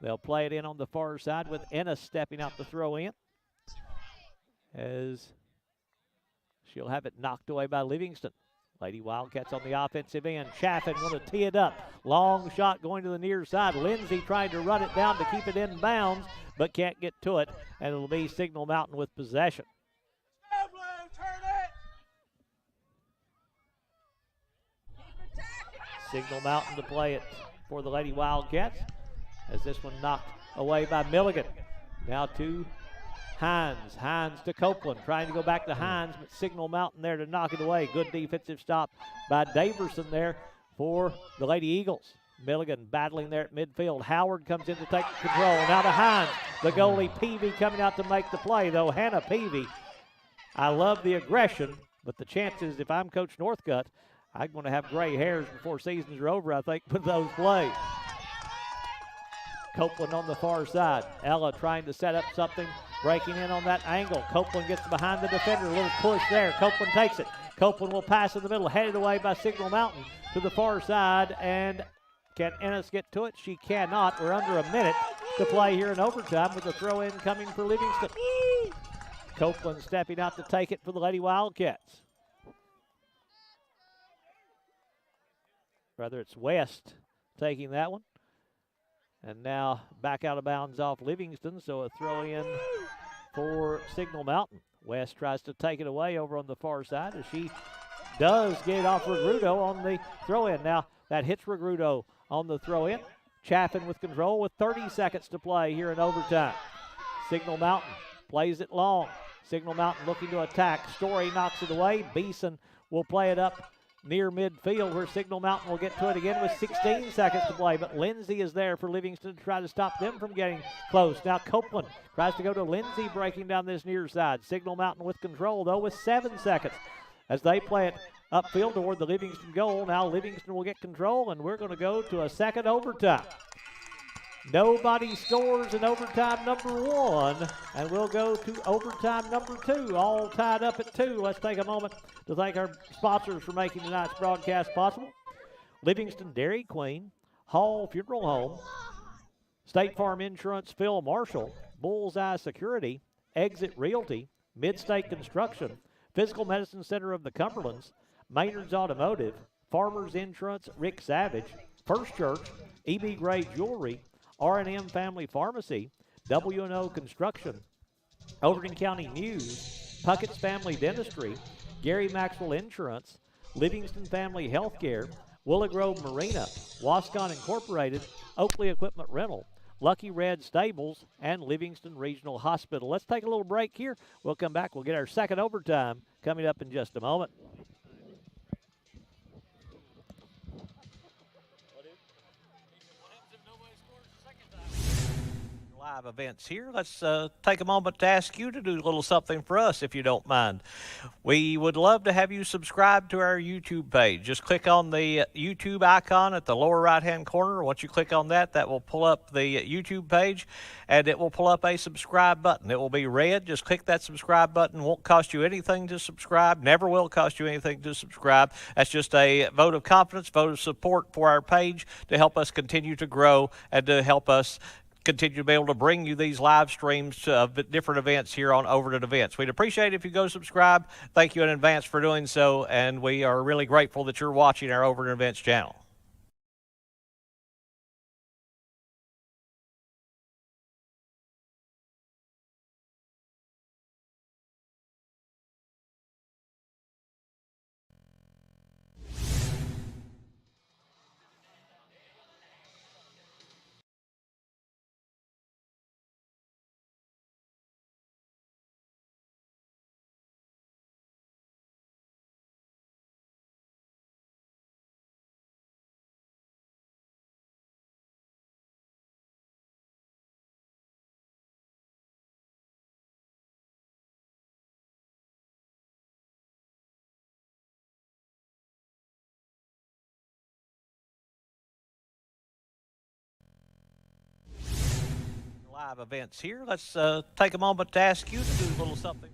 They'll play it in on the far side with Ennis stepping out to throw in as she'll have it knocked away by Livingston. Lady Wildcats on the offensive end. Chaffin want to tee it up. Long shot going to the near side. Lindsay trying to run it down to keep it in bounds, but can't get to it, and it'll be Signal Mountain with possession. Signal Mountain to play it for the Lady Wildcats as this one knocked away by Milligan. Now to Hines. Hines to Copeland, trying to go back to Hines, but Signal Mountain there to knock it away. Good defensive stop by Daverson there for the Lady Eagles. Milligan battling there at midfield. Howard comes in to take control. Now to Hines. The goalie Peavy coming out to make the play, though. Hannah Peavy. I love the aggression, but the chances, if I'm Coach Northcutt, I'm going to have gray hairs before seasons are over, I think, with those plays. Copeland on the far side. Ella trying to set up something, breaking in on that angle. Copeland gets behind the defender. A little push there. Copeland takes it. Copeland will pass in the middle, headed away by Signal Mountain to the far side. And can Ennis get to it? She cannot. We're under a minute to play here in overtime with the throw-in coming for Livingston. Copeland stepping out to take it for the Lady Wildcats. Rather, it's West taking that one. And now back out of bounds off Livingston, so a throw in for Signal Mountain. West tries to take it away over on the far side as she does get it off Regrudo on the throw in. Now that hits Regrudo on the throw in. Chaffin with control with 30 seconds to play here in overtime. Signal Mountain plays it long. Signal Mountain looking to attack. Story knocks it away. Beeson will play it up near midfield where Signal Mountain will get to it again with 16 seconds to play. But Lindsay is there for Livingston to try to stop them from getting close. Now Copeland tries to go to Lindsay breaking down this near side. Signal Mountain with control though with 7 seconds as they play it upfield toward the Livingston goal. Now Livingston will get control and we're going to go to a second overtime. Nobody scores in overtime number 1, and we'll go to overtime number 2, all tied up at 2. Let's take a moment to thank our sponsors for making tonight's broadcast possible. Livingston Dairy Queen, Hall Funeral Home, State Farm Insurance, Phil Marshall, Bullseye Security, Exit Realty, Midstate Construction, Physical Medicine Center of the Cumberlands, Maynard's Automotive, Farmers Insurance, Rick Savage, First Church, E.B. Gray Jewelry, R&M Family Pharmacy, W&O Construction, Overton County News, Puckett's Family Dentistry, Gary Maxwell Insurance, Livingston Family Healthcare, Willow Grove Marina, Wascon Incorporated, Oakley Equipment Rental, Lucky Red Stables, and Livingston Regional Hospital. Let's take a little break here. We'll come back. We'll get our second overtime coming up in just a moment. Live events here. Let's take a moment to ask you to do a little something for us, if you don't mind. We would love to have you subscribe to our YouTube page. Just click on the YouTube icon at the lower right-hand corner. Once you click on that, that will pull up the YouTube page, and it will pull up a subscribe button. It will be red. Just click that subscribe button. Won't cost you anything to subscribe. Never will cost you anything to subscribe. That's just a vote of confidence, vote of support for our page to help us continue to grow and to help us continue to be able to bring you these live streams of different events here on Overton Events. We'd appreciate it if you go subscribe. Thank you in advance for doing so, and we are really grateful that you're watching our Overton Events channel. Live events here. Let's take a moment to ask you to do a little something.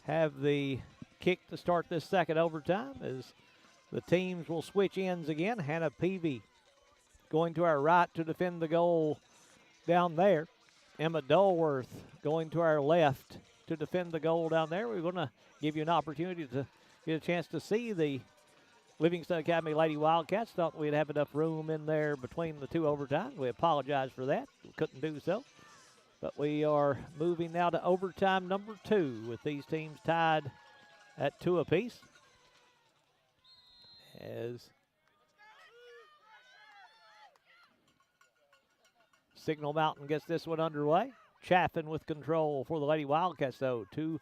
Have the kick to start this second overtime as the teams will switch ends again. Hannah Peavy going to our right to defend the goal down there. Emma Dulworth going to our left to defend the goal down there. We're going to give you an opportunity to get a chance to see the Livingston Academy Lady Wildcats. Thought we'd have enough room in there between the two overtimes. We apologize for that. We couldn't do so. But we are moving now to overtime number 2 with these teams tied at 2 apiece. As Signal Mountain gets this one underway. Chaffin with control for the Lady Wildcats, though, to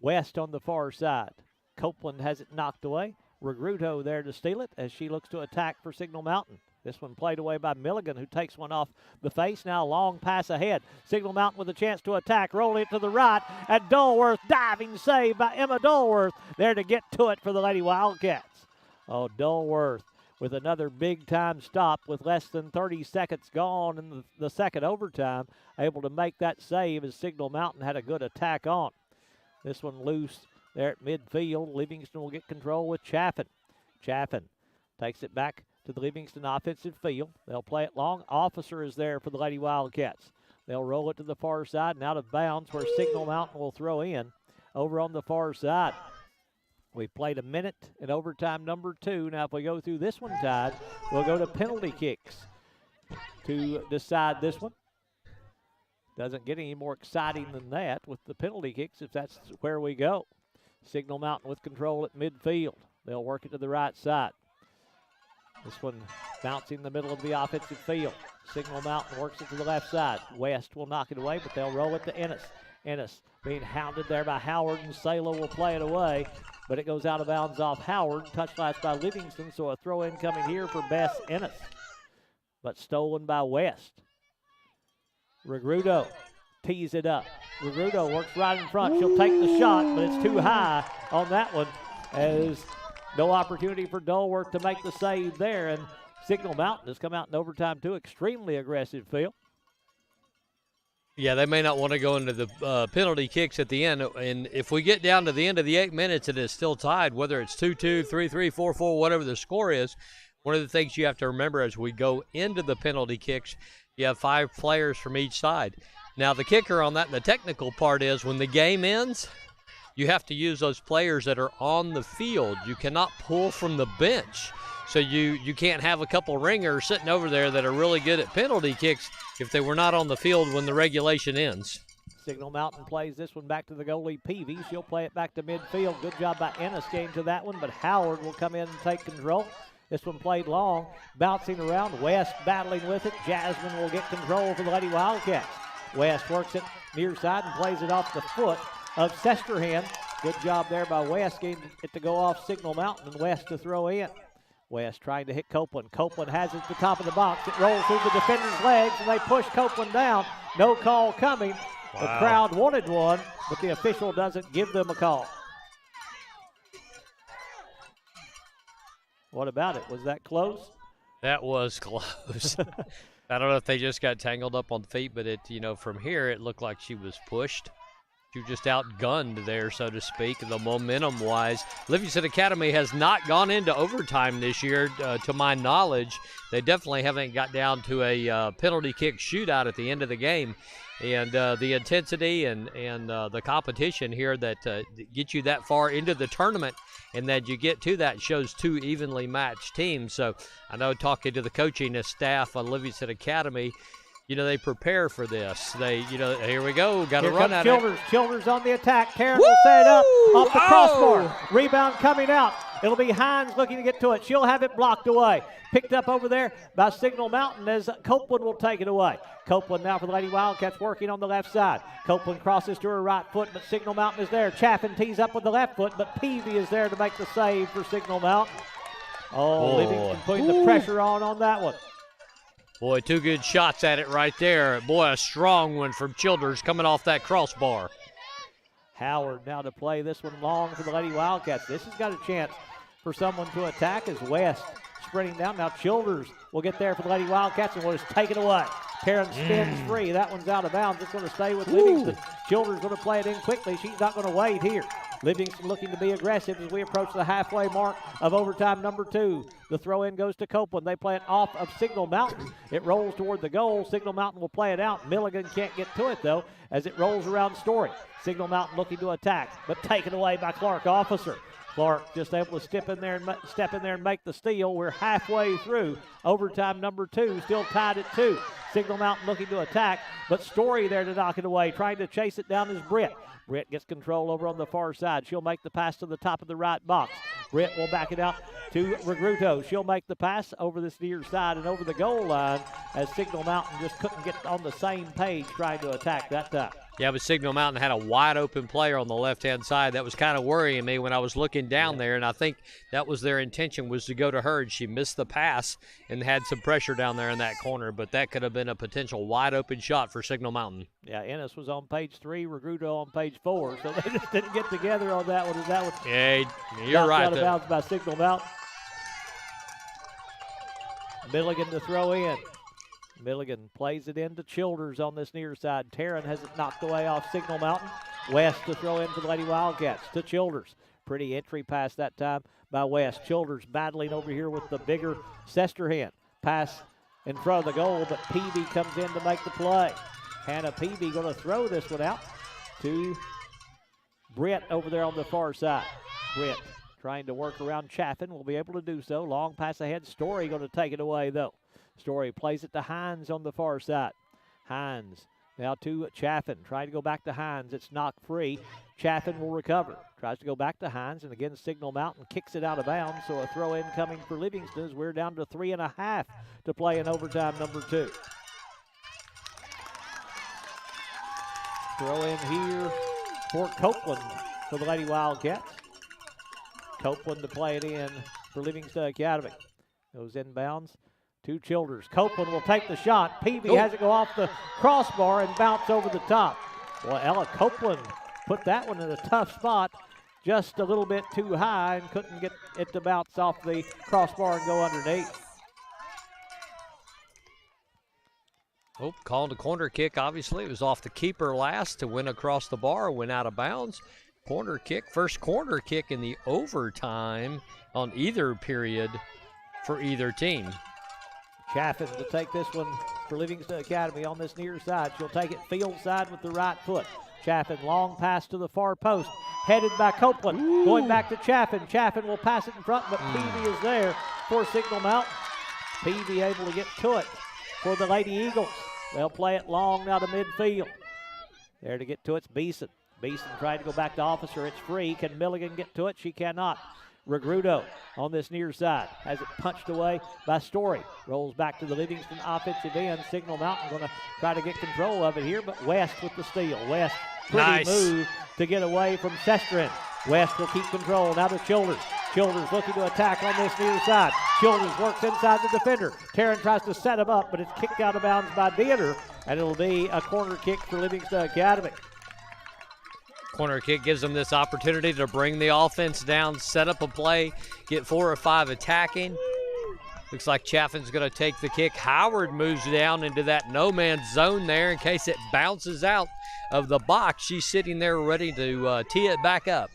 West on the far side. Copeland has it knocked away. Regruto there to steal it as she looks to attack for Signal Mountain. This one played away by Milligan, who takes one off the face. Now a long pass ahead. Signal Mountain with a chance to attack. Rolling it to the right. At Dulworth, diving save by Emma Dulworth. There to get to it for the Lady Wildcats. Oh, Dulworth with another big-time stop with less than 30 seconds gone in the second overtime. Able to make that save as Signal Mountain had a good attack on. This one loose there at midfield. Livingston will get control with Chaffin. Chaffin takes it back to the Livingston offensive field. They'll play it long. Officer is there for the Lady Wildcats. They'll roll it to the far side and out of bounds where Signal Mountain will throw in over on the far side. We've played a minute in overtime number 2. Now if we go through this one tied, we'll go to penalty kicks to decide this one. Doesn't get any more exciting than that with the penalty kicks if that's where we go. Signal Mountain with control at midfield. They'll work it to the right side. This one bouncing in the middle of the offensive field. Signal Mountain works it to the left side. West will knock it away, but they'll roll it to Ennis. Ennis being hounded there by Howard, and Salo will play it away, but it goes out of bounds off Howard. Touch last by Livingston, so a throw-in coming here for Bess Ennis, but stolen by West. Regruto tees it up. Regruto works right in front. She'll take the shot, but it's too high on that one as no opportunity for Dulworth to make the save there, and Signal Mountain has come out in overtime too. Extremely aggressive, Phil. Yeah, they may not want to go into the penalty kicks at the end, and if we get down to the end of the 8 minutes and it's still tied, whether it's 2-2, 3-3, 4-4, whatever the score is, one of the things you have to remember as we go into the penalty kicks, you have 5 players from each side. Now, the kicker on that, and the technical part is when the game ends, you have to use those players that are on the field. You cannot pull from the bench. So you can't have a couple ringers sitting over there that are really good at penalty kicks if they were not on the field when the regulation ends. Signal Mountain plays this one back to the goalie, Peavy. She'll play it back to midfield. Good job by Ennis getting to that one, but Howard will come in and take control. This one played long, bouncing around. West battling with it. Jasmine will get control for the Lady Wildcats. West works it near side and plays it off the foot of Sesterhan. Good job there by West, getting it to go off Signal Mountain, and West to throw in. West trying to hit Copeland. Copeland has it at the top of the box. It rolls through the defender's legs, and they push Copeland down. No call coming. Wow. The crowd wanted one, but the official doesn't give them a call. What about it? Was that close? That was close. I don't know if they just got tangled up on the feet, but from here it looked like she was pushed. She was just outgunned there, so to speak, the momentum-wise. Livingston Academy has not gone into overtime this year, to my knowledge. They definitely haven't got down to a penalty kick shootout at the end of the game. And the intensity and the competition here that get you that far into the tournament and that you get to that shows two evenly matched teams. So I know talking to the coaching staff on Livingston Academy, they prepare for this. They, here we go, got to run at Childers. it. Childers on the attack. Taryn will set it up off the crossbar. Rebound coming out. It'll be Hines looking to get to it. She'll have it blocked away. Picked up over there by Signal Mountain as Copeland will take it away. Copeland now for the Lady Wildcats working on the left side. Copeland crosses to her right foot, but Signal Mountain is there. Chaffin tees up with the left foot, but Peavy is there to make the save for Signal Mountain. Oh, Livingston putting the pressure on that one. Boy, two good shots at it right there. Boy, a strong one from Childers coming off that crossbar. Howard now to play this one long for the Lady Wildcats. This has got a chance for someone to attack as West sprinting down. Now Childers will get there for the Lady Wildcats and will just take it away. Taryn spins free. That one's out of bounds. It's going to stay with Livingston. Childers going to play it in quickly. She's not going to wait here. Livingston looking to be aggressive as we approach the halfway mark of overtime number 2. The throw-in goes to Copeland. They play it off of Signal Mountain. It rolls toward the goal. Signal Mountain will play it out. Milligan can't get to it, though, as it rolls around Story. Signal Mountain looking to attack, but taken away by Clark Officer. Clark just able to step in there and make the steal. We're halfway through overtime number 2, still tied at 2. Signal Mountain looking to attack, but Story there to knock it away. Trying to chase it down is Britt. Britt gets control over on the far side. She'll make the pass to the top of the right box. Britt will back it out to Regruto. She'll make the pass over this near side and over the goal line as Signal Mountain just couldn't get on the same page trying to attack that time. Yeah, but Signal Mountain had a wide-open player on the left-hand side. That was kind of worrying me when I was looking down there, and I think that was their intention, was to go to her, and she missed the pass and had some pressure down there in that corner, but that could have been a potential wide-open shot for Signal Mountain. Yeah, Ennis was on page 3, Regruto on page 4, so they just didn't get together on that one. As that one yeah, you're right. Out of bounds by Signal Mountain. Milligan to throw in. Milligan plays it into Childers on this near side. Taryn has it knocked away off Signal Mountain. West to throw in for the Lady Wildcats to Childers. Pretty entry pass that time by West. Childers battling over here with the bigger Sesterhan. Pass in front of the goal, but Peavy comes in to make the play. Hannah Peavy going to throw this one out to Britt over there on the far side. Britt trying to work around Chaffin. Will be able to do so. Long pass ahead. Story going to take it away, though. Story plays it to Hines on the far side. Hines now to Chaffin. Trying to go back to Hines. It's knocked free. Chaffin will recover. Tries to go back to Hines, and again Signal Mountain kicks it out of bounds, so a throw-in coming for Livingston as we're down to 3.5 to play in overtime number 2. Throw in here for Copeland for the Lady Wildcats. Copeland to play it in for Livingston Academy. Goes inbounds to Childers. Copeland will take the shot. Peavy has it go off the crossbar and bounce over the top. Well, Ella Copeland put that one in a tough spot, just a little bit too high, and couldn't get it to bounce off the crossbar and go underneath. Oh, called a corner kick, obviously. It was off the keeper last to win across the bar, went out of bounds. Corner kick, first corner kick in the overtime on either period for either team. Chaffin to take this one for Livingston Academy on this near side. She'll take it field side with the right foot. Chaffin, long pass to the far post, headed by Copeland. Ooh. Going back to Chaffin. Chaffin will pass it in front, but Peavy is there for Signal Mountain. Peavy able to get to it for the Lady Eagles. They'll play it long now to midfield. There to get to it's Beeson. Beeson trying to go back to Officer. It's free. Can Milligan get to it? She cannot. Regruto on this near side has it punched away by Story. Rolls back to the Livingston offensive end. Signal Mountain going to try to get control of it here, but West with the steal. West, pretty move to get away from Sestrin. West will keep control. Now to Childers. Childers looking to attack on this near side. Childers works inside the defender. Taryn tries to set him up, but it's kicked out of bounds by Deater, and it'll be a corner kick for Livingston Academy. Corner kick gives them this opportunity to bring the offense down, set up a play, get 4 or 5 attacking. Looks like Chaffin's going to take the kick. Howard moves down into that no-man's zone there in case it bounces out of the box. She's sitting there ready to tee it back up.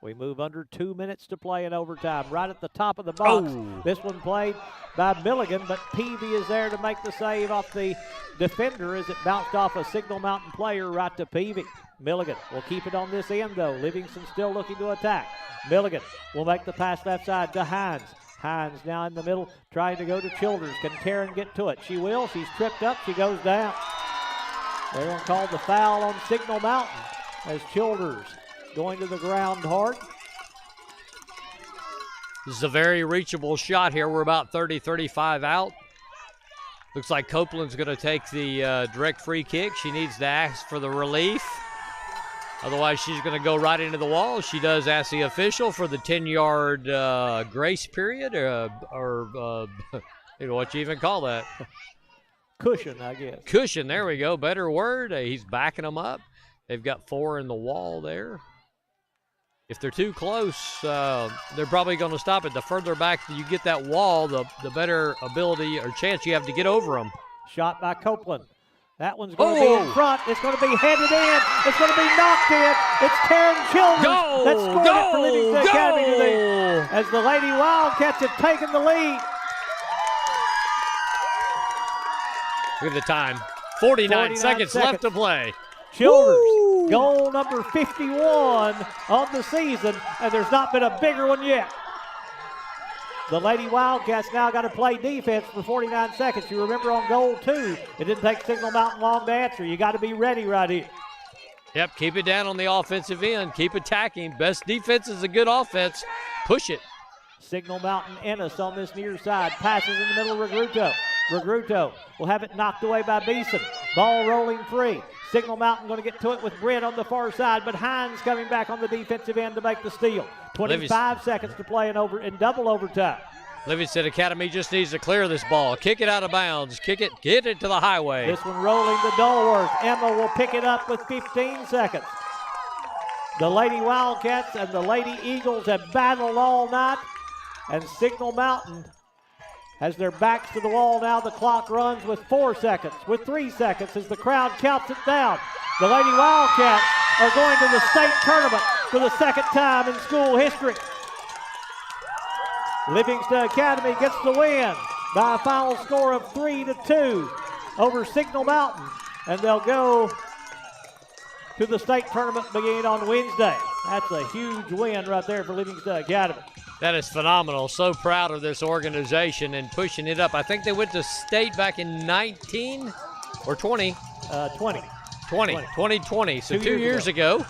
We move under 2 minutes to play in overtime. Right at the top of the box. This one played by Milligan, but Peavy is there to make the save off the defender as it bounced off a Signal Mountain player right to Peavy. Milligan will keep it on this end, though. Livingston still looking to attack. Milligan will make the pass left side to Hines. Hines now in the middle, trying to go to Childers. Can Taryn get to it? She will. She's tripped up. She goes down. They're going to call the foul on Signal Mountain as Childers going to the ground hard. This is a very reachable shot here. We're about 30-35 out. Looks like Copeland's going to take the direct free kick. She needs to ask for the relief. Otherwise, she's going to go right into the wall. She does ask the official for the 10-yard grace period, or what you even call that? Cushion, I guess. Cushion, there we go. Better word. He's backing them up. They've got 4 in the wall there. If they're too close, they're probably going to stop it. The further back you get that wall, the better ability or chance you have to get over them. Shot by Copeland. That one's going to be in front. It's going to be headed in. It's going to be knocked in. It's Taryn Childers that scored it for Livingston Academy today, as the Lady Wildcats have taken the lead. Look at the time. 49 seconds left to play. Childers, goal number 51 on the season, and there's not been a bigger one yet. The Lady Wildcats now got to play defense for 49 seconds. You remember on goal 2, it didn't take Signal Mountain long to answer. You got to be ready right here. Yep, keep it down on the offensive end. Keep attacking. Best defense is a good offense. Push it. Signal Mountain Ennis on this near side. Passes in the middle of Regruto. Regruto will have it knocked away by Beeson. Ball rolling free. Signal Mountain going to get to it with Britt on the far side, but Hines coming back on the defensive end to make the steal. 25 seconds to play in double overtime. Livingston Academy just needs to clear this ball. Kick it out of bounds. Kick it, get it to the highway. This one rolling to Dulworth. Emma will pick it up with 15 seconds. The Lady Wildcats and the Lady Eagles have battled all night, and Signal Mountain has their backs to the wall now. The clock runs with 4 seconds, with 3 seconds as the crowd counts it down. The Lady Wildcats are going to the state tournament for the second time in school history. Livingston Academy gets the win by a final score of 3-2 over Signal Mountain, and they'll go to the state tournament beginning on Wednesday. That's a huge win right there for Livingston Academy. That is phenomenal. So proud of this organization and pushing it up. I think they went to state back in 19 or 20. 2020. So 2 years ago,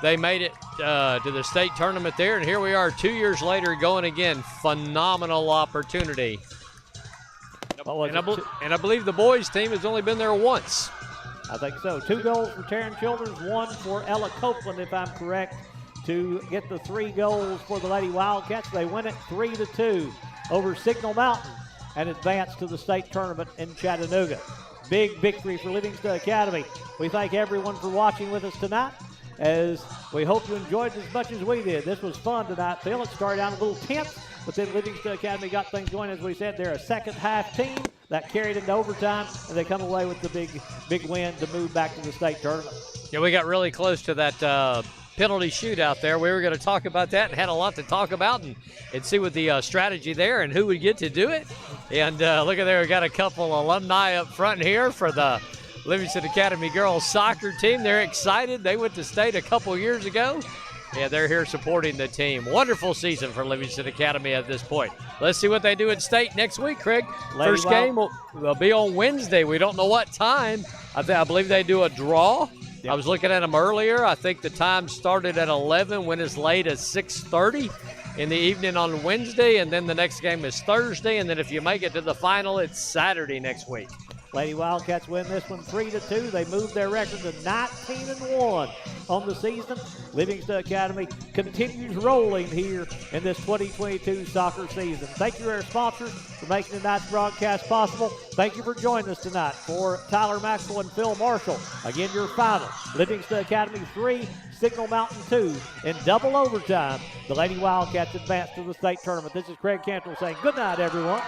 they made it to the state tournament there, and here we are 2 years later going again. Phenomenal opportunity. And I believe the boys team has only been there once. I think so. 2 goals for Taryn Childers, 1 for Ella Copeland, if I'm correct, to get the 3 goals for the Lady Wildcats. They win it 3-2 over Signal Mountain and advance to the state tournament in Chattanooga. Big victory for Livingston Academy. We thank everyone for watching with us tonight, as we hope you enjoyed it as much as we did. This was fun tonight, Phil. It started out a little tense, but then Livingston Academy got things going. As we said, they're a second half team that carried into overtime, and they come away with the big win to move back to the state tournament. Yeah, we got really close to that penalty shootout there. We were going to talk about that and had a lot to talk about and see what the strategy there and who would get to do it. And look at there, we got a couple alumni up front here for the Livingston Academy girls soccer team. They're excited. They went to state a couple years ago. Yeah, they're here supporting the team. Wonderful season for Livingston Academy at this point. Let's see what they do at state next week, Craig. First game will be on Wednesday. We don't know what time. I believe they do a draw. Yep. I was looking at them earlier. I think the time started at 11, went as late as 6:30 in the evening on Wednesday, and then the next game is Thursday, and then if you make it to the final, it's Saturday next week. Lady Wildcats win this one 3-2. They move their record to 19-1 on the season. Livingston Academy continues rolling here in this 2022 soccer season. Thank you to our sponsors for making tonight's broadcast possible. Thank you for joining us tonight. For Tyler Maxwell and Phil Marshall, again, your final. Livingston Academy 3, Signal Mountain 2. In double overtime, the Lady Wildcats advance to the state tournament. This is Craig Cantrell saying good night, everyone.